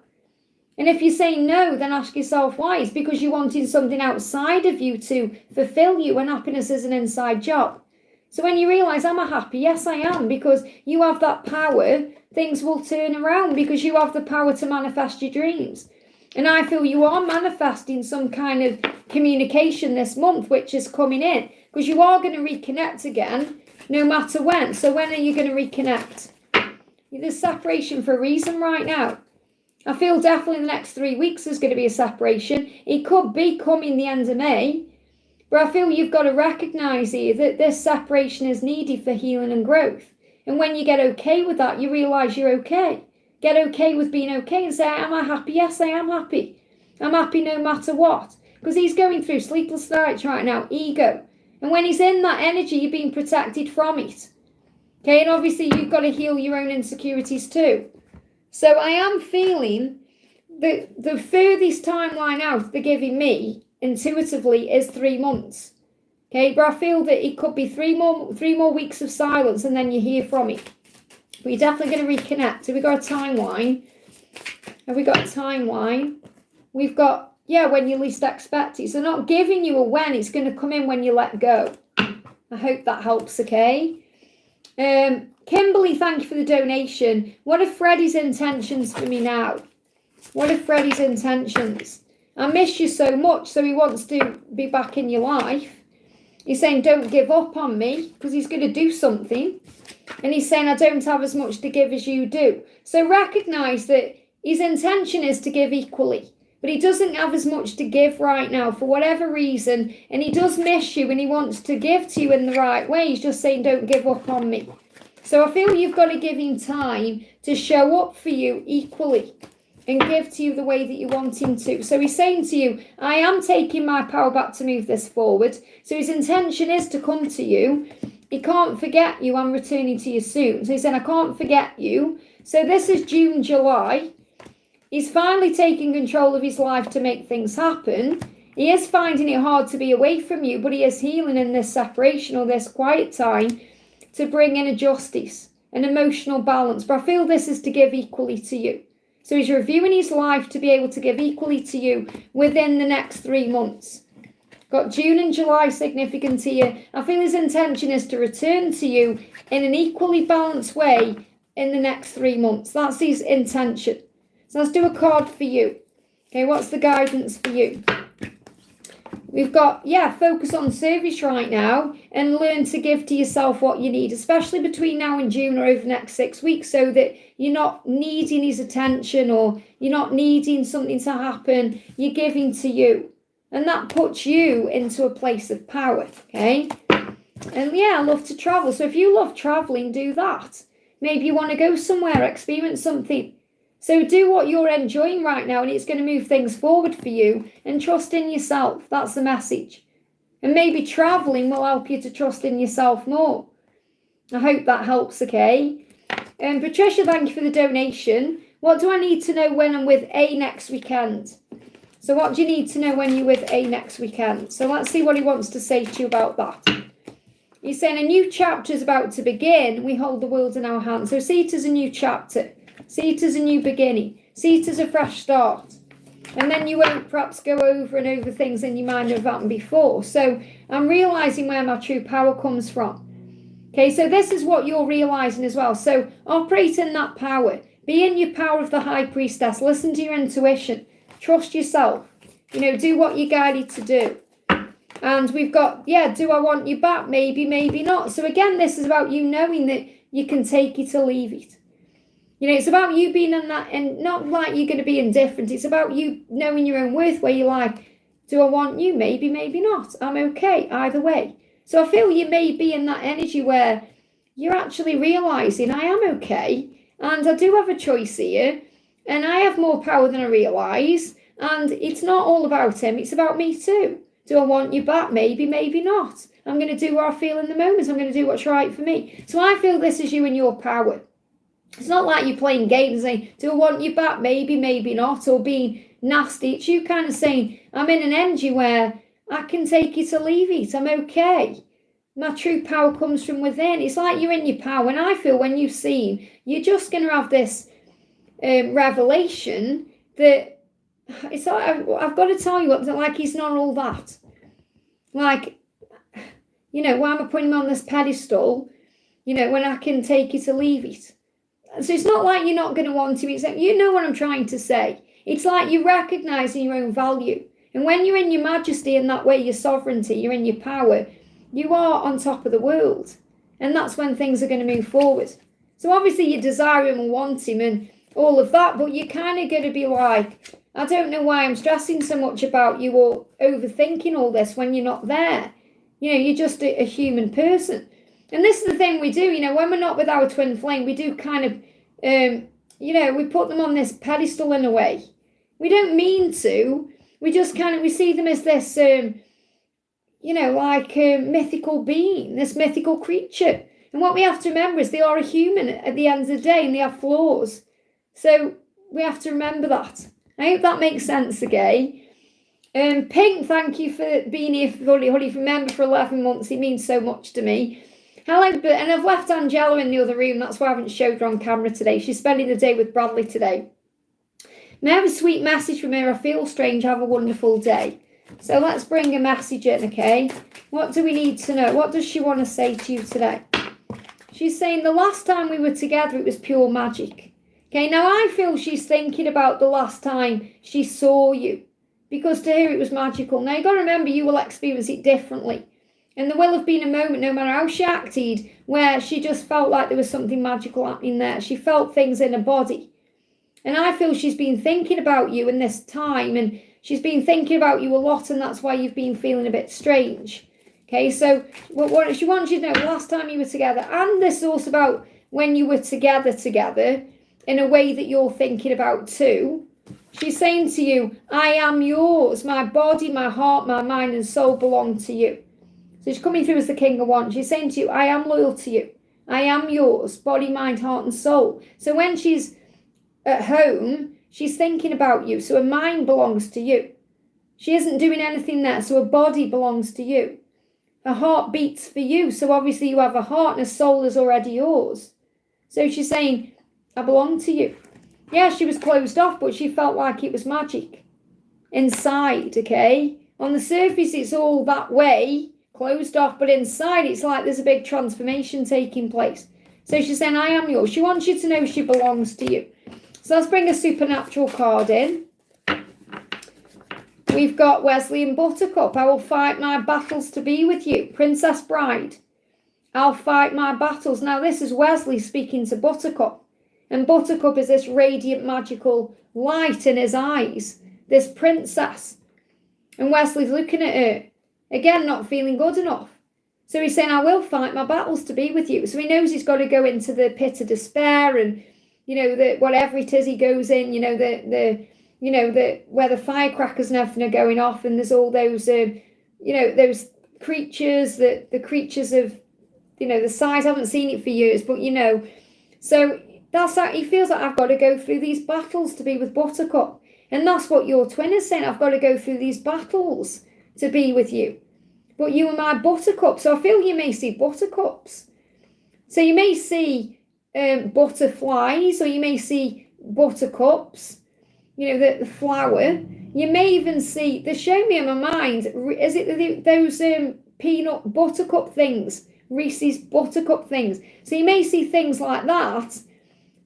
And if you're saying no, then ask yourself why. It's because you're wanting something outside of you to fulfill you, and happiness is an inside job. So when you realise, am I happy? Yes, I am, because you have that power. Things will turn around because you have the power to manifest your dreams. And I feel you are manifesting some kind of communication this month, which is coming in, because you are going to reconnect again, no matter when. So when are you going to reconnect? There's separation for a reason right now. I feel definitely in the next 3 weeks there's going to be a separation. It could be coming the end of May. But I feel you've got to recognise here that this separation is needed for healing and growth. And when you get okay with that, you realise you're okay. Get okay with being okay and say, am I happy? Yes, I am happy. I'm happy no matter what. Because he's going through sleepless nights right now, ego. And when he's in that energy, you're being protected from it. Okay, and obviously you've got to heal your own insecurities too. So I am feeling that the furthest timeline out they're giving me intuitively is 3 months. Okay, but I feel that it could be three more weeks of silence and then you hear from it. But you're definitely going to reconnect. Have we got a timeline? Have we got a timeline? We've got, yeah, when you least expect it. So not giving you a when, it's going to come in when you let go. I hope that helps, okay? Kimberly, thank you for the donation. What are Freddie's intentions for me now? What are Freddie's intentions? I miss you so much, so he wants to be back in your life. He's saying, don't give up on me, because he's going to do something. And he's saying, I don't have as much to give as you do. So recognise that his intention is to give equally. But he doesn't have as much to give right now for whatever reason. And he does miss you and he wants to give to you in the right way. He's just saying, don't give up on me. So I feel you've got to give him time to show up for you equally and give to you the way that you want him to. So he's saying to you, I am taking my power back to move this forward. So his intention is to come to you. He can't forget you. I'm returning to you soon. So he's saying, I can't forget you. So this is June, July. He's finally taking control of his life to make things happen. He is finding it hard to be away from you, but he is healing in this separation or this quiet time to bring in a justice, an emotional balance. But I feel this is to give equally to you. So he's reviewing his life to be able to give equally to you within the next 3 months. Got June and July significant here. I feel his intention is to return to you in an equally balanced way in the next 3 months. That's his intention. So let's do a card for you. Okay, what's the guidance for you? We've got, focus on service right now and learn to give to yourself what you need, especially between now and June or over the next 6 weeks, so that you're not needing his attention or you're not needing something to happen. You're giving to you. And that puts you into a place of power, okay? And I love to travel. So if you love traveling, do that. Maybe you want to go somewhere, experience something. So do what you're enjoying right now, and it's going to move things forward for you. And trust in yourself. That's the message. And maybe traveling will help you to trust in yourself more. I hope that helps, okay? And Patricia, thank you for the donation. What do I need to know when I'm with A next weekend? So what do you need to know when you're with A next weekend? So let's see what he wants to say to you about that. He's saying a new chapter is about to begin. We hold the world in our hands. So see it as a new chapter. See it as a new beginning. See it as a fresh start. And then you won't perhaps go over and over things in your mind that have happened before. So I'm realising where my true power comes from. Okay, so this is what you're realising as well. So operate in that power. Be in your power of the high priestess. Listen to your intuition. Trust yourself. Do what you're guided to do. And we've got, do I want you back? Maybe, maybe not. So again, this is about you knowing that you can take it or leave it. It's about you being in that, and not like you're going to be indifferent. It's about you knowing your own worth, where you're like, do I want you? Maybe, maybe not. I'm okay either way. So I feel you may be in that energy where you're actually realising I am okay. And I do have a choice here. And I have more power than I realise. And it's not all about him. It's about me too. Do I want you back? Maybe, maybe not. I'm going to do what I feel in the moment. I'm going to do what's right for me. So I feel this is you in your power. It's not like you're playing games and saying, do I want you back? Maybe, maybe not, or being nasty. It's you kind of saying, I'm in an energy where I can take it or leave it. I'm okay. My true power comes from within. It's like you're in your power. And I feel when you see him, you're just going to have this revelation that it's like, I've got to tell you what, like he's not all that. Like, you know, why am I putting him on this pedestal, you know, when I can take it or leave it? So it's not like you're not going to want him. It's like, you know what I'm trying to say. It's like you're recognising your own value. And when you're in your majesty in that way, your sovereignty, you're in your power, you are on top of the world. And that's when things are going to move forward. So obviously you desire him and want him and all of that, but you're kind of going to be like, I don't know why I'm stressing so much about you or overthinking all this when you're not there. You know, you're just a human person. And this is the thing we do, you know, when we're not with our twin flame, we do kind of, you know, we put them on this pedestal in a way. We don't mean to. We just kind of, we see them as this, you know, like a mythical being, this mythical creature. And what we have to remember is they are a human at the end of the day and they have flaws. So we have to remember that. I hope that makes sense again. Pink, thank you for being here for member for 11 months. It means so much to me. Hello, and I've left Angela in the other room. That's why I haven't showed her on camera today. She's spending the day with Bradley today. May I have a sweet message from her? I feel strange. Have a wonderful day. So let's bring a message in, okay? What do we need to know? What does she want to say to you today? She's saying the last time we were together, it was pure magic. Okay, now I feel she's thinking about the last time she saw you. Because to her, it was magical. Now, you've got to remember, you will experience it differently. And there will have been a moment, no matter how she acted, where she just felt like there was something magical happening there. She felt things in her body. And I feel she's been thinking about you in this time, and she's been thinking about you a lot, and that's why you've been feeling a bit strange. Okay, so what she wants you to know, the last time you were together, and this is also about when you were together, in a way that you're thinking about too. She's saying to you, I am yours. My body, my heart, my mind, and soul belong to you. So she's coming through as the King of Wands. She's saying to you, I am loyal to you. I am yours, body, mind, heart, and soul. So when she's at home, she's thinking about you. So her mind belongs to you. She isn't doing anything there. So her body belongs to you. Her heart beats for you. So obviously you have a heart and a soul is already yours. So she's saying, I belong to you. Yeah, she was closed off, but she felt like it was magic inside, okay? On the surface, it's all that way, closed off, but inside, it's like there's a big transformation taking place. So she's saying, I am yours. She wants you to know she belongs to you. So let's bring a supernatural card in. We've got Wesley and Buttercup. I will fight my battles to be with you. Princess Bride. I'll fight my battles. Now, this is Wesley speaking to Buttercup. And Buttercup is this radiant, magical light in his eyes. This princess. And Wesley's looking at her. Again, not feeling good enough. So he's saying, I will fight my battles to be with you. So he knows he's got to go into the pit of despair and, you know, whatever it is he goes in, you know, where the firecrackers and everything are going off, and there's all those, you know, those creatures, the creatures of, you know, the size. I haven't seen it for years, but, you know, so that's how he feels like I've got to go through these battles to be with Buttercup. And that's what your twin is saying. I've got to go through these battles to be with you. But you are my Buttercup. So I feel you may see buttercups. So you may see butterflies, or you may see buttercups, you know, the flower. You may even see, they're showing me in my mind, is it those peanut buttercup things, Reese's buttercup things. So you may see things like that.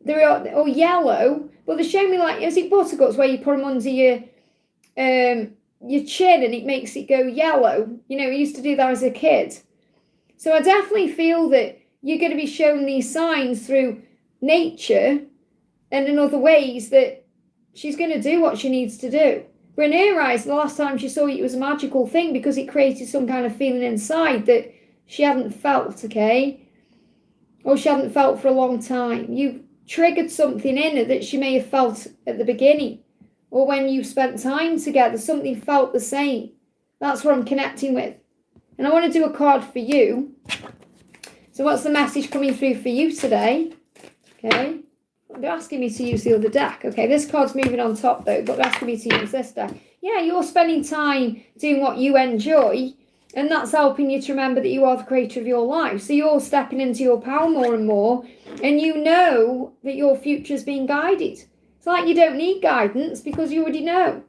They're all yellow, but they're showing me like, is it buttercups where you put them under your chin and it makes it go yellow? You know, we used to do that as a kid. So I definitely feel that you're going to be shown these signs through nature and in other ways that she's going to do what she needs to do. But in her eyes, the last time she saw it, it was a magical thing because it created some kind of feeling inside that she hadn't felt, okay? Or she hadn't felt for a long time. You triggered something in her that she may have felt at the beginning. Or when you spent time together, something felt the same. That's what I'm connecting with. And I want to do a card for you. So what's the message coming through for you today? Okay. They're asking me to use the other deck. Okay, this card's moving on top though, but they're asking me to use this deck. Yeah, you're spending time doing what you enjoy, and that's helping you to remember that you are the creator of your life. So you're stepping into your power more and more, and you know that your future's being guided. It's like you don't need guidance because you already know.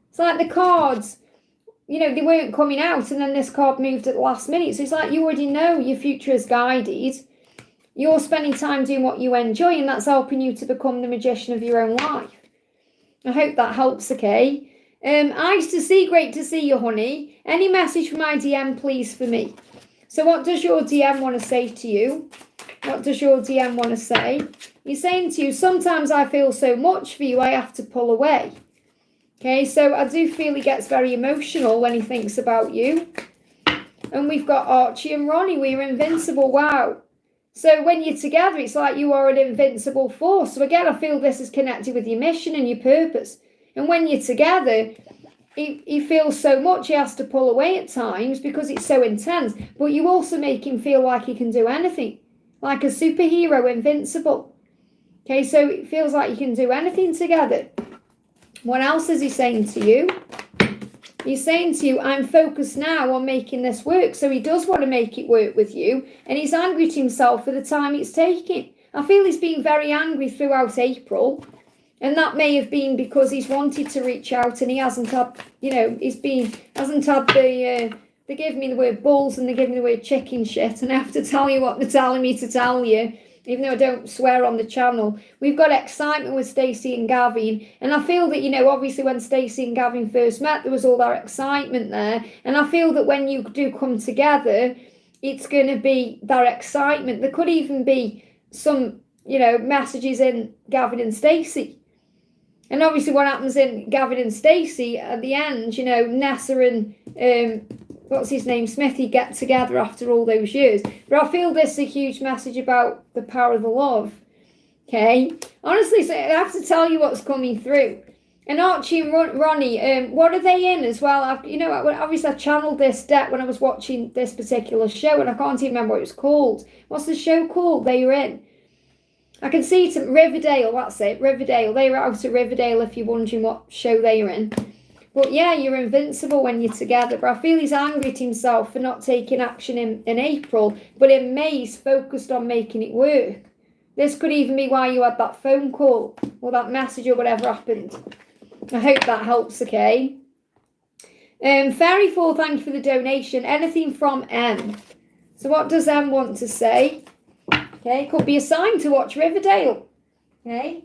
It's like the cards, you know, they weren't coming out, and then this card moved at the last minute. So it's like you already know your future is guided. You're spending time doing what you enjoy, and that's helping you to become the magician of your own life. I hope that helps, okay? Eyes to see, great to see you, honey. Any message from my DM, please, for me? So what does your DM want to say to you? What does your DM want to say? He's saying to you, sometimes I feel so much for you, I have to pull away. Okay, so I do feel he gets very emotional when he thinks about you. And we've got Archie and Ronnie, we're invincible, wow. So when you're together, it's like you are an invincible force. So again, I feel this is connected with your mission and your purpose. And when you're together, he feels so much he has to pull away at times because it's so intense. But you also make him feel like he can do anything. Like a superhero, invincible. Okay, so it feels like you can do anything together. What else is he saying to you? He's saying to you, I'm focused now on making this work. So he does want to make it work with you. And he's angry at himself for the time it's taking. I feel he's been very angry throughout April. And that may have been because he's wanted to reach out and he hasn't had, you know, hasn't had they give me the word bulls and they give me the word chicken shit. And I have to tell you what they're telling me to tell you. Even though I don't swear on the channel, we've got excitement with Stacey and Gavin. And I feel that, you know, obviously when Stacey and Gavin first met, there was all that excitement there. And I feel that when you do come together, it's going to be that excitement. There could even be some, you know, messages in Gavin and Stacey. And obviously what happens in Gavin and Stacey at the end, you know, Nessa and what's his name, Smithy get together after all those years. But I feel this is a huge message about the power of the love. Okay? Honestly, so I have to tell you what's coming through. And Archie and Ronnie, what are they in as well? You know, obviously I channeled this deck when I was watching this particular show, and I can't even remember what it was called. What's the show called they were in? I can see it, Riverdale, that's it, Riverdale. They were out at Riverdale if you're wondering what show they were in. But yeah, you're invincible when you're together. But I feel he's angry at himself for not taking action in April. But in May, he's focused on making it work. This could even be why you had that phone call or that message or whatever happened. I hope that helps, okay? Fairy4, thank you for the donation. Anything from M. So what does M want to say? Okay, could be a sign to watch Riverdale. Okay.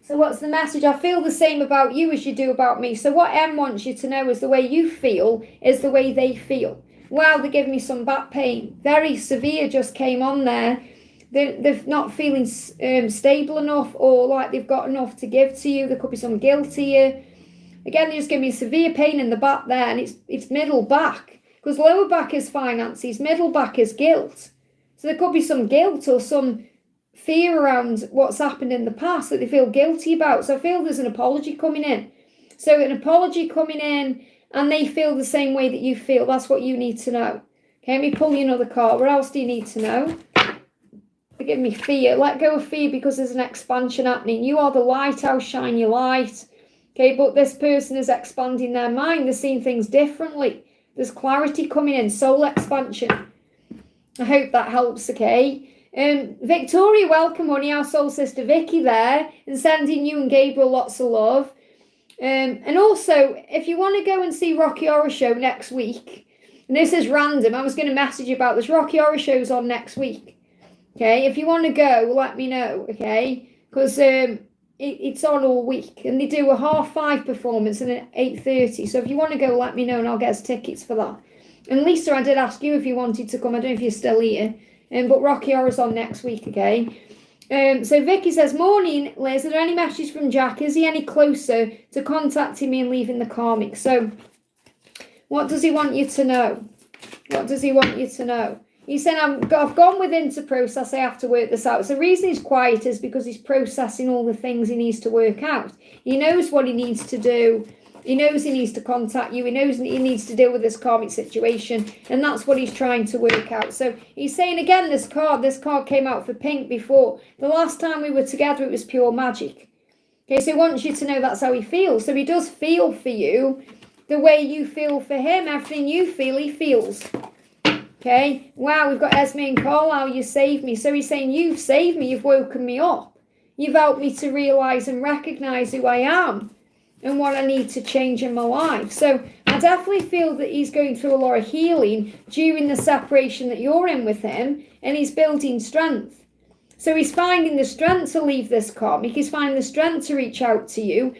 So what's the message? I feel the same about you as you do about me. So what M wants you to know is the way you feel is the way they feel. Wow, they're giving me some back pain. Very severe just came on there. They're not feeling stable enough or like they've got enough to give to you. There could be some guilt here. Again, they're just giving me severe pain in the back there, and it's middle back. Because lower back is finances, middle back is guilt. So there could be some guilt or some fear around what's happened in the past that they feel guilty about. So I feel there's an apology coming in. So an apology coming in and they feel the same way that you feel. That's what you need to know. Okay, let me pull you another card. What else do you need to know? They give me fear. Let go of fear because there's an expansion happening. You are the lighthouse, shine your light. Okay, but this person is expanding their mind. They're seeing things differently. There's clarity coming in, soul expansion. I hope that helps, okay? Victoria, welcome, honey, our soul sister Vicky there, and sending you and Gabriel lots of love. And also, if you want to go and see Rocky Horror Show next week, and this is random, I was going to message you about this. Rocky Horror Show's on next week. Okay, if you want to go, let me know, okay? Because it's on all week, and they do a 5:30 performance and an 8:30. So if you want to go, let me know, and I'll get us tickets for that. And Lisa, I did ask you if you wanted to come. I don't know if you're still here. But Rocky Horror's on next week, okay? So Vicky says, morning, Liz. Are there any messages from Jack? Is he any closer to contacting me and leaving the karmic? So what does he want you to know? What does he want you to know? He said, I've gone within to process. I have to work this out. So the reason he's quiet is because he's processing all the things he needs to work out. He knows what he needs to do. He knows he needs to contact you. He knows he needs to deal with this karmic situation. And that's what he's trying to work out. So he's saying, again, this card came out for pink before. The last time we were together, it was pure magic. Okay, so he wants you to know that's how he feels. So he does feel for you the way you feel for him. Everything you feel, he feels. Okay, wow, we've got Esme and Carlisle, you saved me. So he's saying, you've saved me, you've woken me up. You've helped me to realise and recognise who I am and what I need to change in my life. So I definitely feel that he's going through a lot of healing during the separation that you're in with him, and he's building strength. So he's finding the strength to leave this karmic. He's finding the strength to reach out to you.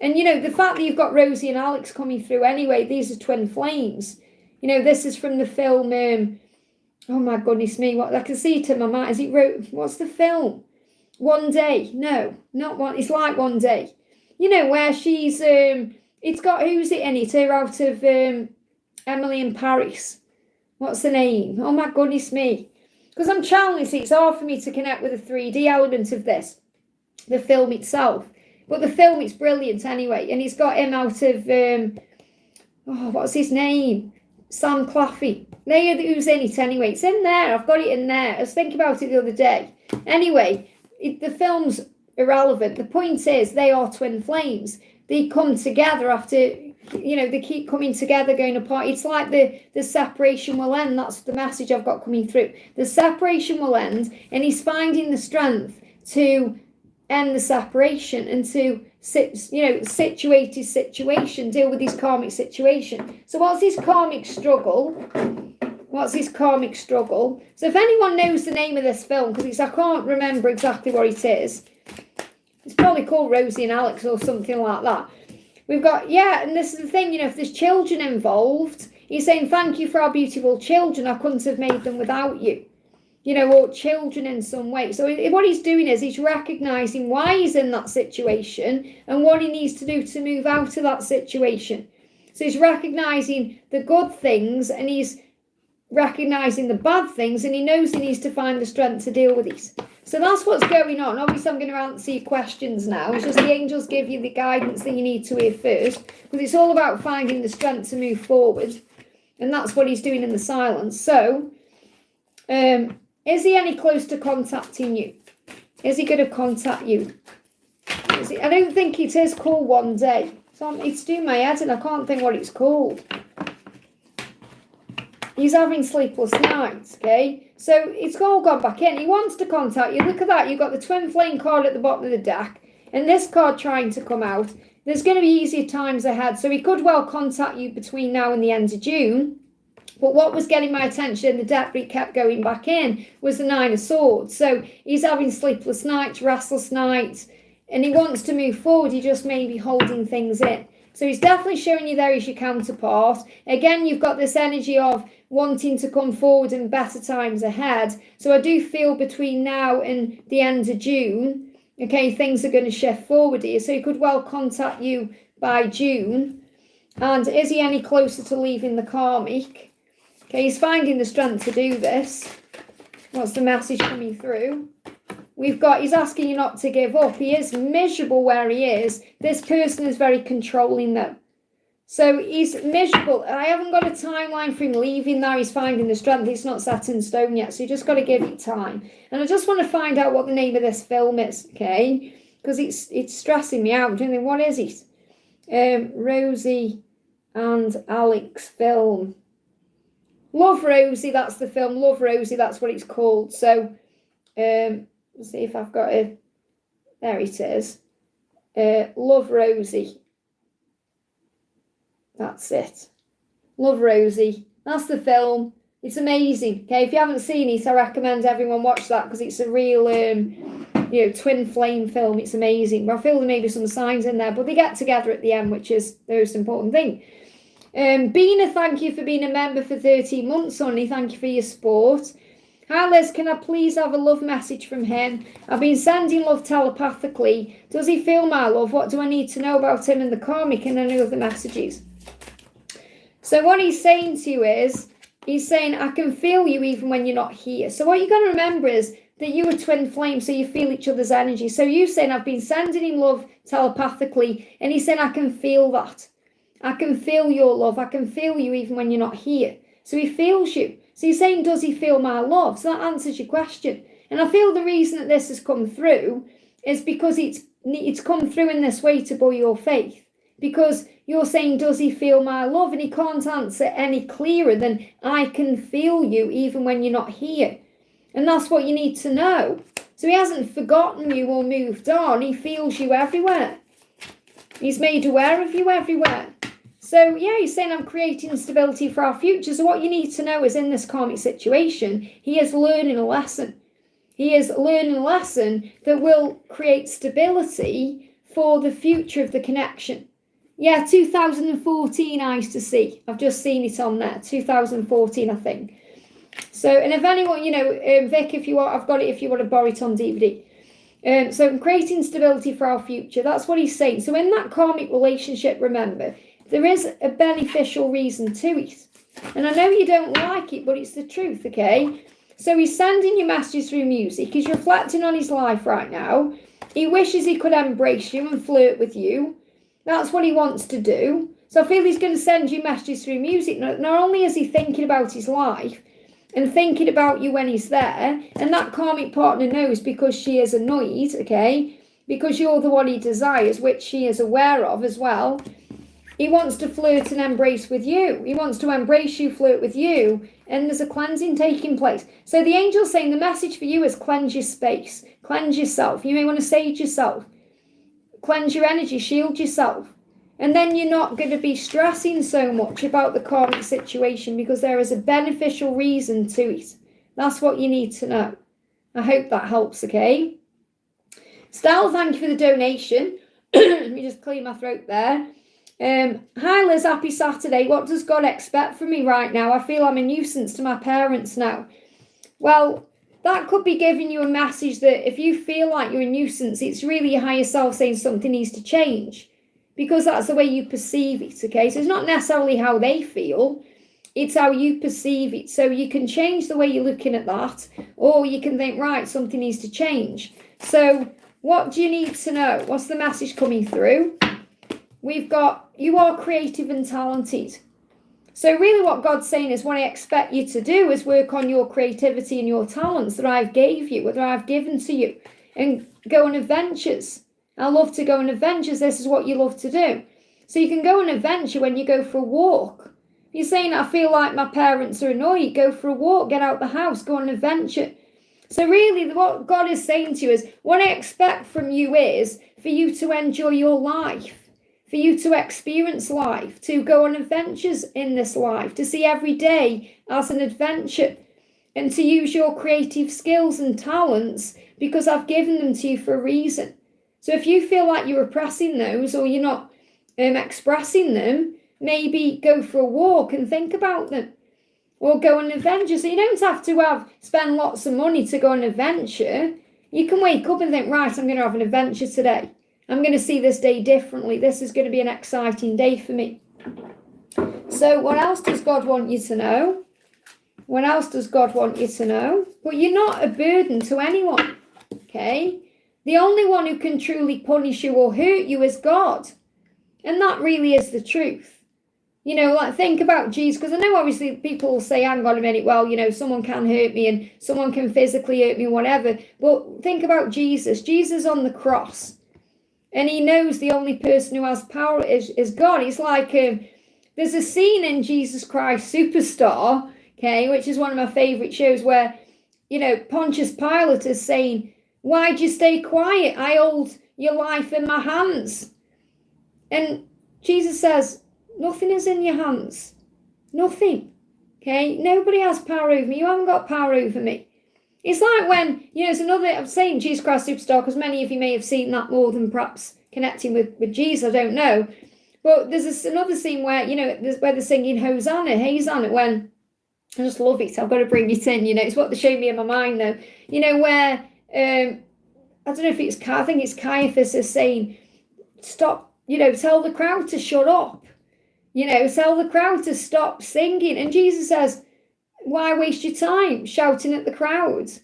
And, you know, the fact that you've got Rosie and Alex coming through anyway, these are twin flames. You know, this is from the film, oh my goodness me, what I can see it in my mind. What's the film? One Day. No, not one. It's like One Day. You know, where she's, it's got, who's it in it? Her out of Emily in Paris. What's the name? Oh my goodness me. Because I'm channeling, see, it's hard for me to connect with the 3D element of this, the film itself. But the film, it's brilliant anyway. And he's got him out of, what's his name? Sam Claffey. Who's in it anyway? It's in there. I've got it in there. I was thinking about it the other day. Anyway, the film's irrelevant. The point is, they are twin flames. They come together after, you know, they keep coming together, going apart. It's like the separation will end. That's the message I've got coming through. The separation will end, and he's finding the strength to end the separation and to, you know, situate his situation, deal with his karmic situation. So what's his karmic struggle? What's his karmic struggle? So if anyone knows the name of this film, because I can't remember exactly what it is. It's probably called Rosie and Alex or something like that. We've got, yeah, and this is the thing, you know, if there's children involved, he's saying, thank you for our beautiful children. I couldn't have made them without you. You know, or children in some way. So what he's doing is he's recognising why he's in that situation and what he needs to do to move out of that situation. So he's recognising the good things and he's recognising the bad things, and he knows he needs to find the strength to deal with these. So that's what's going on. Obviously, I'm going to answer your questions now. It's just the angels give you the guidance that you need to hear first, because it's all about finding the strength to move forward, and that's what he's doing in the silence. So, is he any close to contacting you? Is he going to contact you? I don't think it is called One Day. So it's doing my head, and I can't think what it's called. He's having sleepless nights, okay? So it's all gone back in. He wants to contact you. Look at that. You've got the twin flame card at the bottom of the deck and this card trying to come out. There's going to be easier times ahead. So he could well contact you between now and the end of June. But what was getting my attention in the deck, but it kept going back in, was the Nine of Swords. So he's having sleepless nights, restless nights, and he wants to move forward. He just may be holding things in. So he's definitely showing you there is your counterpart. Again, you've got this energy of wanting to come forward in better times ahead. So I do feel between now and the end of June, okay, things are going to shift forward here. So he could well contact you by June. And is he any closer to leaving the karmic? Okay, he's finding the strength to do this. What's the message coming through? We've got, he's asking you not to give up. He is miserable where he is. This person is very controlling though. So he's miserable. I haven't got a timeline for him leaving there. He's finding the strength. It's not set in stone yet. So you just got to give it time. And I just want to find out what the name of this film is, okay? Because it's stressing me out. I'm thinking, what is it? Rosie and Alex film. Love Rosie, that's the film. Love Rosie, that's what it's called. So, let's see if I've got it. There it is. Love Rosie. That's it. Love Rosie. That's the film. It's amazing. Okay, if you haven't seen it, I recommend everyone watch that because it's a real, twin flame film. It's amazing. But I feel there may be some signs in there, but they get together at the end, which is the most important thing. Bina, thank you for being a member for 13 months, honey. Thank you for your support. Hi Liz, can I please have a love message from him? I've been sending love telepathically. Does he feel my love? What do I need to know about him and the karmic and any other messages? So what he's saying to you is, he's saying, I can feel you even when you're not here. So what you're going to remember is that you are twin flames, so you feel each other's energy. So you saying, I've been sending him love telepathically, and he's saying, I can feel that. I can feel your love. I can feel you even when you're not here. So he feels you. So you're saying, does he feel my love? So that answers your question. And I feel the reason that this has come through is because it's come through in this way to buoy your faith. Because you're saying, does he feel my love? And he can't answer any clearer than, I can feel you even when you're not here. And that's what you need to know. So he hasn't forgotten you or moved on. He feels you everywhere. He's made aware of you everywhere. So yeah, he's saying, I'm creating stability for our future. So what you need to know is, in this karmic situation, he is learning a lesson. He is learning a lesson that will create stability for the future of the connection. Yeah, 2014 Eyes to See. I've just seen it on there. 2014, I think. So, and if anyone, Vic, if you want, I've got it if you want to borrow it on DVD. So I'm creating stability for our future. That's what he's saying. So in that karmic relationship, remember, there is a beneficial reason to it. And I know you don't like it, but it's the truth, okay? So he's sending you messages through music. He's reflecting on his life right now. He wishes he could embrace you and flirt with you. That's what he wants to do. So I feel he's going to send you messages through music. Not only is he thinking about his life and thinking about you when he's there, and that karmic partner knows because she is annoyed, okay, because you're the one he desires, which she is aware of as well. He wants to flirt and embrace with you. He wants to embrace you, flirt with you, and there's a cleansing taking place. So the angel's saying the message for you is cleanse your space, cleanse yourself. You may want to sage yourself, cleanse your energy, shield yourself. And then you're not going to be stressing so much about the karmic situation because there is a beneficial reason to it. That's what you need to know. I hope that helps, okay? Stel, thank you for the donation. Let me just clear my throat there. Hi Liz, happy Saturday. What does God expect from me right now? I feel I'm a nuisance to my parents now. Well, that could be giving you a message that if you feel like you're a nuisance, it's really your higher self saying something needs to change. Because that's the way you perceive it, okay? So it's not necessarily how they feel, it's how you perceive it. So you can change the way you're looking at that, or you can think, right, something needs to change. So what do you need to know? What's the message coming through? We've got, you are creative and talented. So really what God's saying is, what I expect you to do is work on your creativity and your talents that I've gave you, that I've given to you, and go on adventures. I love to go on adventures. This is what you love to do. So you can go on an adventure when you go for a walk. You're saying, I feel like my parents are annoyed. Go for a walk, get out the house, go on an adventure. So really what God is saying to you is, what I expect from you is for you to enjoy your life, for you to experience life, to go on adventures in this life, to see every day as an adventure, and to use your creative skills and talents because I've given them to you for a reason. So if you feel like you're repressing those or you're not expressing them, maybe go for a walk and think about them. Or go on an adventure. So you don't have to spend lots of money to go on an adventure. You can wake up and think, right, I'm going to have an adventure today. I'm going to see this day differently. This is going to be an exciting day for me. So what else does God want you to know? What else does God want you to know? But you're not a burden to anyone, okay? The only one who can truly punish you or hurt you is God. And that really is the truth. Like think about Jesus, because I know obviously people will say, hang on a minute, well, someone can hurt me and someone can physically hurt me, whatever. But think about Jesus. Jesus on the cross. And he knows the only person who has power is God. It's like, there's a scene in Jesus Christ Superstar, okay, which is one of my favourite shows where, Pontius Pilate is saying, why'd you stay quiet? I hold your life in my hands. And Jesus says, nothing is in your hands. Nothing. Okay? Nobody has power over me. You haven't got power over me. It's like when, it's another, I'm saying Jesus Christ Superstar because many of you may have seen that more than perhaps connecting with Jesus, I don't know. But there's another scene where, where they're singing Hosanna, when, I just love it. I've got to bring it in, it's what they show me in my mind though. Where, I don't know if I think it's Caiaphas is saying, stop, tell the crowd to shut up, tell the crowd to stop singing. And Jesus says, why waste your time shouting at the crowds?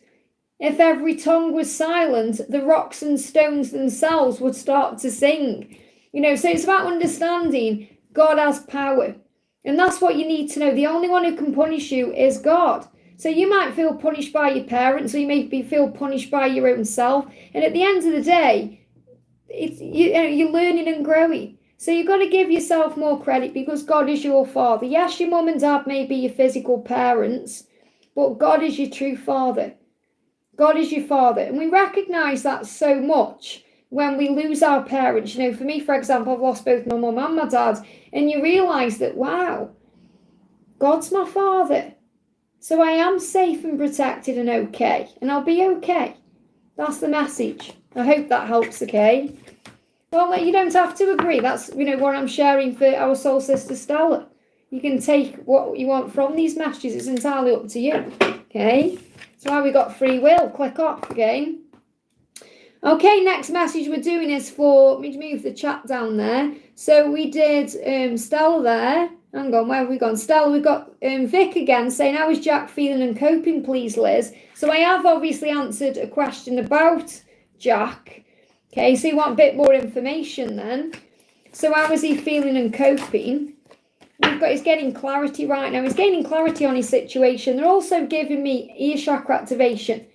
If every tongue was silent, the rocks and stones themselves would start to sing. So it's about understanding God has power. And that's what you need to know. The only one who can punish you is God. So you might feel punished by your parents, or you may feel punished by your own self. And at the end of the day, you're learning and growing. So you've got to give yourself more credit because God is your father. Yes, your mum and dad may be your physical parents, but God is your true father. God is your father. And we recognise that so much when we lose our parents. You know, for me, for example, I've lost both my mum and my dad. And you realise that, wow, God's my father. So I am safe and protected and okay. And I'll be okay. That's the message. I hope that helps, okay? Well, you don't have to agree. That's, what I'm sharing for our soul sister Stella. You can take what you want from these messages. It's entirely up to you, okay? That's why we got free will. Click off, okay? Okay, next message we're doing is for, let me move the chat down there. So we did Stella there. Hang on, where have we gone? Stella, we've got Vic again saying, how is Jack feeling and coping, please, Liz? So I have obviously answered a question about Jack. Okay, so you want a bit more information then. So how is he feeling and coping? He's getting clarity right now. He's gaining clarity on his situation. They're also giving me ear chakra activation.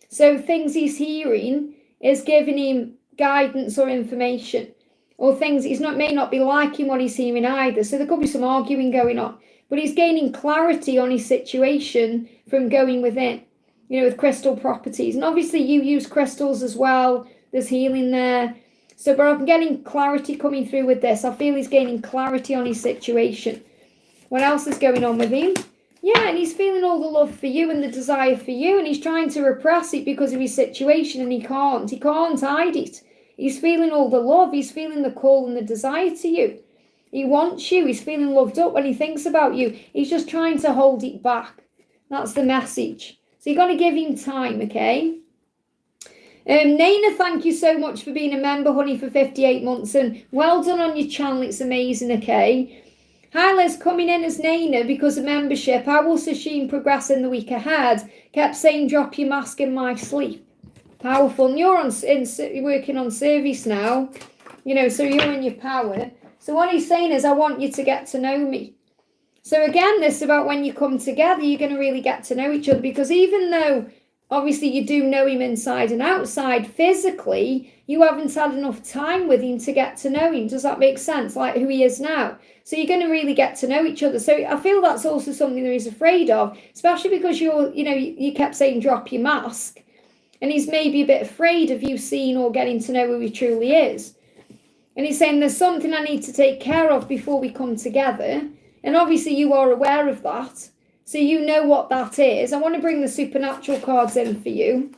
So things he's hearing is giving him guidance or information, or things may not be liking what he's hearing either. So there could be some arguing going on, but he's gaining clarity on his situation from going within, with crystal properties. And obviously you use crystals as well. There's healing there. So, but I'm getting clarity coming through with this. I feel he's gaining clarity on his situation. What else is going on with him? Yeah, and he's feeling all the love for you and the desire for you, and he's trying to repress it because of his situation, and he can't. He can't hide it. He's feeling all the love. He's feeling the call and the desire to you. He wants you. He's feeling loved up when he thinks about you. He's just trying to hold it back. That's the message. So you've got to give him time, okay? Naina, thank you so much for being a member, honey, for 58 months, and well done on your channel. It's amazing, okay? Hi, Liz, coming in as Naina because of membership. How will Sasheen progress in the week ahead? Kept saying drop your mask in my sleep. Powerful. And you're working on service now, so you're in your power. So what he's saying is, I want you to get to know me. So again, this is about when you come together, you're going to really get to know each other, because even though obviously you do know him inside and outside physically, you haven't had enough time with him to get to know him. Does that make sense? Like who he is now. So you're going to really get to know each other. So I feel that's also something that he's afraid of, especially because you kept saying drop your mask. And he's maybe a bit afraid of you seeing or getting to know who he truly is. And he's saying there's something I need to take care of before we come together. And obviously you are aware of that. So you know what that is. I want to bring the supernatural cards in for you.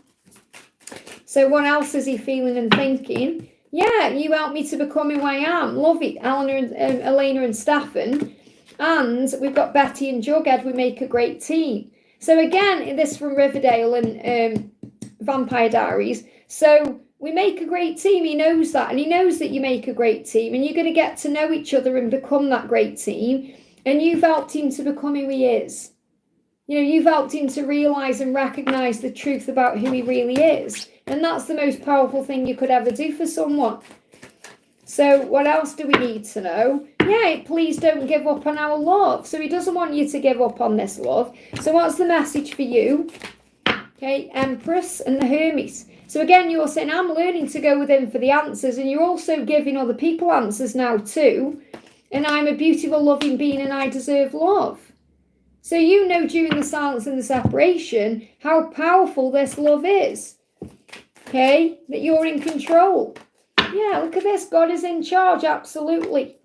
So what else is he feeling and thinking? Yeah, you helped me to become who I am. Love it. Elena and Stefan. And we've got Betty and Jughead. We make a great team. So again, this from Riverdale and Vampire Diaries. So we make a great team. He knows that. And he knows that you make a great team. And you're going to get to know each other and become that great team. And you've helped him to become who he is. You've helped him to realise and recognise the truth about who he really is. And that's the most powerful thing you could ever do for someone. So what else do we need to know? Yeah, please don't give up on our love. So he doesn't want you to give up on this love. So what's the message for you? Okay, Empress and the Hermes. So again, you're saying, I'm learning to go within for the answers. And you're also giving other people answers now too. And I'm a beautiful, loving being and I deserve love. So during the silence and the separation, how powerful this love is. Okay? That you're in control. Yeah, look at this. God is in charge, absolutely.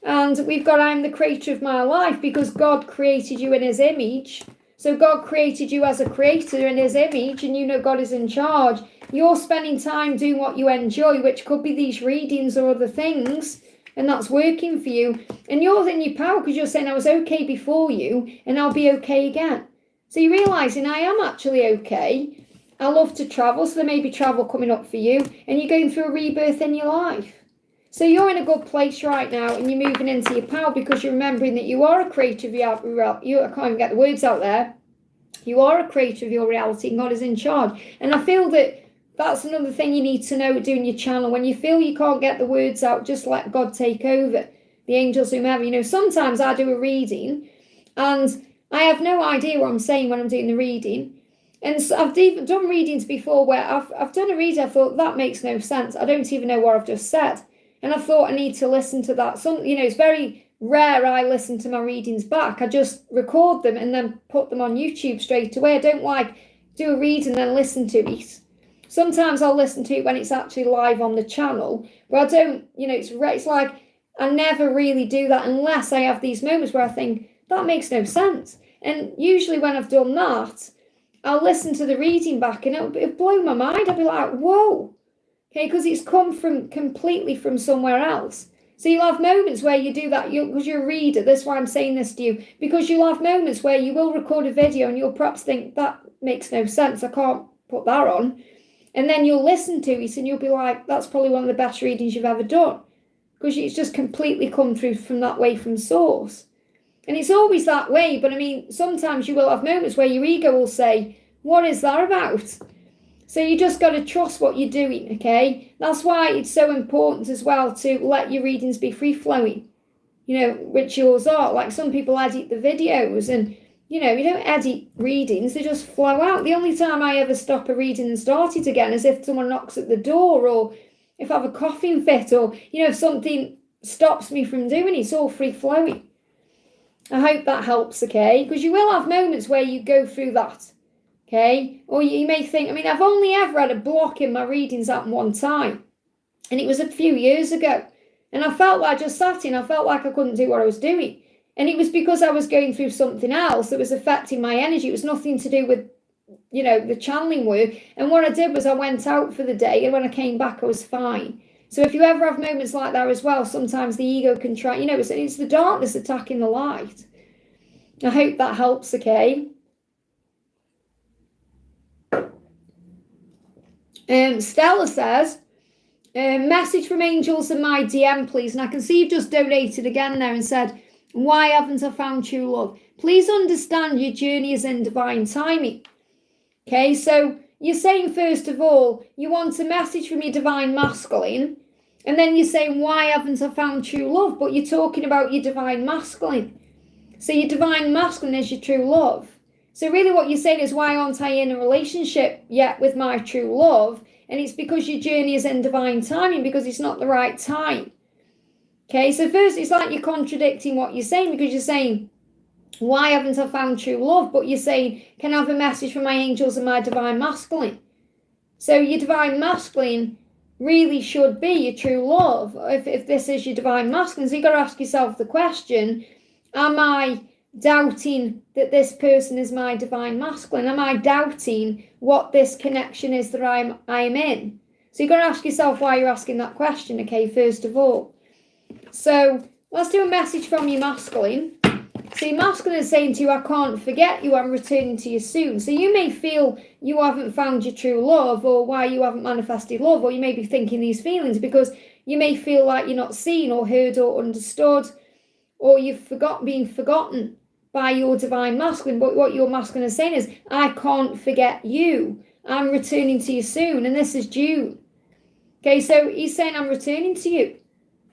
And we've got, I'm the creator of my life, because God created you in his image. So God created you as a creator in his image, and God is in charge. You're spending time doing what you enjoy, which could be these readings or other things. And that's working for you. And you're in your power because you're saying, I was okay before you and I'll be okay again. So you're realising I am actually okay. I love to travel, so there may be travel coming up for you. And you're going through a rebirth in your life. So you're in a good place right now and you're moving into your power because you're remembering that you are a creator of I can't even get the words out there. You are a creator of your reality and God is in charge. And I feel that that's another thing you need to know doing your channel. When you feel you can't get the words out, just let God take over. the angels, whomever, you know, sometimes I do a reading and I have no idea what I'm saying when I'm doing the reading. And so I've even done readings before where I've done a reading, I thought, that makes no sense. I don't even know what I've just said. And I thought I need to listen to that. You know, it's very rare I listen to my readings back. I just record them and then put them on YouTube straight away. I don't like do a read and then listen to it. Sometimes I'll listen to it when it's actually live on the channel, but I don't, you know, it's like I never really do that unless I have these moments where I think that makes no sense. And usually when I've done that, I'll listen to the reading back and it'll blow my mind. I'll be like, whoa, okay, because it's come from completely from somewhere else. So you'll have moments where you do that because you're a reader. That's why I'm saying this to you, because you'll have moments where you will record a video and you'll perhaps think that makes no sense. I can't put that on. And then you'll listen to it and you'll be like, that's probably one of the best readings you've ever done, because it's just completely come through from that way from source. And it's always that way. But I mean, sometimes you will have moments where your ego will say, what is that about? So you just got to trust what you're doing, okay? That's why it's so important as well to let your readings be free-flowing, you know, which yours are. Like some people edit the videos and, you know, you don't edit readings, they just flow out. The only time I ever stop a reading and start it again is if someone knocks at the door, or if I have a coughing fit, or, you know, if something stops me from doing it. It's all free-flowing. I hope that helps, okay? Because you will have moments where you go through that, okay? Or you may think, I mean, I've only ever had a block in my readings at one time, and it was a few years ago. And I felt like I just sat in, I felt like I couldn't do what I was doing. And it was because I was going through something else that was affecting my energy. It was nothing to do with, you know, the channeling work. And what I did was I went out for the day, and when I came back, I was fine. So if you ever have moments like that as well, sometimes the ego can try, you know, it's the darkness attacking the light. I hope that helps, okay? Stella says, message from angels in my DM, please. And I can see you've just donated again there and said, why haven't I found true love? Please understand your journey is in divine timing. Okay, so you're saying, first of all, you want a message from your divine masculine, and then you're saying, why haven't I found true love? But you're talking about your divine masculine. So your divine masculine is your true love. So really what you're saying is, why aren't I in a relationship yet with my true love? And it's because your journey is in divine timing, because it's not the right time. Okay, so first it's like you're contradicting what you're saying, because you're saying, why haven't I found true love? But you're saying, can I have a message from my angels and my divine masculine? So your divine masculine really should be your true love, if this is your divine masculine. So you've got to ask yourself the question, am I doubting that this person is my divine masculine? Am I doubting what this connection is that I'm in? So you've got to ask yourself why you're asking that question, okay, first of all. So let's do a message from your masculine. So your masculine is saying to you, I can't forget you, I'm returning to you soon. So you may feel you haven't found your true love, or why you haven't manifested love, or you may be thinking these feelings because you may feel like you're not seen or heard or understood, or you've been forgotten by your divine masculine. But what your masculine is saying is, I can't forget you, I'm returning to you soon. And this is June. Okay, so he's saying, I'm returning to you.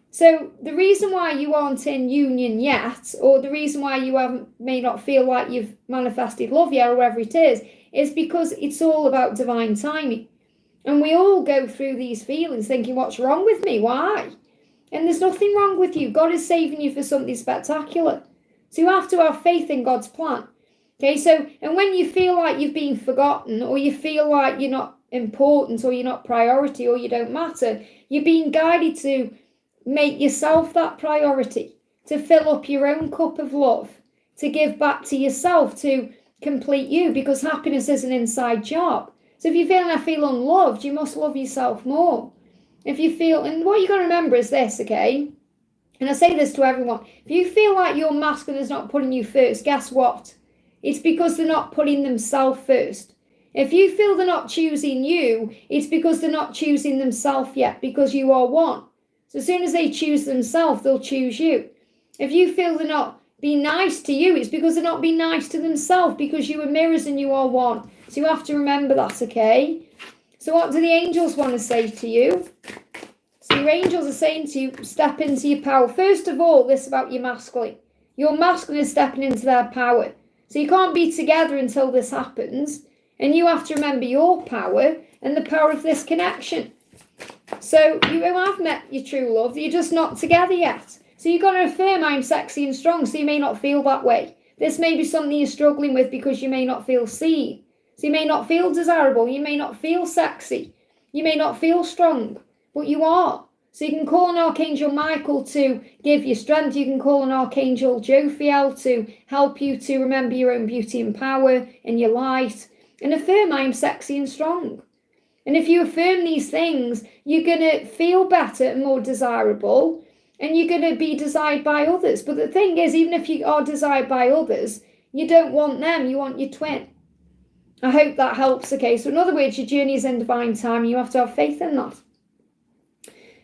So the reason why you aren't in union yet, or the reason why you may not feel like you've manifested love yet, or whatever it is because it's all about divine timing. And we all go through these feelings thinking, what's wrong with me? Why? And there's nothing wrong with you. God is saving you for something spectacular. So you have to have faith in God's plan. Okay, so, and when you feel like you've been forgotten, or you feel like you're not important, or you're not priority, or you don't matter, you're being guided to make yourself that priority, to fill up your own cup of love, to give back to yourself, to complete you, because happiness is an inside job. So if you feel unloved, you must love yourself more. If you feel, and what you got to remember is this, okay? And I say this to everyone. If you feel like your masculine is not putting you first, guess what? It's because they're not putting themselves first. If you feel they're not choosing you, it's because they're not choosing themselves yet, because you are one. So as soon as they choose themselves, they'll choose you. If you feel they're not being nice to you, it's because they're not being nice to themselves, because you are mirrors and you are one. So you have to remember that, okay? So what do the angels want to say to you? So you your angels are saying to you, step into your power. First of all, this about your masculine. Your masculine is stepping into their power. So you can't be together until this happens. And you have to remember your power and the power of this connection. So you have met your true love. You're just not together yet. So you've got to affirm, I'm sexy and strong. So you may not feel that way. This may be something you're struggling with because you may not feel seen. So you may not feel desirable. You may not feel sexy. You may not feel strong. But you are. So you can call on Archangel Michael to give you strength. You can call on Archangel Jophiel to help you to remember your own beauty and power and your light. And affirm, I am sexy and strong. And if you affirm these things, you're going to feel better and more desirable. And you're going to be desired by others. But the thing is, even if you are desired by others, you don't want them. You want your twin. I hope that helps. Okay, so in other words, your journey is in divine time. You have to have faith in that.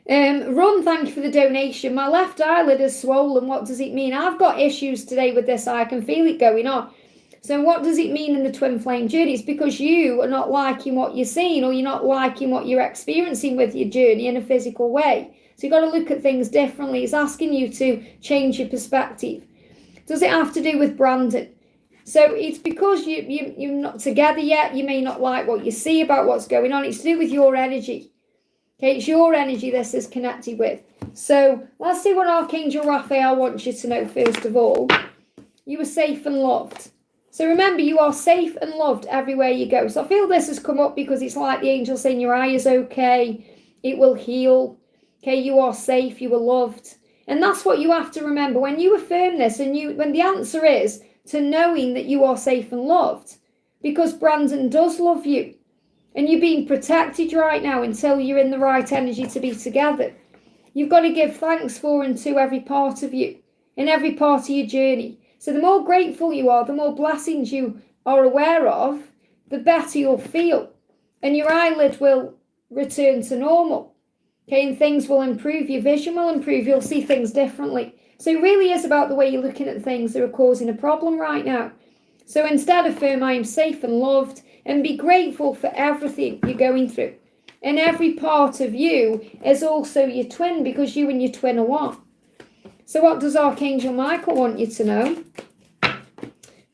Run, thank you for the donation. My left eyelid is swollen. What does it mean? I've got issues today with this eye. I can feel it going on. So what does it mean in the twin flame journey? It's because you are not liking what you're seeing, or you're not liking what you're experiencing with your journey in a physical way. So you've got to look at things differently. It's asking you to change your perspective. Does it have to do with Brandon? So it's because you're not together yet. You may not like what you see about what's going on. It's to do with your energy. Okay, it's your energy this is connected with. So let's see what Archangel Raphael wants you to know first of all. You are safe and loved. So remember, you are safe and loved everywhere you go. So I feel this has come up because it's like the angel saying your eye is okay. It will heal. Okay, you are safe. You are loved. And that's what you have to remember. When you affirm this, and when the answer is to knowing that you are safe and loved, because Brandon does love you. And you're being protected right now until you're in the right energy to be together. You've got to give thanks for and to every part of you, in every part of your journey. So the more grateful you are, the more blessings you are aware of, the better you'll feel. And your eyelid will return to normal. Okay, and things will improve. Your vision will improve. You'll see things differently. So it really is about the way you're looking at things that are causing a problem right now. So instead, affirm, I am safe and loved, and be grateful for everything you're going through. And every part of you is also your twin, because you and your twin are one. So what does Archangel Michael want you to know?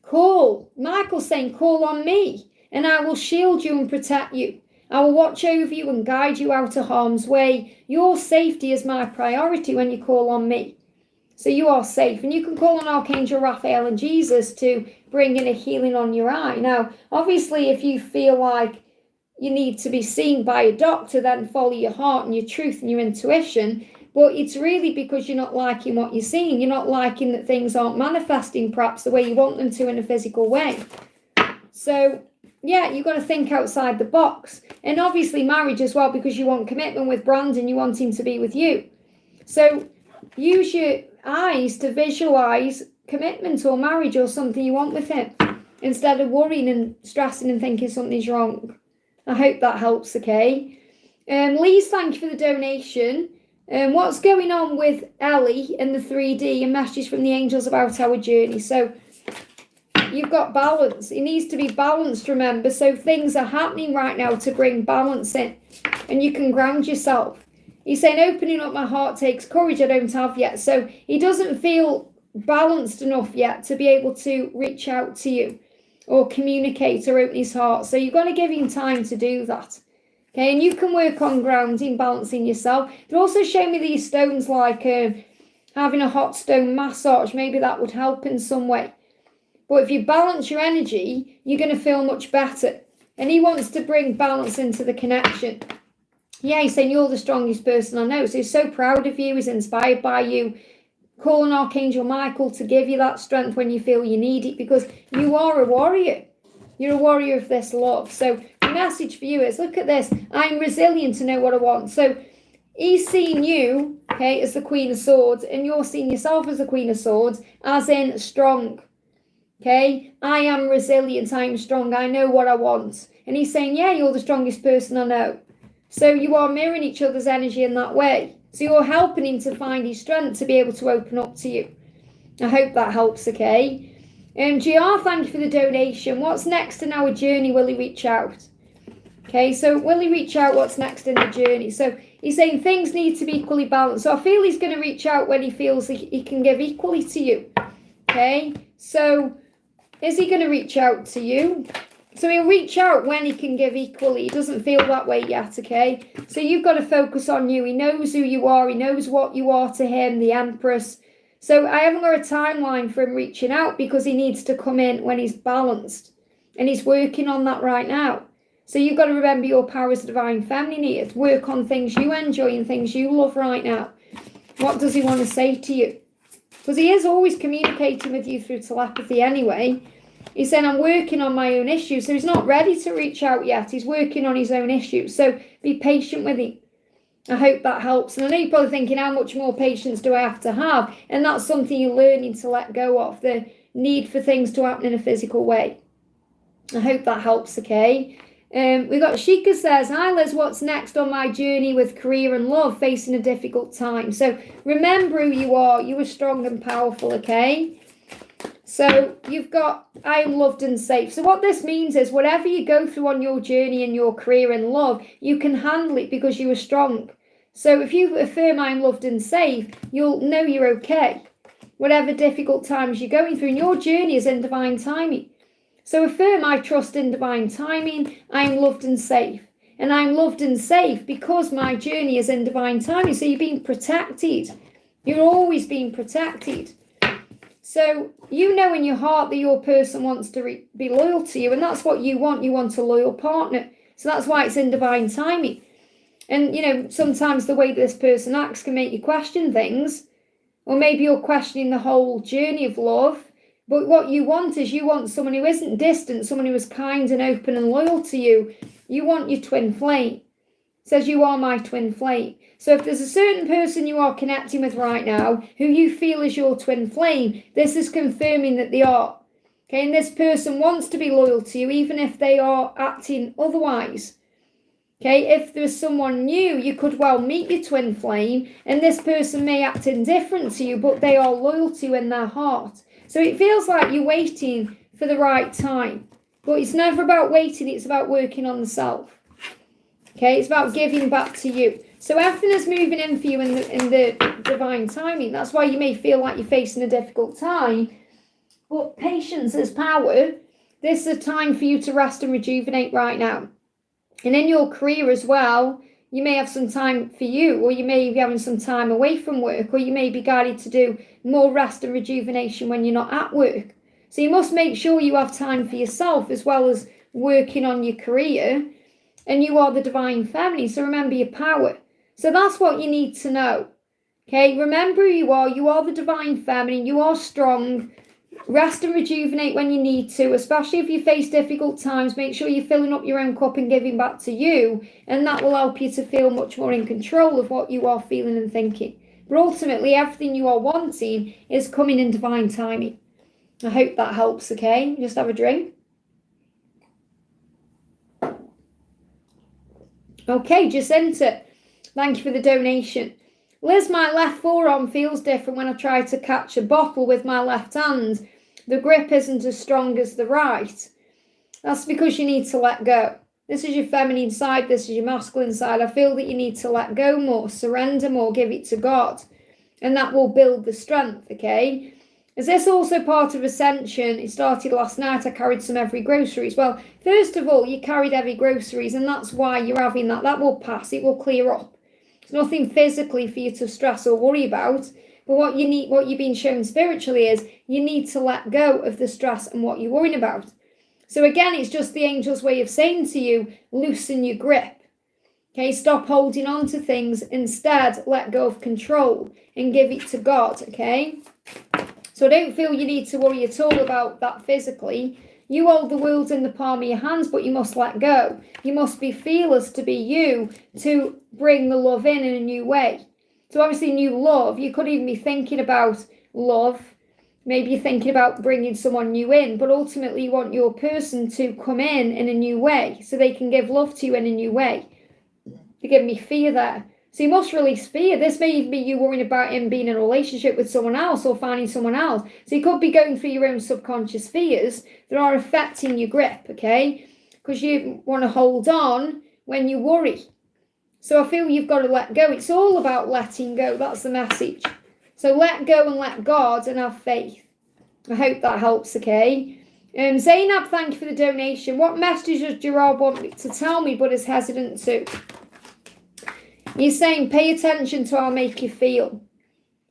Call. Michael's saying, call on me, and I will shield you and protect you. I will watch over you and guide you out of harm's way. Your safety is my priority when you call on me. So you are safe. And you can call on Archangel Raphael and Jesus to bring in a healing on your eye. Now, obviously, if you feel like you need to be seen by a doctor, then follow your heart and your truth and your intuition. But it's really because you're not liking what you're seeing. You're not liking that things aren't manifesting perhaps the way you want them to in a physical way. So, yeah, you've got to think outside the box. And obviously marriage as well, because you want commitment with Brandon. You want him to be with you. So use your eyes to visualize commitment or marriage or something you want with him, instead of worrying and stressing and thinking something's wrong. I hope that helps, okay? Lise, thank you for the donation. What's going on with Ellie and the 3D and messages from the angels about our journey? So you've got balance. It needs to be balanced, remember. So things are happening right now to bring balance in, and you can ground yourself. He's saying, opening up my heart takes courage I don't have yet. So he doesn't feel balanced enough yet to be able to reach out to you or communicate or open his heart. So you've got to give him time to do that. Okay, and you can work on grounding, balancing yourself. They're also showing me these stones like having a hot stone massage. Maybe that would help in some way. But if you balance your energy, you're going to feel much better. And he wants to bring balance into the connection. Yeah, he's saying you're the strongest person I know. So he's so proud of you. He's inspired by you. Call on Archangel Michael to give you that strength when you feel you need it, because you are a warrior. You're a warrior of this love. So the message for you is, look at this. I'm resilient to know what I want. So he's seeing you, okay, as the Queen of Swords, and you're seeing yourself as the Queen of Swords, as in strong. Okay, I am resilient. I am strong. I know what I want. And he's saying, yeah, you're the strongest person I know. So you are mirroring each other's energy in that way. So you're helping him to find his strength to be able to open up to you. I hope that helps, okay? GR, thank you for the donation. What's next in our journey? Will he reach out? Okay, so will he reach out? What's next in the journey? So he's saying things need to be equally balanced. So I feel he's going to reach out when he feels he can give equally to you. Okay, so is he going to reach out to you? So he'll reach out when he can give equally. He doesn't feel that way yet, okay? So you've got to focus on you. He knows who you are. He knows what you are to him, the Empress. So I haven't got a timeline for him reaching out because he needs to come in when he's balanced. And he's working on that right now. So you've got to remember your power as a divine feminine here. Work on things you enjoy and things you love right now. What does he want to say to you? Because he is always communicating with you through telepathy anyway. He's saying, I'm working on my own issues. So he's not ready to reach out yet. He's working on his own issues. So be patient with him. I hope that helps. And I know you're probably thinking, how much more patience do I have to have? And that's something you're learning to let go of, the need for things to happen in a physical way. I hope that helps, okay? We got Shika says, hi Liz, what's next on my journey with career and love, facing a difficult time? So remember who you are. You are strong and powerful, okay? So you've got, I am loved and safe. So what this means is whatever you go through on your journey in your career and love, you can handle it because you are strong. So if you affirm I am loved and safe, you'll know you're okay. Whatever difficult times you're going through, and your journey is in divine timing. So affirm I trust in divine timing, I am loved and safe. And I'm loved and safe because my journey is in divine timing. So you're being protected. You're always being protected. So you know in your heart that your person wants to be loyal to you, and that's what you want. You want a loyal partner. So that's why it's in divine timing. And, you know, sometimes the way that this person acts can make you question things, or maybe you're questioning the whole journey of love. But what you want is you want someone who isn't distant, someone who is kind and open and loyal to you. You want your twin flame. It says you are my twin flame. So if there's a certain person you are connecting with right now who you feel is your twin flame, this is confirming that they are. Okay, and this person wants to be loyal to you even if they are acting otherwise. Okay, if there's someone new, you could well meet your twin flame and this person may act indifferent to you, but they are loyal to you in their heart. So it feels like you're waiting for the right time. But it's never about waiting, it's about working on the self. Okay, it's about giving back to you. So everything is moving in for you in the divine timing. That's why you may feel like you're facing a difficult time. But patience is power. This is a time for you to rest and rejuvenate right now. And in your career as well, you may have some time for you, or you may be having some time away from work, or you may be guided to do more rest and rejuvenation when you're not at work. So you must make sure you have time for yourself as well as working on your career. And you are the divine feminine, so remember your power. So that's what you need to know. Okay, remember who you are. You are the divine feminine. You are strong. Rest and rejuvenate when you need to, especially if you face difficult times. Make sure you're filling up your own cup and giving back to you. And that will help you to feel much more in control of what you are feeling and thinking. But ultimately, everything you are wanting is coming in divine timing. I hope that helps, okay? Just have a drink. Okay, Jacinta, thank you for the donation. Liz, my left forearm feels different when I try to catch a bottle with my left hand. The grip isn't as strong as the right. That's because you need to let go. This is your feminine side, this is your masculine side. I feel that you need to let go more, surrender more, give it to God. And that will build the strength, okay? Is this also part of Ascension? It started last night. I carried some heavy groceries. Well, first of all, you carried heavy groceries, and that's why you're having that. That will pass. It will clear up. There's nothing physically for you to stress or worry about. But what you need, what you've been shown spiritually is you need to let go of the stress and what you're worrying about. So again, it's just the angel's way of saying to you, loosen your grip. Okay, stop holding on to things. Instead, let go of control and give it to God, okay? So I don't feel you need to worry at all about that physically. You hold the world in the palm of your hands, but you must let go. You must be fearless to be you, to bring the love in a new way. So obviously new love, you could even be thinking about love. Maybe you're thinking about bringing someone new in, but ultimately you want your person to come in a new way so they can give love to you in a new way. You give me fear there. So you must release fear. This may even be you worrying about him being in a relationship with someone else or finding someone else. So you could be going through your own subconscious fears that are affecting your grip, okay? because you want to hold on when you worry. So I feel you've got to let go. It's all about letting go. That's the message. So let go and let God and have faith. I hope that helps, okay? Zainab, thank you for the donation. What message does Gerard want to tell me but is hesitant to? You're saying pay attention to how I make you feel.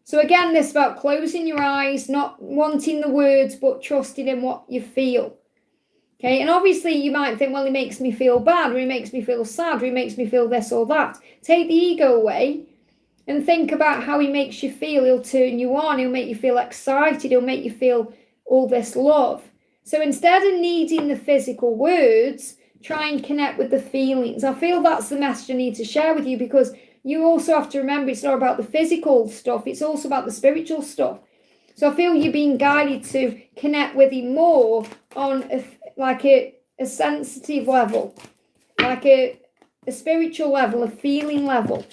So again, this is about closing your eyes, not wanting the words, but trusting in what you feel. Okay, and obviously you might think, well, he makes me feel bad, or he makes me feel sad, or he makes me feel this or that. Take the ego away and think about how he makes you feel. He'll turn you on, he'll make you feel excited, he'll make you feel all this love. So instead of needing the physical words, try and connect with the feelings. I feel that's the message I need to share with you, because you also have to remember it's not about the physical stuff, it's also about the spiritual stuff. So I feel you're being guided to connect with him more on a sensitive level, like a spiritual level, a feeling level.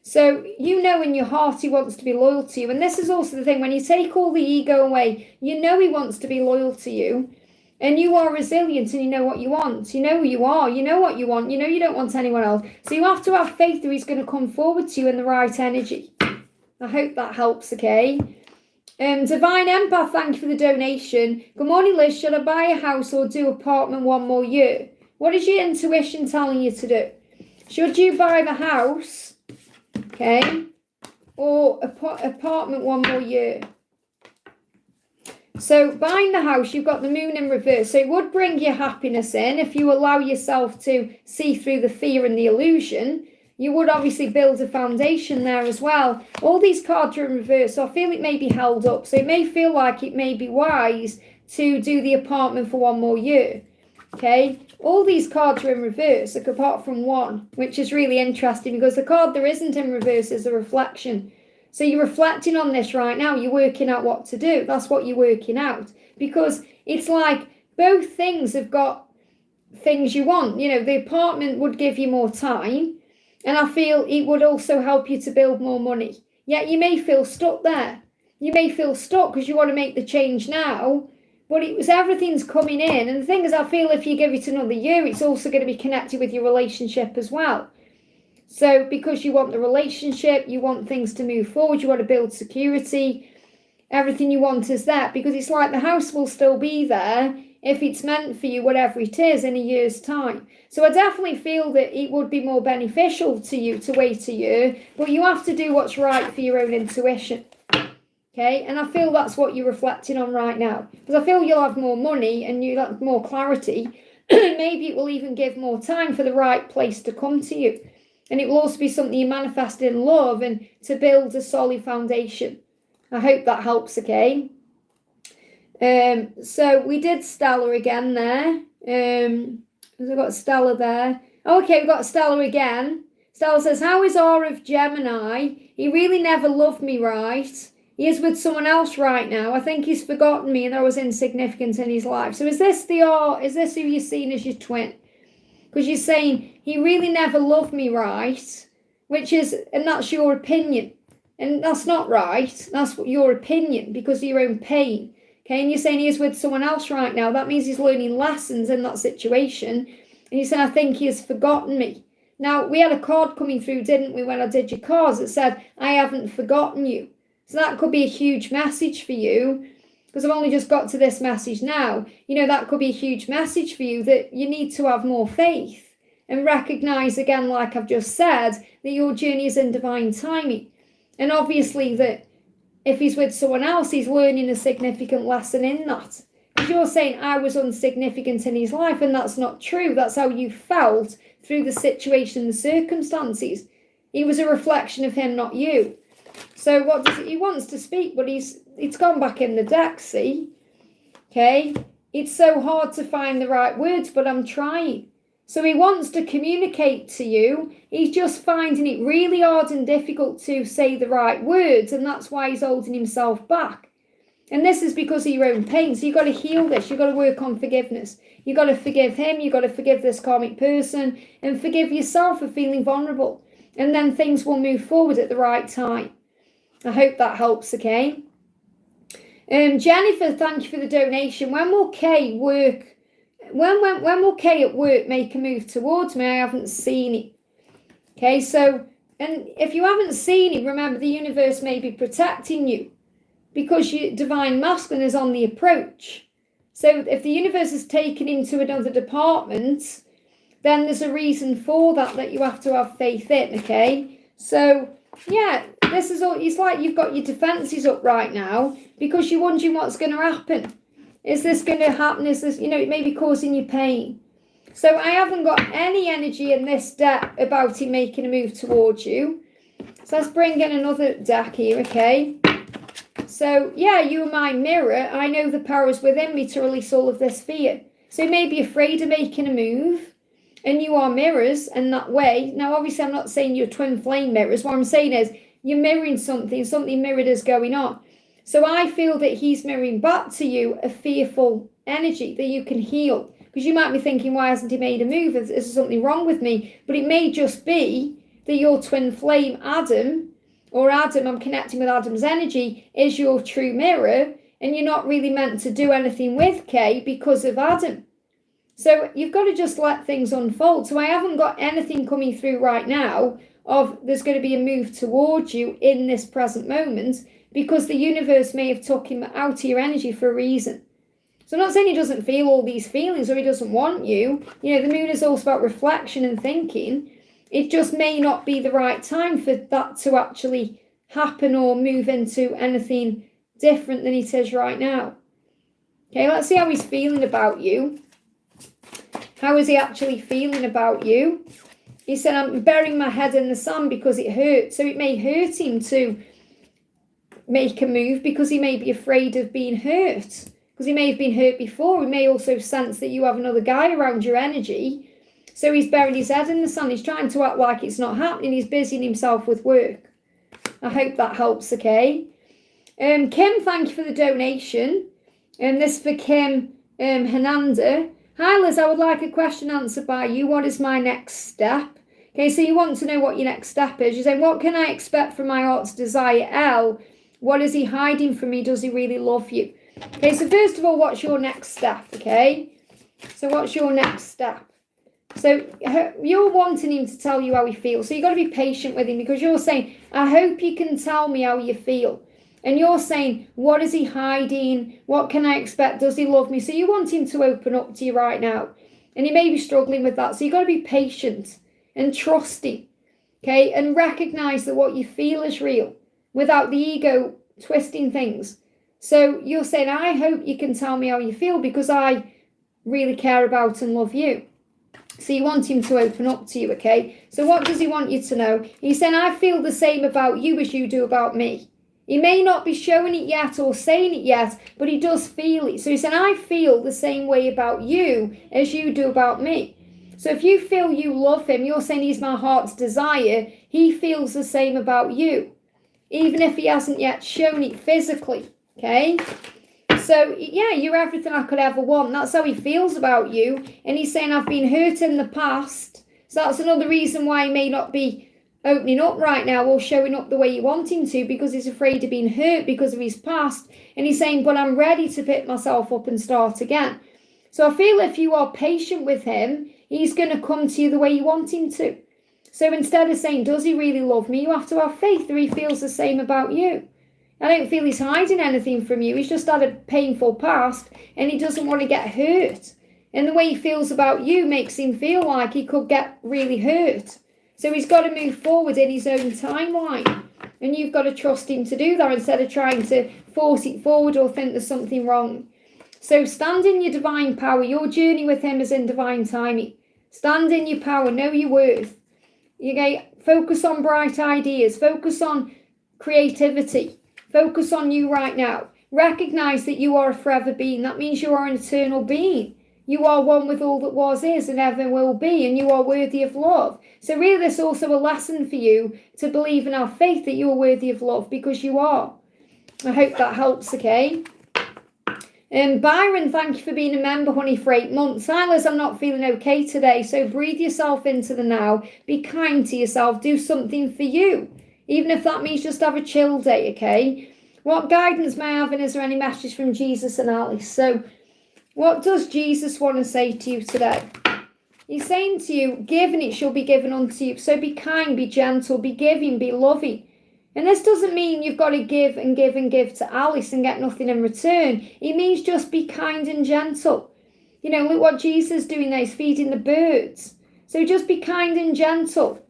So you know in your heart he wants to be loyal to you. And this is also the thing, when you take all the ego away, you know he wants to be loyal to you. And you are resilient and you know what you want. You know who you are. You know what you want. You know you don't want anyone else. So you have to have faith that he's going to come forward to you in the right energy. I hope that helps, okay? Divine Empath, thank you for the donation. Good morning, Liz. Should I buy a house or do apartment one more year? What is your intuition telling you to do? Should you buy the house, okay, or apartment one more year? So buying the house, you've got the moon in reverse. So it would bring your happiness in if you allow yourself to see through the fear and the illusion. You would obviously build a foundation there as well. All these cards are in reverse, so I feel it may be held up. So it may feel like it may be wise to do the apartment for one more year. Okay, all these cards are in reverse, apart from one, which is really interesting because the card there isn't in reverse is a reflection. So you're reflecting on this right now. You're working out what to do. That's what you're working out, because it's like both things have got things you want. You know, the apartment would give you more time, and I feel it would also help you to build more money. Yet you may feel stuck there. You may feel stuck because you want to make the change now, but everything's coming in. And the thing is, I feel if you give it another year, it's also going to be connected with your relationship as well. So because you want the relationship, you want things to move forward, you want to build security, everything you want is there, because it's like the house will still be there if it's meant for you, whatever it is, in a year's time. So I definitely feel that it would be more beneficial to you to wait a year, but you have to do what's right for your own intuition. Okay, and I feel that's what you're reflecting on right now, because I feel you'll have more money and you'll have more clarity. Maybe it will even give more time for the right place to come to you. And it will also be something you manifest in love and to build a solid foundation. I hope that helps, okay? So we did Stella again there. We've got Stella there. Okay, we've got Stella again. Stella says, how is R of Gemini? He really never loved me, right? He is with someone else right now. I think he's forgotten me and I was insignificant in his life. So is this the R? Is this who you're seeing as your twin? Because you're saying, he really never loved me, right? And that's your opinion. And that's not right. That's your opinion because of your own pain. Okay, and you're saying he is with someone else right now. That means he's learning lessons in that situation. And you say, I think he has forgotten me. Now, we had a card coming through, didn't we, when I did your cards that said, I haven't forgotten you. So that could be a huge message for you, because I've only just got to this message now. You know, that could be a huge message for you that you need to have more faith and recognize, again, like I've just said, that your journey is in divine timing. And obviously that if he's with someone else, he's learning a significant lesson in that. Because you're saying I was insignificant in his life, and that's not true. That's how you felt through the situation and the circumstances. He was a reflection of him, not you. So what does he wants to speak, but it's gone back in the deck, see? Okay? It's so hard to find the right words, but I'm trying. So he wants to communicate to you. He's just finding it really hard and difficult to say the right words, and that's why he's holding himself back. And this is because of your own pain. So you've got to heal this. You've got to work on forgiveness. You've got to forgive him. You've got to forgive this karmic person and forgive yourself for feeling vulnerable. And then things will move forward at the right time. I hope that helps, okay? Jennifer, thank you for the donation. When will Kay work when will Kay at work make a move towards me? I haven't seen it. Okay, so, and if you haven't seen it, remember the universe may be protecting you because your divine masculine is on the approach. So if the universe is taken into another department, then there's a reason for that you have to have faith in, okay? So, yeah, this is all, it's like you've got your defences up right now because you're wondering what's going to happen. Is this going to happen? Is this, it may be causing you pain. So I haven't got any energy in this deck about him making a move towards you. So let's bring in another deck here, okay? So, yeah, you are my mirror. I know the power is within me to release all of this fear. So you may be afraid of making a move. And you are mirrors in that way. Now, obviously, I'm not saying you're twin flame mirrors. What I'm saying is you're mirroring something mirrored is going on. So I feel that he's mirroring back to you a fearful energy that you can heal. Because you might be thinking, why hasn't he made a move? Is there something wrong with me? But it may just be that your twin flame, Adam, I'm connecting with Adam's energy, is your true mirror. And you're not really meant to do anything with Kay because of Adam. So you've got to just let things unfold. So I haven't got anything coming through right now of there's going to be a move towards you in this present moment because the universe may have took him out of your energy for a reason. So I'm not saying he doesn't feel all these feelings or he doesn't want you. The moon is also about reflection and thinking. It just may not be the right time for that to actually happen or move into anything different than it is right now. Okay, let's see how he's feeling about you. How is he actually feeling about you? He said, I'm burying my head in the sand because it hurts. So it may hurt him to make a move because he may be afraid of being hurt. Because he may have been hurt before. He may also sense that you have another guy around your energy. So he's burying his head in the sand. He's trying to act like it's not happening. He's busying himself with work. I hope that helps, okay? Kim, thank you for the donation. This for Kim Hernanda. Hi Liz, I would like a question answered by you. What is my next step? Okay, so you want to know what your next step is. You're saying, what can I expect from my heart's desire? L, what is he hiding from me? Does he really love you? Okay, so first of all, what's your next step, okay? So what's your next step? So you're wanting him to tell you how he feels. So you've got to be patient with him because you're saying, I hope you can tell me how you feel. And you're saying, what is he hiding? What can I expect? Does he love me? So you want him to open up to you right now. And he may be struggling with that. So you've got to be patient and trust him. Okay? And recognize that what you feel is real without the ego twisting things. So you're saying, I hope you can tell me how you feel because I really care about and love you. So you want him to open up to you, okay? So what does he want you to know? He's saying, I feel the same about you as you do about me. He may not be showing it yet or saying it yet, but he does feel it. So he's saying, I feel the same way about you as you do about me. So if you feel you love him, you're saying he's my heart's desire, he feels the same about you, even if he hasn't yet shown it physically, okay? So, yeah, you're everything I could ever want. That's how he feels about you. And he's saying, I've been hurt in the past. So that's another reason why he may not be opening up right now or showing up the way you want him to because he's afraid of being hurt because of his past. And he's saying, but I'm ready to pick myself up and start again. So I feel if you are patient with him, he's going to come to you the way you want him to. So instead of saying, does he really love me? You have to have faith that he feels the same about you. I don't feel he's hiding anything from you. He's just had a painful past and he doesn't want to get hurt. And the way he feels about you makes him feel like he could get really hurt. So he's got to move forward in his own timeline. And you've got to trust him to do that instead of trying to force it forward or think there's something wrong. So stand in your divine power. Your journey with him is in divine timing. Stand in your power. Know your worth. Okay? Focus on bright ideas. Focus on creativity. Focus on you right now. Recognize that you are a forever being. That means you are an eternal being. You are one with all that was, is, and ever will be, and you are worthy of love. So really, there's also a lesson for you to believe and have faith that you are worthy of love because you are. I hope that helps, okay? Byron, thank you for being a member, honey, for 8 months. Silas, I'm not feeling okay today, so breathe yourself into the now. Be kind to yourself. Do something for you, even if that means just have a chill day, okay? What guidance may I have, and is there any message from Jesus and Alice? So, What does Jesus want to say to you today? He's saying to you, give and it shall be given unto you. So be kind, be gentle, be giving, be loving. And this doesn't mean you've got to give and give and give to Alice and get nothing in return. It means just be kind and gentle. You know, look what Jesus is doing there. He's feeding the birds. So just be kind and gentle.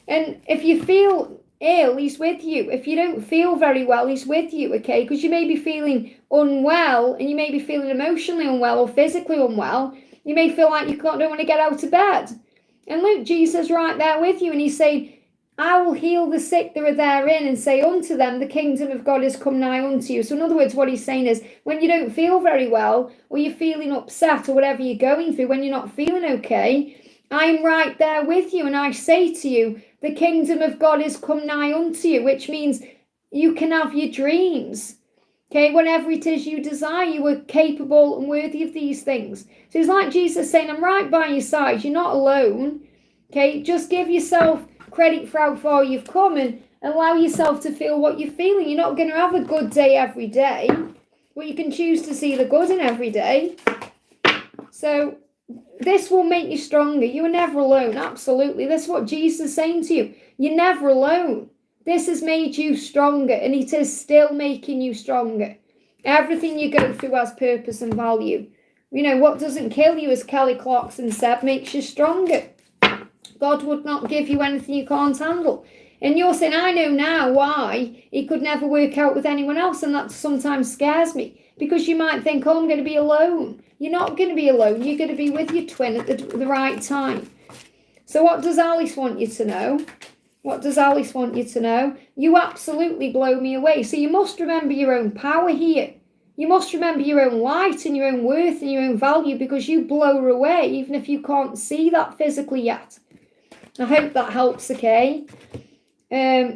And if you feel ill, he's with you. If you don't feel very well, he's with you, okay? Because you may be feeling unwell and you may be feeling emotionally unwell or physically unwell. You may feel like you don't want to get out of bed. And look, Jesus right there with you. And he's saying, I will heal the sick that are therein and say unto them, the kingdom of God is come nigh unto you. So in other words, what he's saying is, when you don't feel very well or you're feeling upset or whatever you're going through, when you're not feeling okay, I'm right there with you. And I say to you, the kingdom of God is come nigh unto you, which means you can have your dreams. Okay, whatever it is you desire, you are capable and worthy of these things. So it's like Jesus saying, I'm right by your side. You're not alone. Okay, just give yourself credit for how far you've come and allow yourself to feel what you're feeling. You're not going to have a good day every day, but you can choose to see the good in every day. So this will make you stronger. You are never alone. Absolutely. That's what Jesus is saying to you. You're never alone. This has made you stronger, and it is still making you stronger. Everything you go through has purpose and value. You know, what doesn't kill you, as Kelly Clarkson said, makes you stronger. God would not give you anything you can't handle. And you're saying, I know now why it could never work out with anyone else, and that sometimes scares me. Because you might think, oh, I'm going to be alone. You're not going to be alone. You're going to be with your twin at the right time. So what does Alice want you to know? What does Alice want you to know? You absolutely blow me away. So you must remember your own power here. You must remember your own light and your own worth and your own value, because you blow her away, even if you can't see that physically yet. I hope that helps, okay?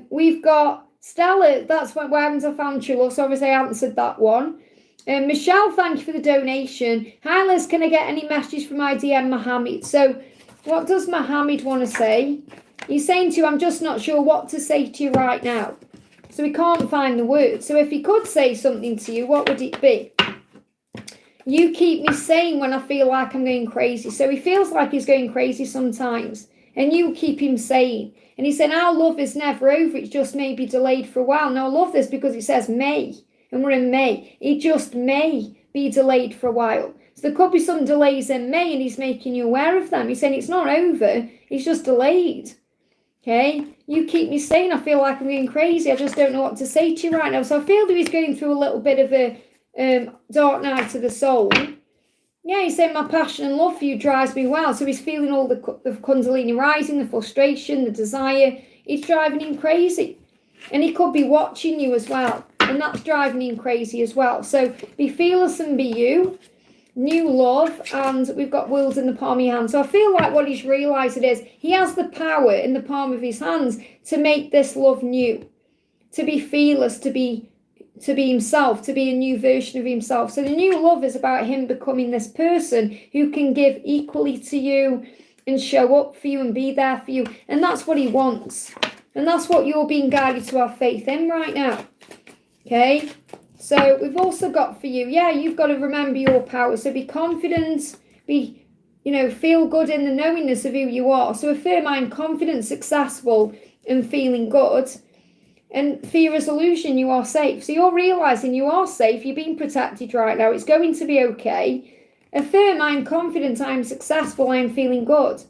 We've got Stella. That's where haven't I found you? So obviously I answered that one. Michelle, thank you for the donation. Hi Liz, can I get any messages from my DM Mohammed? So what does Mohammed want to say? He's saying to you, I'm just not sure what to say to you right now. So he can't find the words. So if he could say something to you, what would it be? You keep me sane when I feel like I'm going crazy. So he feels like he's going crazy sometimes. And you keep him sane. And he's saying, our love is never over. It's just maybe delayed for a while. Now I love this because it says May. And we're in May. It just may be delayed for a while. So there could be some delays in May and he's making you aware of them. He's saying it's not over. It's just delayed. Okay, you keep me sane. I feel like I'm going crazy. I just don't know what to say to you right now. So I feel that he's going through a little bit of a dark night of the soul. Yeah, he's saying my passion and love for you drives me wild. So he's feeling all the Kundalini rising, the frustration, the desire. It's driving him crazy. And he could be watching you as well. And that's driving him crazy as well. So be fearless and be you. New love, and we've got worlds in the palm of your hand. So I feel like what he's realising is he has the power in the palm of his hands to make this love new, to be fearless, to be himself, to be a new version of himself. So the new love is about him becoming this person who can give equally to you and show up for you and be there for you. And that's what he wants. And that's what you're being guided to have faith in right now. Okay? So we've also got for you, you've got to remember your power. So be confident, feel good in the knowingness of who you are. So affirm I'm confident, successful, and feeling good. And for your resolution, you are safe. So you're realising you are safe. You're being protected right now. It's going to be okay. Affirm I'm confident, I'm successful, I'm feeling good.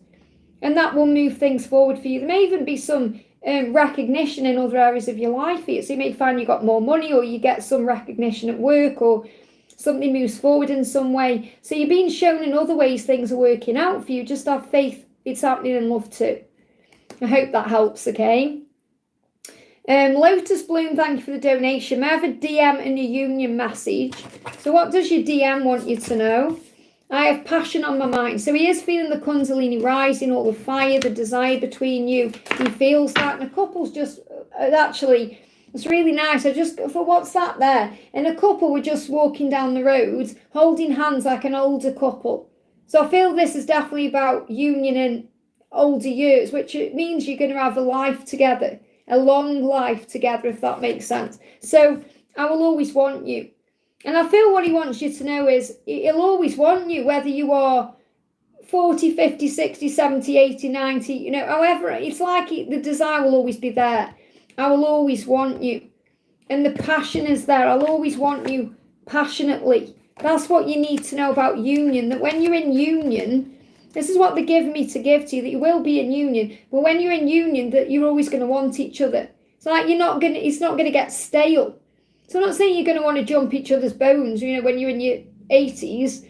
And that will move things forward for you. There may even be some recognition in other areas of your life here. So you may find you got more money, or you get some recognition at work, or something moves forward in some way. So you're being shown in other ways things are working out for you. Just have faith it's happening in love too. I hope that helps, okay? Lotus Bloom, thank you for the donation. May I have a DM and a union message? So what does your DM want you to know? I have passion on my mind. So he is feeling the Kundalini rising, all the fire, the desire between you. He feels that. And a couple's just, actually, it's really nice. What's that there? And a couple were just walking down the road, holding hands like an older couple. So I feel this is definitely about union in older years, which it means you're going to have a life together, a long life together, if that makes sense. So I will always want you. And I feel what he wants you to know is he'll always want you, whether you are 40, 50, 60, 70, 80, 90, you know, however, it's like the desire will always be there. I will always want you. And the passion is there. I'll always want you passionately. That's what you need to know about union, that when you're in union, this is what they give me to give to you, that you will be in union. But when you're in union, that you're always going to want each other. It's like it's not going to get stale. So I'm not saying you're going to want to jump each other's bones, you know, when you're in your 80s,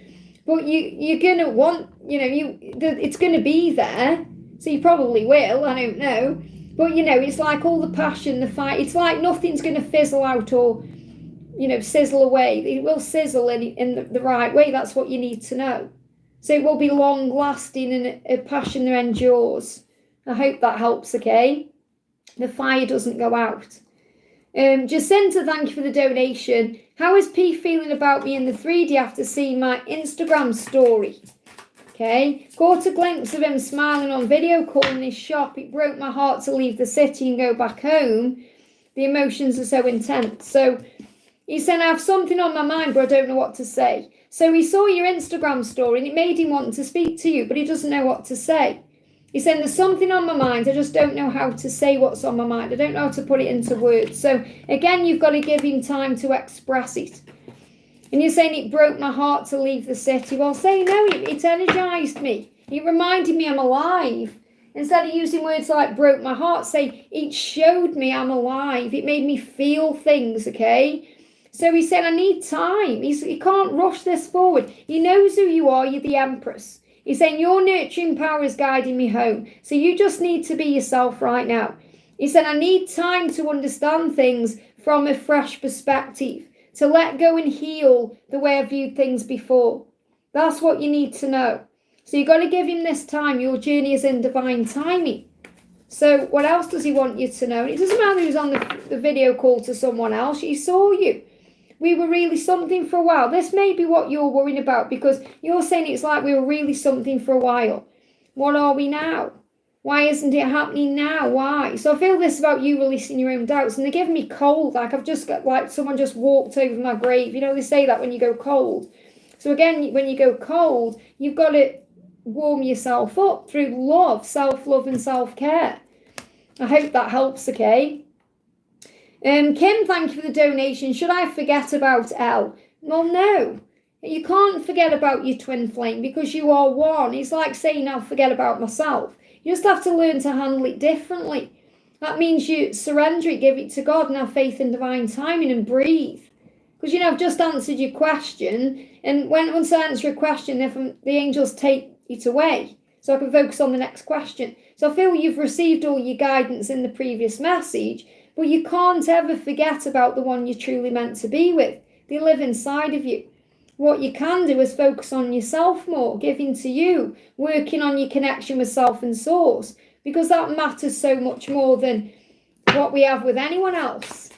but you're going to want, you know, it's going to be there. So you probably will, I don't know. But, you know, it's like all the passion, the fight. It's like nothing's going to fizzle out or, you know, sizzle away. It will sizzle in the right way. That's what you need to know. So it will be long-lasting and a passion that endures. I hope that helps, okay? The fire doesn't go out. Jacinta, thank you for the donation. How is P feeling about me in the 3D after seeing my Instagram story? Okay, caught a glimpse of him smiling on video call in his shop. It broke my heart to leave the city and go back home. The emotions are so intense. So he said, I have something on my mind, but I don't know what to say. So he saw your Instagram story and it made him want to speak to you, but he doesn't know what to say. He said, there's something on my mind. I just don't know how to say what's on my mind. I don't know how to put it into words. So again, you've got to give him time to express it. And you're saying it broke my heart to leave the city. Well, say no, it energized me. It reminded me I'm alive. Instead of using words like broke my heart, say it showed me I'm alive. It made me feel things, okay? So he said, I need time. He can't rush this forward. He knows who you are. You're the Empress. He's saying your nurturing power is guiding me home. So you just need to be yourself right now. He said, I need time to understand things from a fresh perspective, to let go and heal the way I viewed things before. That's what you need to know. So you've got to give him this time. Your journey is in divine timing. So what else does he want you to know? It doesn't matter who's on the video call to someone else. He saw you. We were really something for a while. This may be what you're worrying about, because you're saying it's like we were really something for a while. What are we now? Why isn't it happening now? Why? So I feel this about you releasing your own doubts, and they're giving me cold. Like I've just got, like someone just walked over my grave. You know, they say that when you go cold. So again, when you go cold, you've got to warm yourself up through love, self-love and self-care. I hope that helps, okay? Kim, thank you for the donation. Should I forget about Elle? Well, no. You can't forget about your twin flame because you are one. It's like saying I'll forget about myself. You just have to learn to handle it differently. That means you surrender it, give it to God, and have faith in divine timing and breathe. Because, you know, I've just answered your question, and once I answer a question, the angels take it away, so I can focus on the next question. So I feel you've received all your guidance in the previous message, but you can't ever forget about the one you're truly meant to be with. They live inside of you. What you can do is focus on yourself more, giving to you, working on your connection with self and source, because that matters so much more than what we have with anyone else.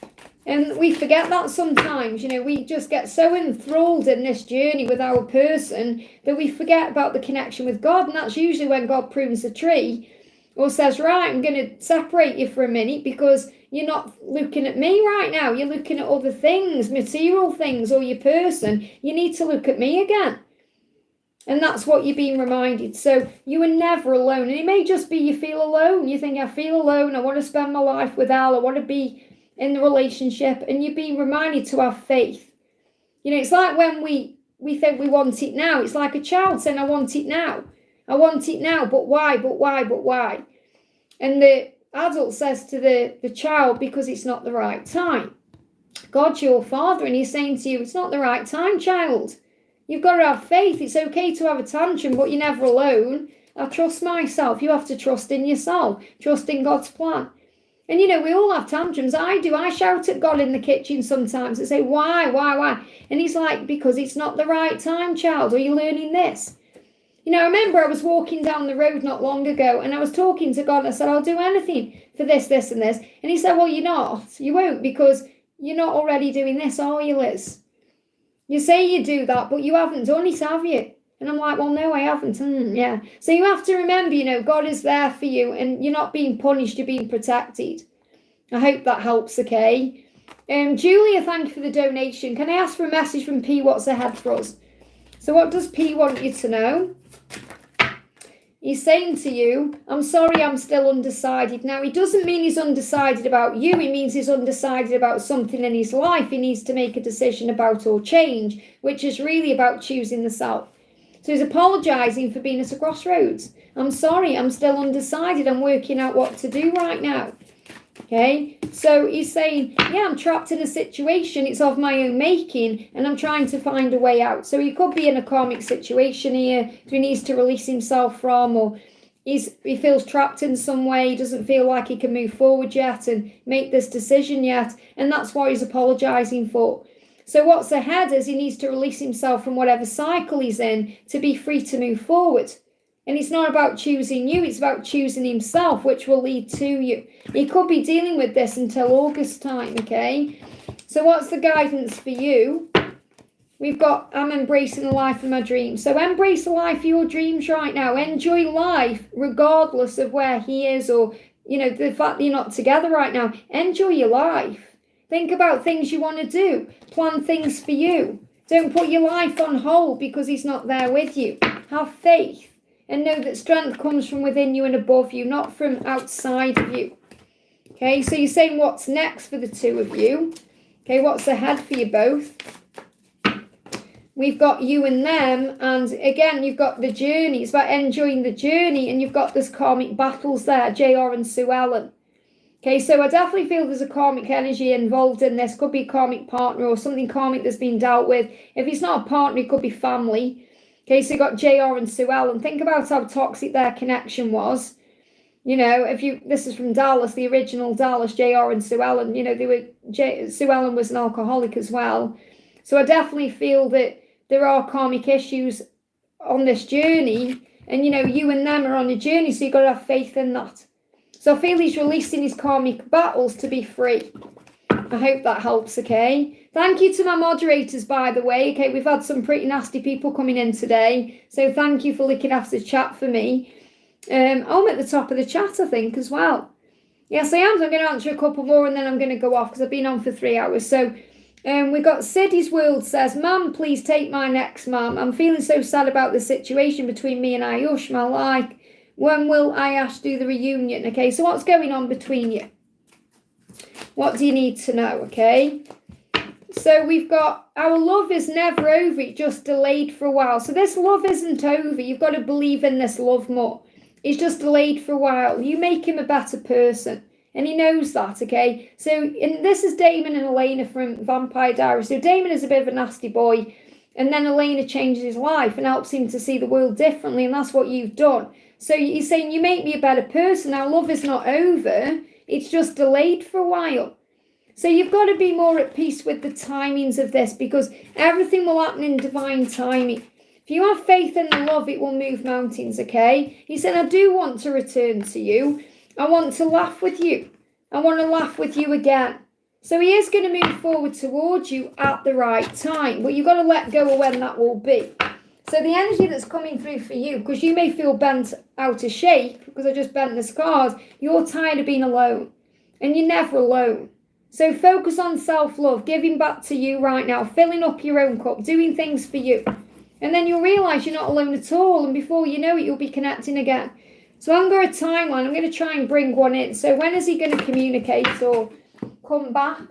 And we forget that sometimes, you know, we just get so enthralled in this journey with our person that we forget about the connection with God. And that's usually when God prunes the tree or says, right, I'm going to separate you for a minute because you're not looking at me right now. You're looking at other things, material things, or your person. You need to look at me again. And that's what you're being reminded. So you are never alone. And it may just be you feel alone. You think, I feel alone. I want to spend my life with Al. I want to be in the relationship. And you're being reminded to have faith. You know, it's like when we think we want it now. It's like a child saying, I want it now. I want it now. But why? But why? But why? And the adult says to the child, because it's not the right time. God's your father and he's saying to you, it's not the right time, child. You've got to have faith. It's okay to have a tantrum, but you're never alone. I trust myself. You have to trust in yourself. Trust in God's plan. And you know, we all have tantrums. I do. I shout at God in the kitchen sometimes and say, why? And he's like, because it's not the right time, child. Are you learning this? You know, I remember I was walking down the road not long ago and I was talking to God and I said, I'll do anything for this, this and this. And he said, well, you're not. You won't, because you're not already doing this, are you, Liz? You say you do that, but you haven't done it, have you? And I'm like, well, no, I haven't. Yeah. So you have to remember, you know, God is there for you and you're not being punished, you're being protected. I hope that helps, okay? Julia, thank you for the donation. Can I ask for a message from P? What's ahead for us? So what does P want you to know? He's saying to you, I'm sorry, I'm still undecided. Now, he doesn't mean he's undecided about you. He means he's undecided about something in his life he needs to make a decision about or change, which is really about choosing the self. So he's apologising for being at a crossroads. I'm sorry, I'm still undecided. I'm working out what to do right now. Okay, so he's saying, yeah, I'm trapped in a situation. It's of my own making, and I'm trying to find a way out. So he could be in a karmic situation here that he needs to release himself from, or he feels trapped in some way. He doesn't feel like he can move forward yet and make this decision yet, and that's what he's apologising for. So what's ahead is he needs to release himself from whatever cycle he's in to be free to move forward. And it's not about choosing you, it's about choosing himself, which will lead to you. He could be dealing with this until August time, okay? So what's the guidance for you? We've got, I'm embracing the life of my dreams. So embrace the life of your dreams right now. Enjoy life regardless of where he is, or, you know, the fact that you're not together right now. Enjoy your life. Think about things you want to do. Plan things for you. Don't put your life on hold because he's not there with you. Have faith. And know that strength comes from within you and above you, not from outside of you. Okay, so you're saying what's next for the two of you. Okay, what's ahead for you both? We've got you and them, and again, you've got the journey. It's about enjoying the journey, and you've got this karmic battles there, JR and Sue Ellen. Okay, so I definitely feel there's a karmic energy involved in this. Could be a karmic partner or something karmic that's been dealt with. If it's not a partner, it could be family. Okay, so you got JR and Sue Ellen. Think about how toxic their connection was. You know, this is from Dallas, the original Dallas, JR and Sue Ellen. You know, Sue Ellen was an alcoholic as well. So I definitely feel that there are karmic issues on this journey. And, you know, you and them are on a journey, so you've got to have faith in that. So I feel he's releasing his karmic battles to be free. I hope that helps, okay? Thank you to my moderators, by the way. Okay, we've had some pretty nasty people coming in today. So thank you for looking after the chat for me. I'm at the top of the chat, I think, as well. Yes, I am. So I'm going to answer a couple more and then I'm going to go off because I've been on for 3 hours. So we got Siddy's World says, Mum, please take my next, Mum. I'm feeling so sad about the situation between me and Ayush, my like. When will Ayash do the reunion? Okay, so what's going on between you? What do you need to know, okay? So we've got, our love is never over, it's just delayed for a while. So this love isn't over. You've got to believe in this love more. It's just delayed for a while. You make him a better person. And he knows that, okay? So, and this is Damon and Elena from Vampire Diaries. So Damon is a bit of a nasty boy. And then Elena changes his life and helps him to see the world differently. And that's what you've done. So he's saying, you make me a better person. Now, love is not over. It's just delayed for a while. So you've got to be more at peace with the timings of this, because everything will happen in divine timing. If you have faith in the love, it will move mountains, okay? He said, I do want to return to you. I want to laugh with you. I want to laugh with you again. So he is going to move forward towards you at the right time, but you've got to let go of when that will be. So the energy that's coming through for you, because you may feel bent out of shape, because I just bent this card, you're tired of being alone, and you're never alone. So focus on self-love, giving back to you right now, filling up your own cup, doing things for you. And then you'll realise you're not alone at all, and before you know it, you'll be connecting again. So I'm going to timeline. I'm going to try and bring one in. So when is he going to communicate or come back?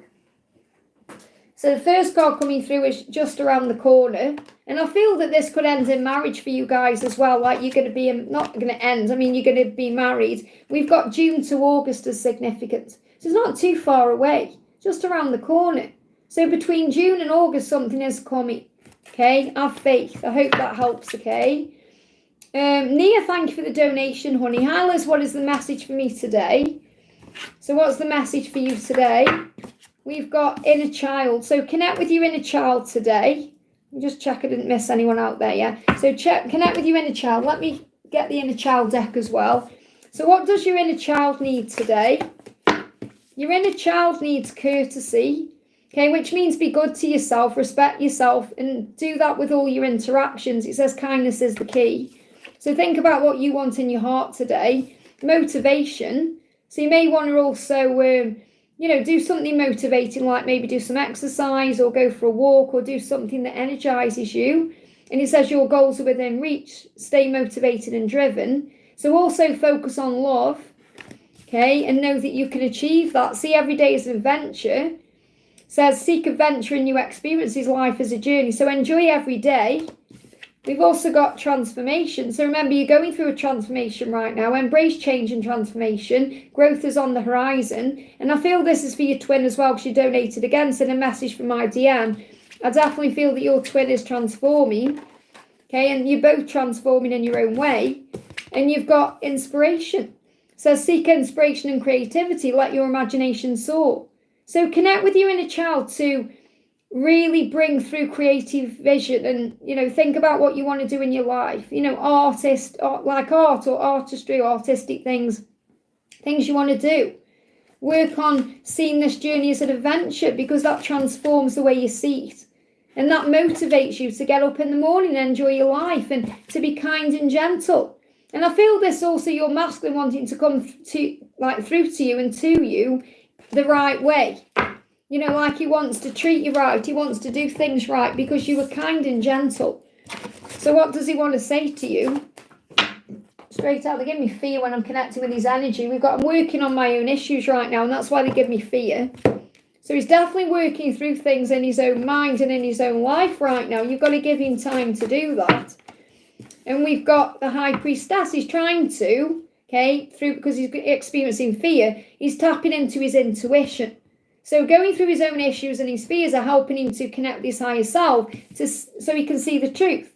So the first card coming through is just around the corner. And I feel that this could end in marriage for you guys as well. Like you're going to be, not going to end, I mean, you're going to be married. We've got June to August as significant. So it's not too far away, just around the corner. So between June and August, something is coming. Okay, have faith. I hope that helps, okay? Nia, thank you for the donation, honey. Hi, Liz, what is the message for me today? So what's the message for you today? We've got inner child. So connect with your inner child today. Just check I didn't miss anyone out there, yeah? So connect with your inner child. Let me get the inner child deck as well. So what does your inner child need today? Your inner child needs courtesy, okay, which means be good to yourself, respect yourself, and do that with all your interactions. It says kindness is the key. So think about what you want in your heart today. Motivation. So you may want to also you know, do something motivating, like maybe do some exercise or go for a walk or do something that energizes you. And it says your goals are within reach. Stay motivated and driven. So also focus on love, okay, and know that you can achieve that. See every day as an adventure. It says seek adventure and new experiences. Life as a journey. So enjoy every day. We've also got transformation. So remember, you're going through a transformation right now. Embrace change and transformation. Growth is on the horizon. And I feel this is for your twin as well, because you donated again. Send a message from my DM. I definitely feel that your twin is transforming. Okay, and you're both transforming in your own way. And you've got inspiration. So seek inspiration and creativity. Let your imagination soar. So connect with your inner child to really bring through creative vision, and, you know, think about what you want to do in your life. You know, like art or artistry or artistic things you want to do. Work on seeing this journey as an adventure, because that transforms the way you see it. And that motivates you to get up in the morning and enjoy your life and to be kind and gentle. And I feel this also your masculine wanting to come to, like, through to you and to you the right way. You know, like he wants to treat you right. He wants to do things right because you were kind and gentle. So what does he want to say to you? Straight out, they give me fear when I'm connecting with his energy. I'm working on my own issues right now, and that's why they give me fear. So he's definitely working through things in his own mind and in his own life right now. You've got to give him time to do that. And we've got the High Priestess. He's trying to, okay, because he's experiencing fear, he's tapping into his intuition. So going through his own issues and his fears are helping him to connect with his higher self so he can see the truth.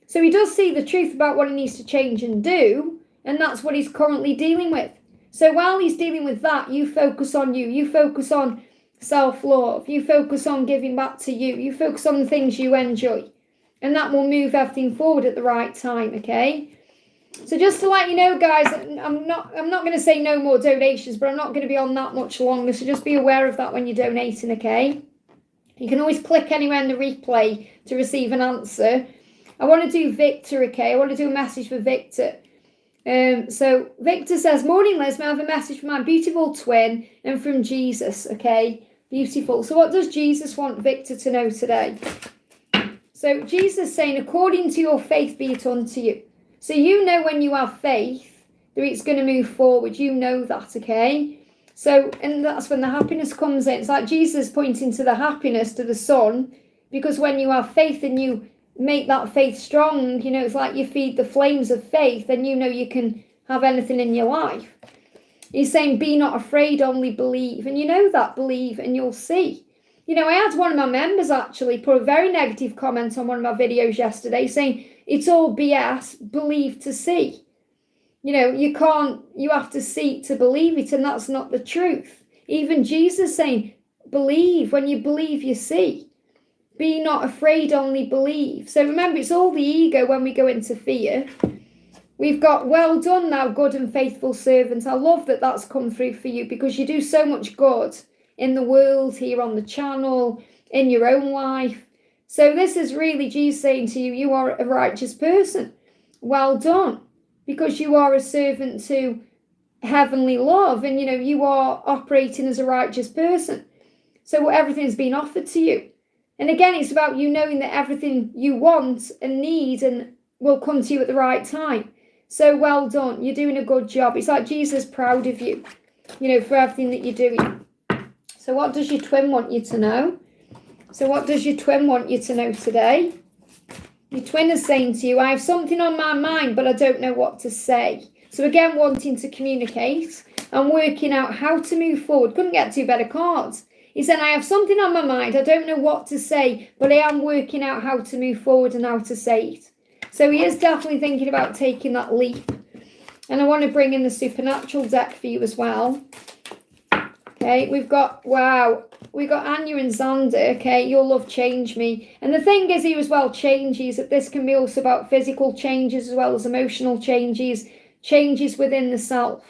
So he does see the truth about what he needs to change and do, and that's what he's currently dealing with. So while he's dealing with that, you focus on you. You focus on self-love. You focus on giving back to you. You focus on the things you enjoy. And that will move everything forward at the right time, okay? So just to let you know, guys, I'm not going to say no more donations, but I'm not going to be on that much longer. So just be aware of that when you're donating, okay? You can always click anywhere in the replay to receive an answer. I want to do Victor, okay? I want to do a message for Victor. So Victor says, morning, Liz. May I have a message from my beautiful twin and from Jesus, okay? Beautiful. So what does Jesus want Victor to know today? So Jesus saying, according to your faith be it unto you. So you know when you have faith that it's going to move forward. You know that, okay? So, and that's when the happiness comes in. It's like Jesus pointing to the happiness, to the sun, because when you have faith and you make that faith strong, you know, it's like you feed the flames of faith and you know you can have anything in your life. He's saying, be not afraid, only believe. And you know that, believe and you'll see. You know, I had one of my members actually put a very negative comment on one of my videos yesterday saying, it's all BS, believe to see. You know, you have to see to believe it, and that's not the truth. Even Jesus saying, believe, when you believe, you see. Be not afraid, only believe. So remember, it's all the ego when we go into fear. We've got, well done thou good and faithful servant. I love that that's come through for you, because you do so much good in the world, here on the channel, in your own life. So this is really Jesus saying to you, you are a righteous person. Well done, because you are a servant to heavenly love, and, you know, you are operating as a righteous person. So everything's been offered to you. And again, it's about you knowing that everything you want and need and will come to you at the right time. So well done. You're doing a good job. It's like Jesus proud of you, you know, for everything that you're doing. So what does your twin want you to know? So what does your twin want you to know today? Your twin is saying to you, I have something on my mind, but I don't know what to say. So again, wanting to communicate and working out how to move forward. Couldn't get two better cards. He said, I have something on my mind. I don't know what to say, but I am working out how to move forward and how to say it. So he is definitely thinking about taking that leap. And I want to bring in the supernatural deck for you as well. Okay, we've got, wow, we've got Anya and Xander, okay, your love changed me. And the thing is here as well, changes, that this can be also about physical changes as well as emotional changes, changes within the self.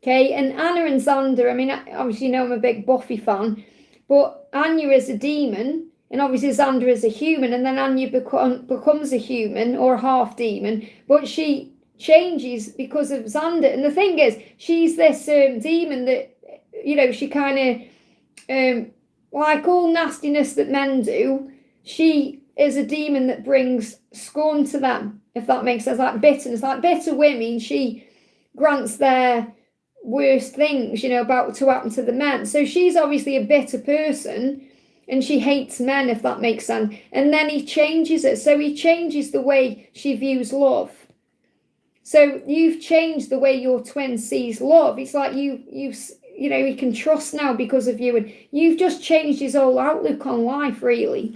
Okay, and Anna and Xander, I mean, obviously you know I'm a big Buffy fan, but Anya is a demon, and obviously Xander is a human, and then Anya becomes a human or a half demon, but she changes because of Xander. And the thing is, she's this demon that you know, she kind of, like all nastiness that men do, she is a demon that brings scorn to them, if that makes sense, like bitterness. Like bitter women, she grants their worst things, you know, about to happen to the men. So she's obviously a bitter person, and she hates men, if that makes sense. And then he changes it. So he changes the way she views love. So you've changed the way your twin sees love. It's like you know, he can trust now because of you, and you've just changed his whole outlook on life, really.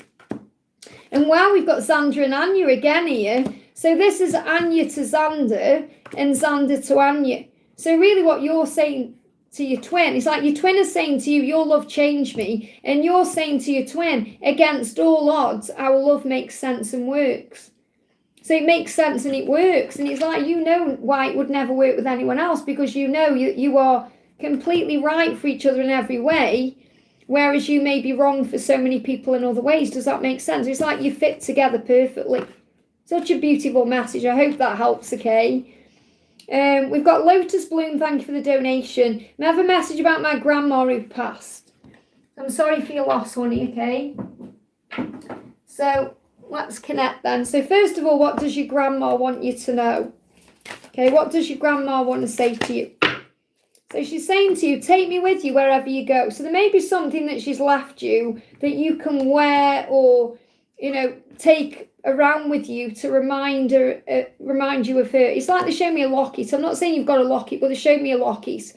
And wow, we've got Xander and Anya again here. So this is Anya to Xander and Xander to Anya. So really what you're saying to your twin, it's like your twin is saying to you, your love changed me. And you're saying to your twin, against all odds, our love makes sense and works. So it makes sense and it works. And it's like, you know why it would never work with anyone else, because you know you are completely right for each other in every way, whereas you may be wrong for so many people in other ways. Does that make sense? It's like you fit together perfectly. Such a beautiful message. I hope that helps, okay? We've got Lotus Bloom, thank you for the donation. I have a message about my grandma who passed. I'm sorry for your loss, honey, okay? So let's connect then. So first of all, what does your grandma want you to know? Okay, what does your grandma want to say to you? So she's saying to you, take me with you wherever you go. So there may be something that she's left you that you can wear or, you know, take around with you to remind you of her. It's like they show me a locket. I'm not saying you've got a locket, but they show me a locket.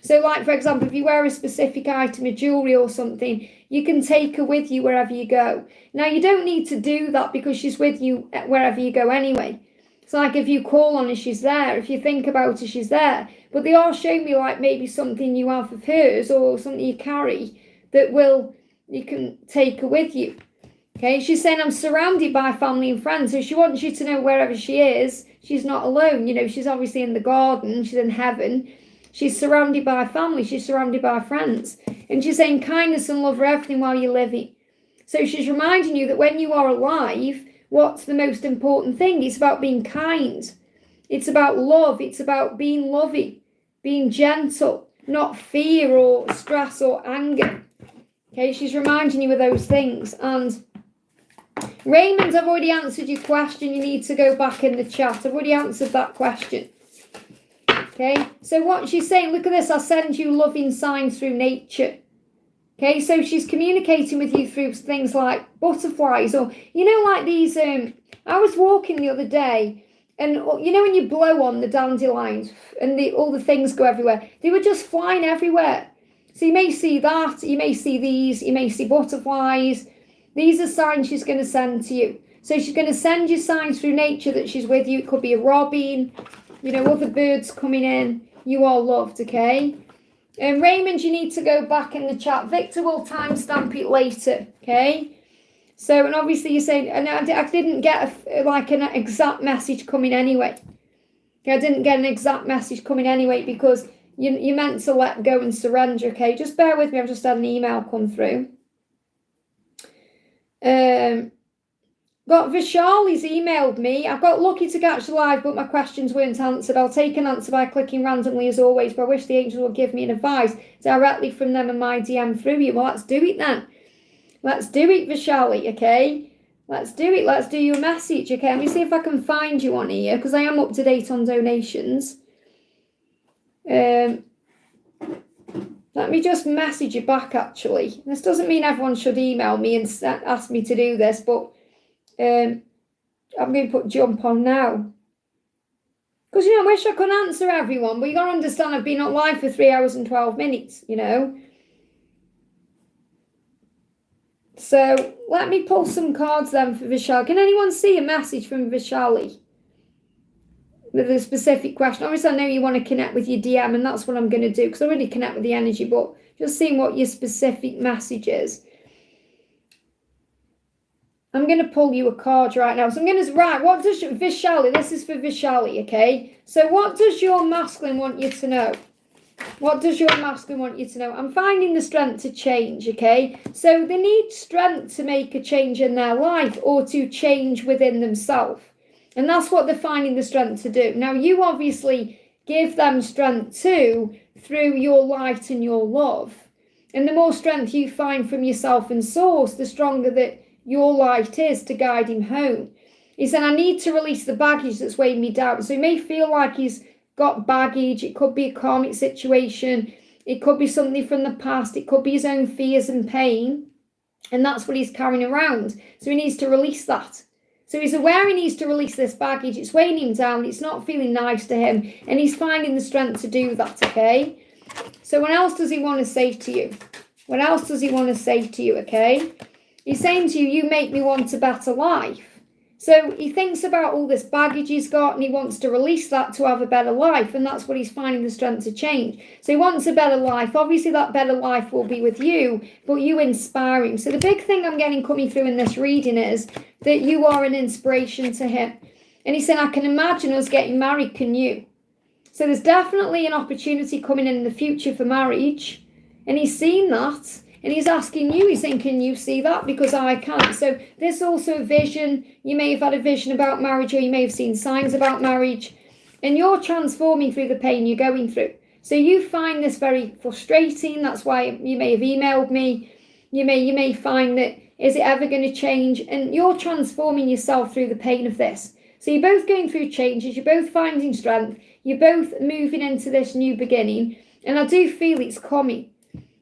So like, for example, if you wear a specific item of jewellery or something, you can take her with you wherever you go. Now, you don't need to do that because she's with you wherever you go anyway. It's like if you call on her, she's there. If you think about her, she's there. But they are showing me like maybe something you have of hers or something you carry that you can take her with you. Okay, she's saying, I'm surrounded by family and friends. So she wants you to know wherever she is, she's not alone. You know, she's obviously in the garden, she's in heaven. She's surrounded by family, she's surrounded by friends. And she's saying kindness and love are everything while you're living. So she's reminding you that when you are alive, what's the most important thing? It's about being kind. It's about love. It's about being loving, being gentle, not fear or stress or anger. Okay, she's reminding you of those things. And Raymond, I've already answered your question. You need to go back in the chat. I've already answered that question. Okay, so what she's saying, look at this, I'll send you loving signs through nature. Okay, so she's communicating with you through things like butterflies or, you know, like these, I was walking the other day and, you know, when you blow on the dandelions and all the things go everywhere, they were just flying everywhere. So you may see that, you may see these, you may see butterflies. These are signs she's going to send to you. So she's going to send you signs through nature that she's with you. It could be a robin, you know, other birds coming in. You are loved, okay? And Raymond, you need to go back in the chat. Victor will timestamp it later, okay? So, and obviously you're saying, and I didn't get an exact message coming anyway. Okay, I didn't get an exact message coming anyway because you're meant to let go and surrender, okay? Just bear with me. I've just had an email come through. Got Vishali's emailed me. I got lucky to catch the live, but my questions weren't answered. I'll take an answer by clicking randomly as always, but I wish the angels would give me an advice directly from them and my DM through you. Well, let's do it then. Let's do it, Vishali, okay? Let's do it. Let's do your message, okay? Let me see if I can find you on here, because I am up to date on donations. Let me just message you back, actually. This doesn't mean everyone should email me and ask me to do this, but I'm going to put jump on now. Because, you know, I wish I could answer everyone, but you got to understand I've been on live for 3 hours and 12 minutes, you know. So let me pull some cards then for Vishali. Can anyone see a message from Vishali with a specific question? Obviously, I know you want to connect with your DM, and that's what I'm going to do, because I already connect with the energy, but just seeing what your specific message is. I'm going to pull you a card right now. So I'm going to, what does Vishali, this is for Vishali, okay? So what does your masculine want you to know? What does your masculine want you to know? I'm finding the strength to change, okay? So they need strength to make a change in their life or to change within themselves. And that's what they're finding the strength to do. Now, you obviously give them strength too, through your light and your love. And the more strength you find from yourself and source, the stronger that your light is to guide him home. He said, I need to release the baggage that's weighing me down. So he may feel like he's got baggage. It could be a karmic situation. It could be something from the past. It could be his own fears and pain. And that's what he's carrying around. So he needs to release that. So he's aware he needs to release this baggage. It's weighing him down. It's not feeling nice to him. And he's finding the strength to do that, okay? So what else does he want to say to you? What else does he want to say to you, okay? He's saying to you, you make me want a better life. So he thinks about all this baggage he's got and he wants to release that to have a better life. And that's what he's finding the strength to change. So he wants a better life. Obviously, that better life will be with you, but you inspire him. So the big thing I'm getting coming through in this reading is that you are an inspiration to him. And he said, I can imagine us getting married, can you? So there's definitely an opportunity coming in the future for marriage. And he's seen that. And he's asking you, he's saying, can you see that? Because I can't. So there's also a vision. You may have had a vision about marriage, or you may have seen signs about marriage. And you're transforming through the pain you're going through. So you find this very frustrating. That's why you may have emailed me. You may find that, is it ever going to change? And you're transforming yourself through the pain of this. So you're both going through changes. You're both finding strength. You're both moving into this new beginning. And I do feel it's coming.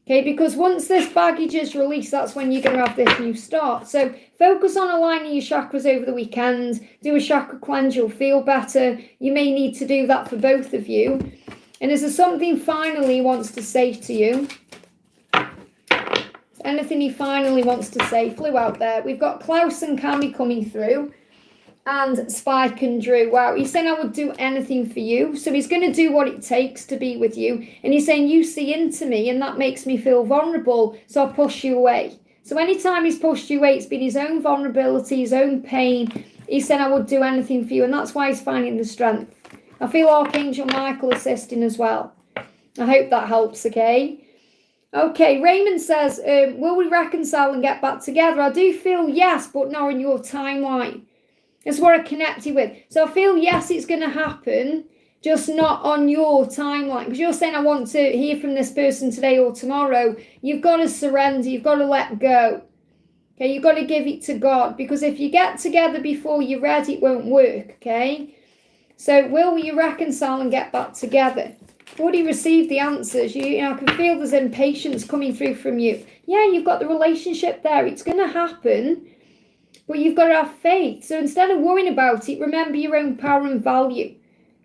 Okay, because once this baggage is released, that's when you're going to have this new start. So focus on aligning your chakras over the weekend. Do a chakra cleanse, you'll feel better. You may need to do that for both of you. And is there something finally he wants to say to you? Anything he finally wants to say? Flew out there. We've got Klaus and Cammy coming through. And Spike and Drew. Wow, he's saying I would do anything for you. So he's going to do what it takes to be with you. And he's saying you see into me and that makes me feel vulnerable. So I'll push you away. So anytime he's pushed you away, it's been his own vulnerability, his own pain. He's saying I would do anything for you. And that's why he's finding the strength. I feel Archangel Michael assisting as well. I hope that helps, okay? Okay, Raymond says, will we reconcile and get back together? I do feel yes, but not in your timeline. That's what I connected with. So I feel, yes, it's going to happen, just not on your timeline. Because you're saying, I want to hear from this person today or tomorrow. You've got to surrender. You've got to let go. Okay, you've got to give it to God. Because if you get together before you're ready, it won't work. Okay? So will you reconcile and get back together? Already received the answers. You know, I can feel there's impatience coming through from you. Yeah, you've got the relationship there. It's going to happen. But you've got to have faith. So instead of worrying about it, remember your own power and value.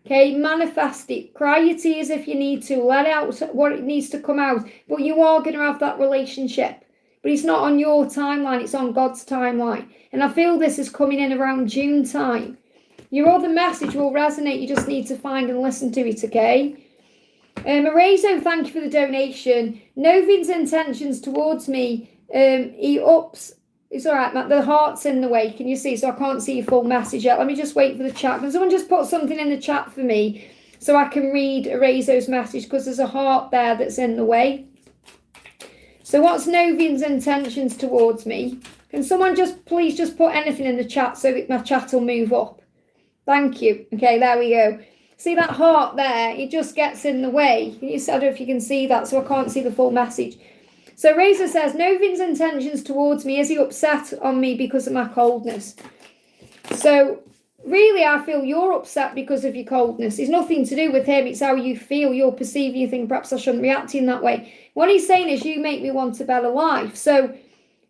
Okay, manifest it. Cry your tears if you need to. Let out what it needs to come out. But you are going to have that relationship. But it's not on your timeline. It's on God's timeline. And I feel this is coming in around June time. Your other message will resonate. You just need to find and listen to it, okay? Arazo, thank you for the donation. Novin's intentions towards me, he ups. It's all right, Matt. The heart's in the way. Can you see? So I can't see your full message yet. Let me just wait for the chat. Can someone just put something in the chat for me so I can read Arazo's message? Because there's a heart there that's in the way. So what's Novin's intentions towards me? Can someone please put anything in the chat so that my chat will move up? Thank you. Okay, there we go. See that heart there? It just gets in the way. I don't know if you can see that, so I can't see the full message. So Razor says, Novin's intentions towards me, is he upset on me because of my coldness? So really, I feel you're upset because of your coldness. It's nothing to do with him. It's how you feel. You're perceiving, you think perhaps I shouldn't react in that way. What he's saying is you make me want a better life. So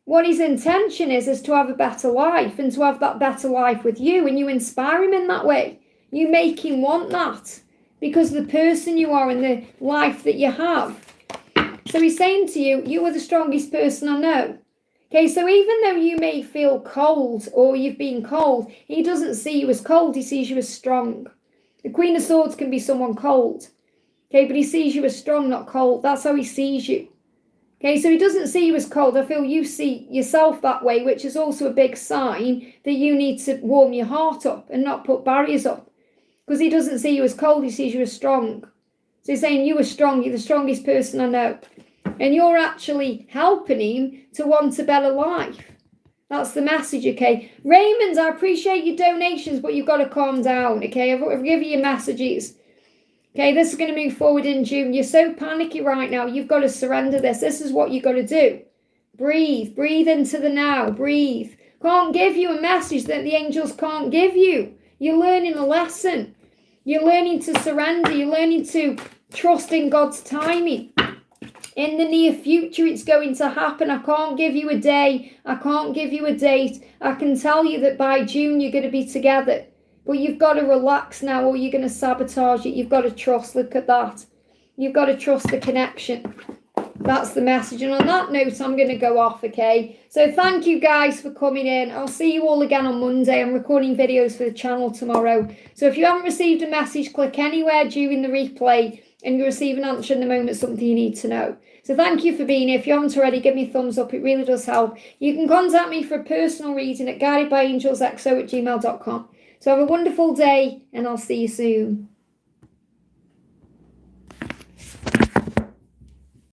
what his intention is to have a better life and to have that better life with you. And you inspire him in that way. You make him want that because of the person you are and the life that you have. So he's saying to you, you are the strongest person I know. Okay, so even though you may feel cold or you've been cold, he doesn't see you as cold, he sees you as strong. The Queen of Swords can be someone cold. Okay, but he sees you as strong, not cold. That's how he sees you. Okay, so he doesn't see you as cold. I feel you see yourself that way, which is also a big sign that you need to warm your heart up and not put barriers up. Because he doesn't see you as cold, he sees you as strong. So he's saying you are strong, you're the strongest person I know. And you're actually helping him to want a better life. That's the message, okay? Raymond, I appreciate your donations, but you've got to calm down, okay? I've given you messages. Okay, this is going to move forward in June. You're so panicky right now. You've got to surrender this. This is what you've got to do. Breathe. Breathe into the now. Breathe. Can't give you a message that the angels can't give you. You're learning a lesson. You're learning to surrender. You're learning to trust in God's timing. In the near future, it's going to happen. I can't give you a day. I can't give you a date. I can tell you that by June, you're going to be together. But you've got to relax now or you're going to sabotage it. You've got to trust. Look at that. You've got to trust the connection. That's the message. And on that note, I'm going to go off, okay? So thank you guys for coming in. I'll see you all again on Monday. I'm recording videos for the channel tomorrow. So if you haven't received a message, click anywhere during the replay and you'll receive an answer in the moment, something you need to know. So thank you for being here. If you haven't already, give me a thumbs up. It really does help. You can contact me for a personal reading at guidedbyangelsxo@gmail.com. So have a wonderful day and I'll see you soon.